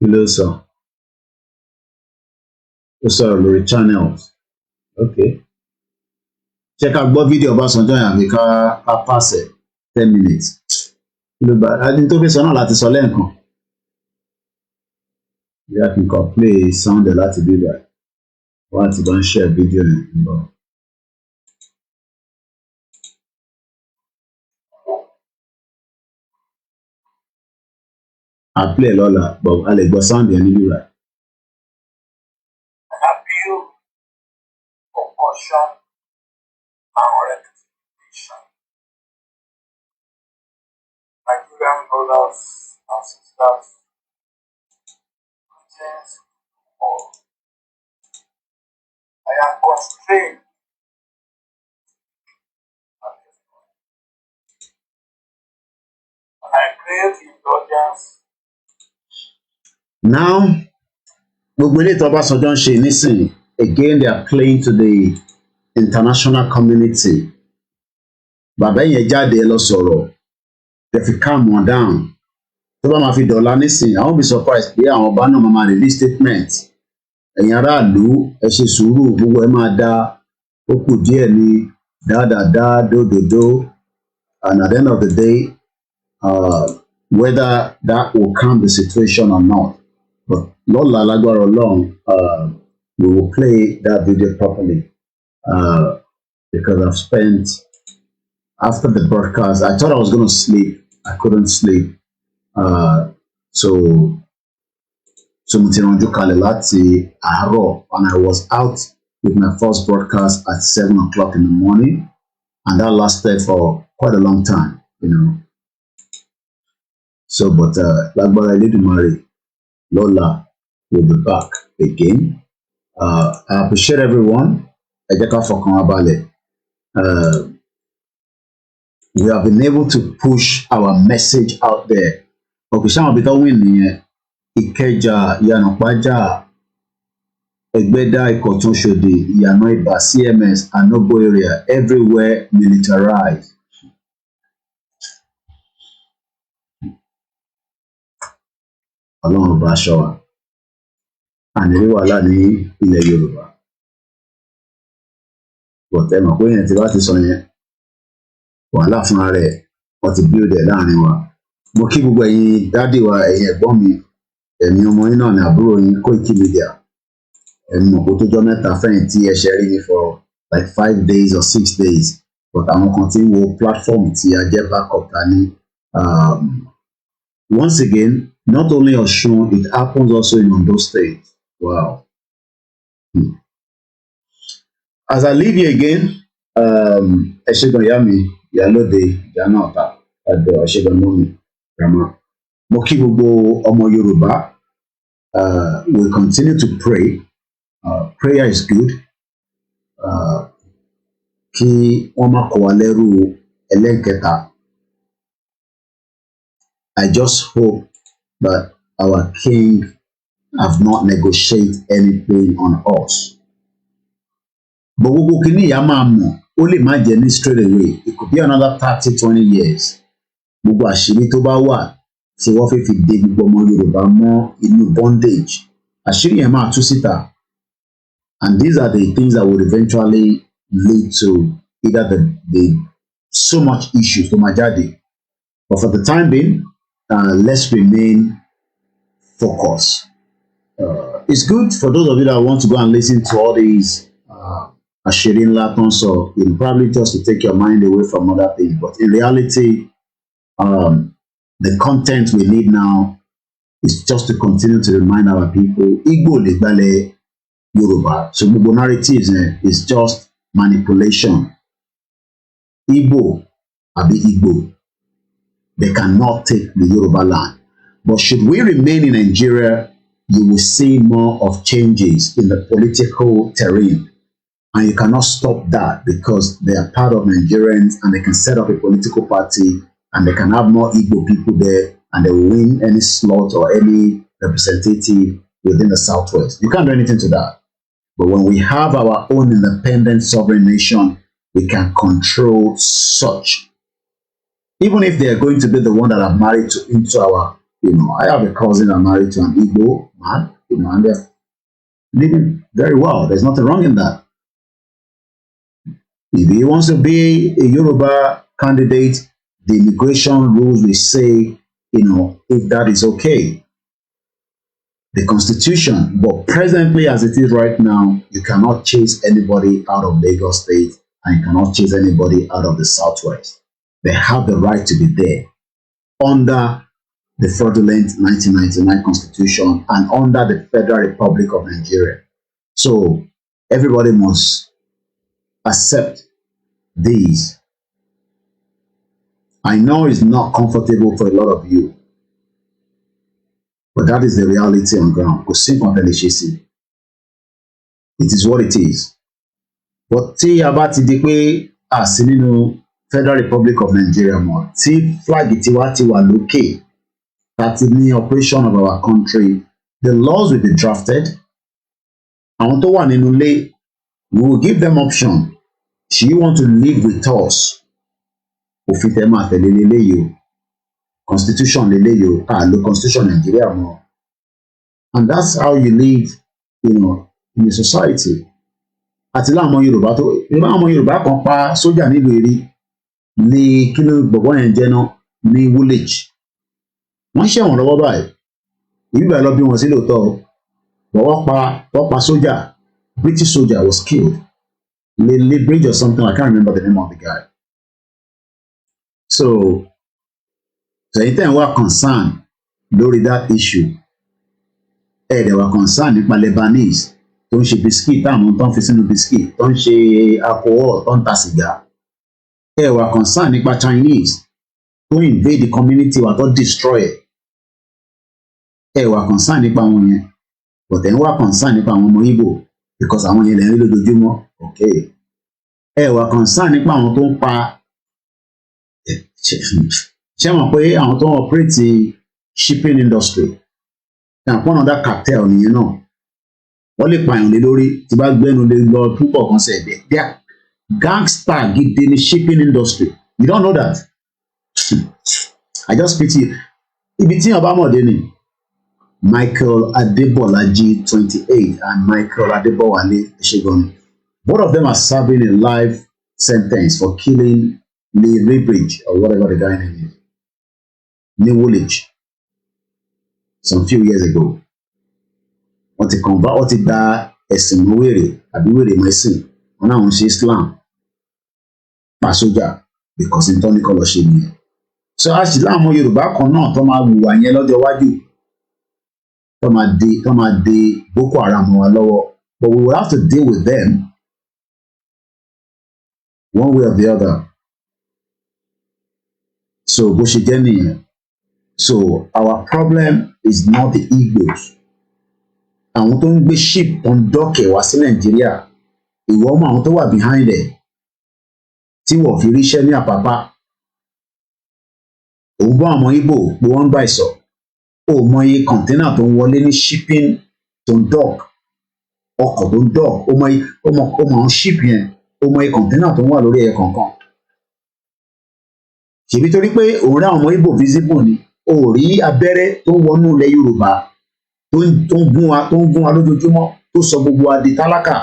Hello, sir. Sorry, Lori channels. Okay. Check out what video Obasanjo and we can pass it 10 minutes. I didn't talk about láti sọ lẹ́ẹ̀kan. Bí a kì í kọ play sound láti bí báyìí. Wọ́n ti bá ń share video yẹn bọ̀. I play lọ́la, but a lè gbọ́ sound yẹn níbí báyìí. An appeal for caution and rectification. Nigerian brothers and sisters, greetings to all. I am constrained at this point, and I crave the indulgence. Now, gbogbo ilé tí Ọbásanjọ́ ń ṣe nísìnyí, again they are playing to the international community. Bàbá yẹn jáde ẹ lọ sọ̀rọ̀, ẹ fi calm wọn down. Tó bá máa fi dọ̀la nísìnyí, I won't be surprised pé àwọn ọba náà máa release statement. Ẹ̀yin aráàlú ẹ ṣe sùúrù, gbogbo ẹ máa dá, ó kù díẹ̀ ní dáadáa dódòdó. And at the end of the day, whether that will calm the situation or not. But lọ́la lágbára Ọlọ́run, we will play that video properly because I've spent after the broadcast. I thought I was going to sleep. I couldn't sleep. So mo ti ranjú kalẹ̀ láti àárọ̀, and I was out with my first broadcast at 7 o'clock in the morning, and that lasted for quite a long time, you know. So, but lágbára Elédùmarè, Lola will be back again. I appreciate everyone. Ẹ jẹ́ ká fọkàn wa balẹ̀. We have been able to push our message out there. Okay, ṣáwọn ibi tó win nìyẹn. Ìkẹjà, Ìyànàpájà, Ẹgbẹ́dá, Ìkọ̀tún, Ṣòdì, Ìyànà Ìbà, CMS, Anobo area, everywhere militarized. Ọlọ́run bá aṣọ wa. Ànírí wàhálà ní ilẹ̀ Yorùbá. Bọ̀tẹ́ mọ̀ pé èèyàn ti bá ti sọ yẹn, wàhálà fúnra rẹ̀, wọ́n ti build ẹ̀ láàrin wa. Mo kí gbogbo ẹ̀yin dádì wa, ẹ̀yin ẹ̀gbọ́n mi, ẹ̀yin ọmọ yín náà ní àbúrò yín Koiki Media. Ẹ̀yin mọ̀ kó tó jọ́ mẹ́ta fẹ́yìn tí ẹ ṣe rí mi for like 5 days or 6 days. But àwọn kan tí ń wo platform tí a jẹ́ backup ta ní. Once again, not only Ọ̀ṣun, it happens also in Ondo State. Wow. As I leave you again, ẹ ṣé gan ìyá mi, Ìyálóde, ìyá náà ta, ẹ̀dọ̀ ẹ ṣé gan mọ́ mi, grandma. Mo kí gbogbo ọmọ Yorùbá, we continue to pray. Prayer is good. Kí wọ́n má kó wa lẹ́rù ẹlẹ́nkẹta. I just hope that our king have not negotiated anything on us. But gbogbo kìíní ìyá máa mọ̀, ó lè má jẹ́ ní straight away. It could be another 30-20 years. Gbogbo àṣírí tó bá wà tí wọ́n fi dé gbogbo ọmọ Yorùbá mọ́ inú bondage. Àṣírí yẹn máa tú síta. And these are the things that would eventually lead to either the so much issues to máa jáde. But for the time being, let's remain focused. It's good for those of you that want to go and listen to all these àṣírí ńlá tó ń sọ, probably just to take your mind away from other things. But in reality, the content we need now is just to continue to remind our people, Igbo lè gbalẹ̀ Yorùbá. So gbogbo narratives is just manipulation. Igbo, they cannot take the Yoruba land. But should we remain in Nigeria, you will see more of changes in the political terrain. And you cannot stop that because they are part of Nigerians and they can set up a political party and they can have more Igbo people there and they will win any slot or any representative within the Southwest. You can't do anything to that. But when we have our own independent sovereign nation, we can control such. Even if they are going to be the one that are married into our, I have a cousin that married to an Igbo man, and they're living very well. There's nothing wrong in that. If he wants to be a Yoruba candidate, the immigration rules will say, if that is okay. The constitution, but presently as it is right now, you cannot chase anybody out of Lagos State and you cannot chase anybody out of the Southwest. They have the right to be there under the fraudulent 1999 constitution and under the Federal Republic of Nigeria. So everybody must accept these. I know it's not comfortable for a lot of you, but that is the reality on ground. It is what it is. But tí a bá ti di pé a sí nínú Federal Republic of Nigeria mọ́, tí flag tiwa ti wà lókè, that in the operation of our country, the laws will be drafted. Àwọn tó wà nínú ilé, we will give them option. Do you want to live with us? Òfin tẹ́ máa tẹ̀lé leléyìí o. Constitution leléyìí o. Lo Constitution Nigeria mọ́. And that's how you live, in a society. Àti láwọn Yorùbá àwọn Yorùbá kan pa sójà nílùú Erí ní kíló gbọ̀gbọ́n yẹn jẹ́ náà ní Woolwich. Wọ́n ṣẹ̀wọ̀n lọ́wọ́ báyìí. Ìgbà lọ bí wọn sí lóòótọ́, wọ́n pa sójà British soldier was killed. Lee Bridge or something, I can't remember the name of the guy. So anytime we are concerned lórí that issue, they were concerned nípa Lebanese tó ń ṣe biscuit táwọn tó ń fi sínú biscuit tó ń ṣe alcohol tó ń ta sìgá. They were concerned nípa Chinese tó invade the community wa tó destroy it. They were concerned nípa wọn yẹn, but then we are concerned nípa àwọn ọmọ Igbo because àwọn yẹn lè rí lójoojúmọ́. Okay. They were concerned nípa àwọn tó ń pa ṣé mọ̀ pé àwọn tó ń operate shipping industry and one other cartel nìyẹn náà wọ́n lè pààyàn lé lórí tí bá gbẹ́nu lé lọ púpọ̀ kan sẹ̀ bẹ́ẹ̀. They are gangster gidi ní shipping industry. You don't know that? I just pity you. Ibi tí yàn bá mọ̀ dé ni Michael Adebolaji 28 and Michael Adebowale Ṣẹ́gun. Both of them are serving a life sentence for killing Lee Bridge or whatever the guy name is. New Woolwich. Some few years ago. Wọ́n ti convert, wọ́n ti gba ẹ̀sìn wèrè àbí wèrè mẹ́sìn. Wọ́n náà ń ṣe Islam. Pa sójà because in tọ́ni kọ́ lọ ṣe nìyẹn. So a sì láwọn Yorùbá kan náà tó máa wùwà yẹn lọ́jọ́ iwájú. Tó máa de Boko Haram wa lọ́wọ́. But we will have to deal with them one way or the other. So bó ṣe jẹ́ nìyẹn. So our problem is not the Igbos. Àwọn tó ń gbé ship tó ń dọ́kẹ̀ wá sí Nàìjíríà, ìwọ mọ àwọn tó wà behind ẹ̀ tí wọ́n fi ríṣẹ́ ní Àpápá. Òun bá àwọn Igbo pé wọ́n ń bá ìsọ̀. Ó mọ iye kọ̀ńténà tó ń wọlé ní shipping tó ń dock, ọkọ̀ tó ń dock, ó mọ àwọn ship yẹn, ó mọ iye kọ̀ńténà tó ń wà lórí ẹyẹ kọ̀ọ̀kan. Ṣèbí torí pé òun rí àwọn ọmọ Igbo visible ni, ó rí abẹ́rẹ́ tó wọnú ilẹ̀ Yorùbá tó ń gún wa lójoojúmọ́ tó sọ gbogbo wa di tálákà.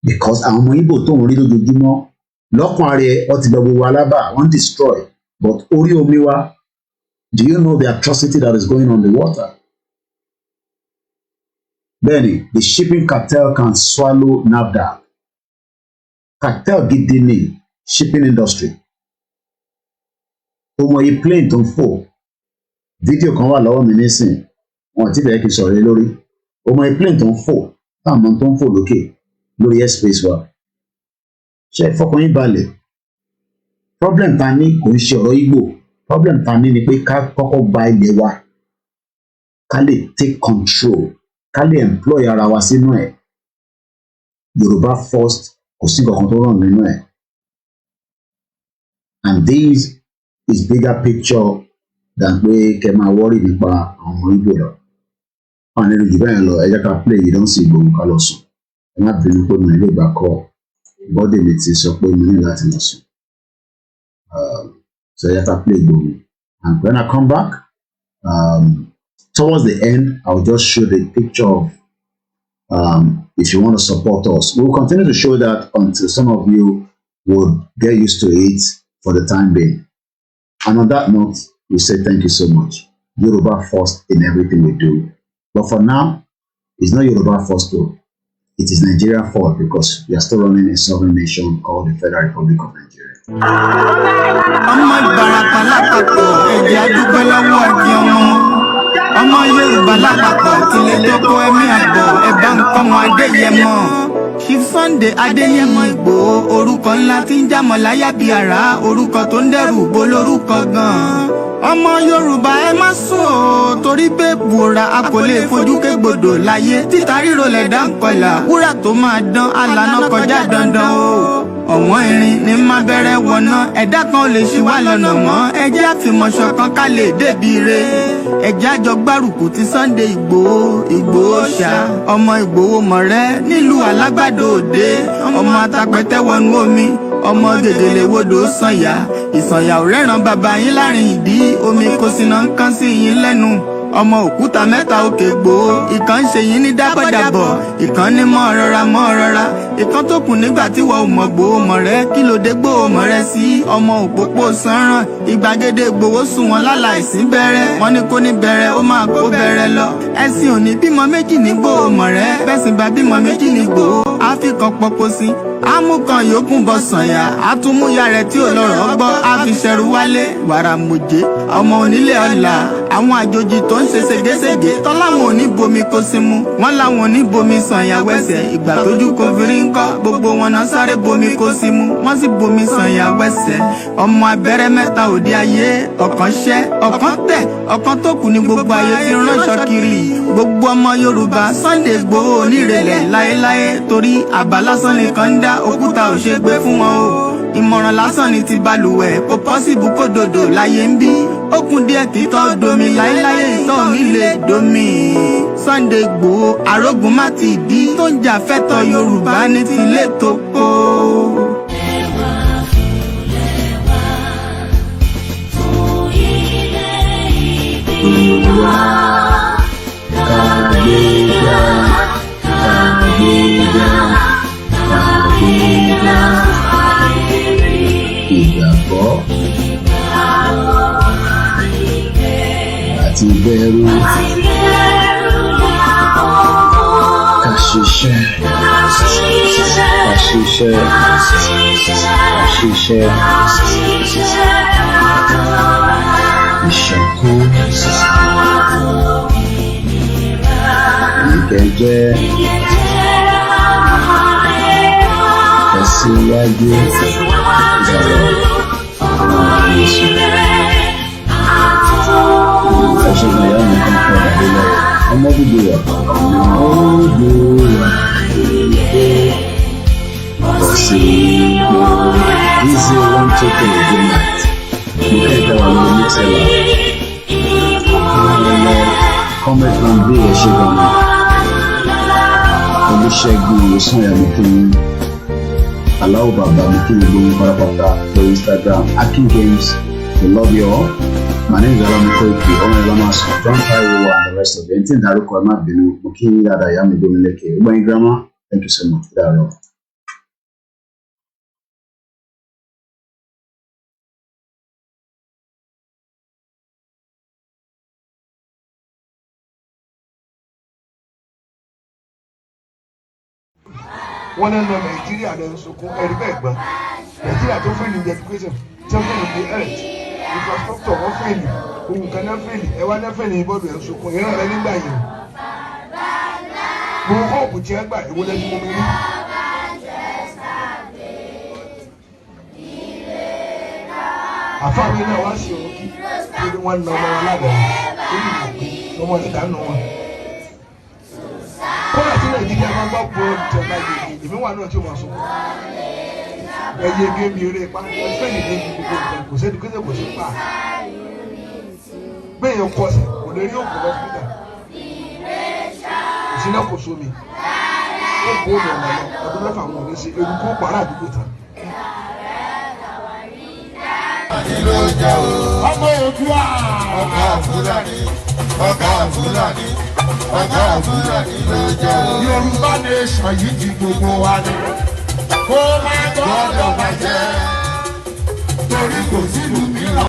Because àwọn ọmọ Igbo tó ń rí lójoojúmọ́ lọ́kàn ara ẹ̀ wọ́n ti lọ gbogbo alábà, wọ́n destroy. But orí omi wa, do you know the atrocity that is going on the water? Bẹ́ẹ̀ni, the shipping cartel can swallow NAFDAC. Cartel gidi ni shipping industry. Ó mọ iye plane tó ń fò. Fídíò kan wà lọ́wọ́ mi nísìn, wọn ti bẹ̀rẹ̀ kí n sọ̀rọ̀ lé lórí. Ó mọ iye plane tó ń fò, táwọn tó ń fò lókè lórí airspace wa. Ṣé fọkàn yín balẹ̀? Problem ta ní kò ń ṣe ọ̀rọ̀ Igbo. Problem ta ní ni pé ká kọ́kọ́ gba ilẹ̀ wa, ká lè take control, ká lè employ ara wa sínú ẹ̀. Yorùbá first, kò sí nǹkan tó ràn nínú ẹ̀. And this is bigger picture than pé kẹ́ máa worry nípa àwọn ọmọ Igbo lọ. Àwọn ẹni jù bẹ́ẹ̀ lọ, ẹ jẹ́ ká play yìí, don't see Igbo ká lọ sùn. Ẹ má bínú pé mi lè gbà kọ́ bọ́dì mi ti sọ pé mi ní láti lọ sùn. So I have to play Igbo. And when I come back, towards the end, I'll just show the picture of if you want to support us. We'll continue to show that until some of you would get used to it for the time being. And on that note, we say thank you so much. Yoruba first in everything we do. But for now, it's not Yoruba first though. It is Nigeria first because we are still running a sovereign nation called the Federal Republic of Nigeria. Ọmọ Ìbàràpá lápapọ̀ ẹ̀jẹ̀ adúpẹ́ lọ́wọ́ ẹ̀dí ọmọ. Ọmọ Yorùbá lápapọ̀ tilẹ̀ tó kó ẹ̀mí àgbọ̀ ẹ̀bá nǹkan mọ Adéyẹmọ. Chief Sunday Adéyẹmọ Ìgbòho, orúkọ ńlá tí ń jámọ̀ láyà bí àrá, orúkọ tó ń dẹrù bo lórúkọ gan-an. Ọmọ Yorùbá ẹ má sùn o, torí pé bùrà a kò lè fojú kégbodò láyé. Títa ríro lẹ̀dá ń kọlà, wúrà tó máa dán alànà kọjá dandan o. Ọ̀wọ́n irin ní má bẹ̀rẹ̀ wọ̀nà, ẹ̀dá kan ò lè ṣì wá lọ́nà mọ́. Ẹ jẹ́ àfìmọ̀ṣọ̀ kan ká lè débi re. Ẹ jẹ́ àjọ gbárùkù ti Sunday Ìgbòho, Ìgbòho ṣá. Ọmọ Ìgbòho mọ̀rẹ́ nílùú Alágbàdo Òde. Ọmọ atapẹ̀tẹ̀ wọnú omi, ọmọ gèdèlè wodò sànyà. Ìsànyà ò rẹ́ràn bàbá yín láàrin ìdí, omi kò sì náà ń kán sí yín lẹ́nu. ọmọ òkúta mẹ́ta òkè gbòó. Ìkan ń ṣe yín ní dábọ̀dàbọ̀, ìkan ní mọ́ rọra. Ìkan tó kù nígbà tí wọ́n ò mọ̀ gbòó mọ̀ rẹ́, kí ló dé gbòó mọ̀ rẹ́ sí. Ọmọ òpópó sanran, ìgbàgede gbòó sùn wọn láláìsí bẹ̀rẹ̀. Wọ́n ní kó ní bẹ̀rẹ̀, ó máa kó bẹ̀rẹ̀ lọ. Ẹ̀sìn ò ní bímọ méjì ní gbòó mọ̀ rẹ́, bẹ́sìn bá bímọ méjì ní gbòó. Áfíkan pọpọ sí, ámúkan yòókù bọ̀ sànyà, àtúmúyà rẹ̀ tí ò lọ́rọ̀ gbọ́, á fi ṣẹrù wálé. Wàrà mòjé, ọmọ onílé ọ̀la, àwọn àjòjì tó ń ṣe ségesège, tán láwọn ò ní bomi kó sí mu, wọ́n láwọn ò ní bomi sànyà wẹ́sẹ̀. Ìgbà tójú kò fi rí ńkọ́, gbogbo wọn náà sáré bomi kó sí mu, wọ́n sì bomi sànyà wẹ́sẹ̀. Ọmọ abẹ́rẹ́ mẹ́ta òde ayé, ọ̀kan ṣẹ́, ọ̀kan tẹ̀, ọ̀kan tó kù ní gbogbo ayé fi ránṣọ kiri. Gbogbo ọmọ Yorùbá Sunday Igboho onírèlẹ̀ láéláé, torí àbá lásán nìkan ń dá, òkúta ò ṣe gbé fún wọn o. Ìmọ̀ràn lásán ni ti balùwẹ̀, kò pọ́sibú kó dòdò láyé ń bí. Ó kún díẹ̀ kí tọ́ domi, láéláyé ìtọ́ mi lè domi. Sunday Igboho arógun má ti dí, tó ń jà fẹ́tọ̀ Yorùbá ní tilé tó kó. Ìgbàgbọ́ àti ìbẹ̀rù ká ṣiṣẹ́ ìṣọ̀kan ìkẹjẹ́ tẹ̀síwájú ìdàrọ̀ Jésù. Ẹ̀ṣẹ̀ náà yá mi kan fún ọ̀dàdé lọ́wọ́. Ọmọ gbogbo wa sí easy 1 2 3 good night. Mo kẹ́kẹ́ wà lórí mixella. Comment náà bí ẹ̀ṣẹ̀ gan-an. Olùṣègùn ìwòsàn ìyá mi kí n aláwọ̀ bàbá mi kí n gbóhùn pátápátá lórí Instagram Akin Games. We love you all. My name is Alamiko Ike, ọmọ ìlànà John Taiwo and the rest of you. Ẹni dárúkọ ẹ má bínú, mo kí yín dáadáa ìyá mi gbómi lékè. Gbọ́n grandma, thank you so much. Dáadáa. Wọ́n lọ Nàìjíríà lọ sunkún ẹ̀rí bẹ́ẹ̀ gbọ́n. Nàìjíríà tó fẹ́ ní education, tí wọ́n fẹ́ ní the health, infrastructure wọ́n fẹ́ ní, ohun kan náà fẹ́ ní, ẹwà náà fẹ́ ní ìbọ̀dọ̀ ẹ̀ sunkún, ìran rẹ̀ nígbà yìí. Mo hope tí ẹ gbà ìwọ lẹ́nu mọ́ mi rí. Àfáàmì náà wá sí òun kí lórí wọn lọ ọmọ wọn ládàá, ó ní ìgbàgbé ọmọ níta nù wọn. Kọ́lá tí Nàìjíríà máa ń gbọ́ pọ̀ ìjọba ìgbèjì, èmi wà náà tí ó máa sọ. Ẹyẹ gémi eré pa, ẹgbẹ́ yìí ní gbogbo nǹkan, kò sẹ́ni kéde kò sí pa. Gbẹ̀yìn kọsẹ̀, kò lè rí òkú lọ́sibítà. Kò sí náà kò sómi. Ó kó òmìnira lọ, ọdún mẹ́fà wọn ò ní ṣe, eruku ó pàrọ̀ àdúgbò tán. Ọmọ Oòduà. Ọ̀gá Fúlàní ló jẹ́ o. Yorùbá nation yìí ti gbogbo wa ni. Kó má gbọ́dọ̀ bàjẹ́. Torí kò sílùú mìíràn.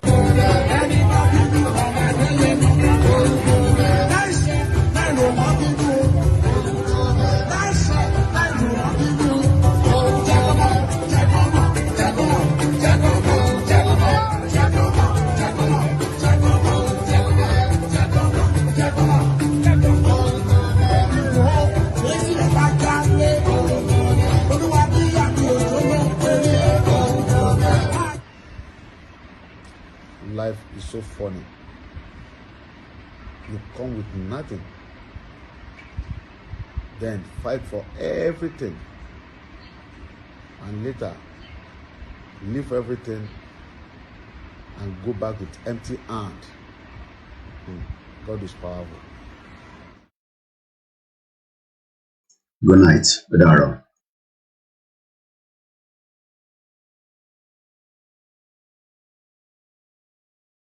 Life is so funny. You come with nothing, then fight for everything, and later leave everything and go back with empty hand. God is powerful. Good night, Adaro.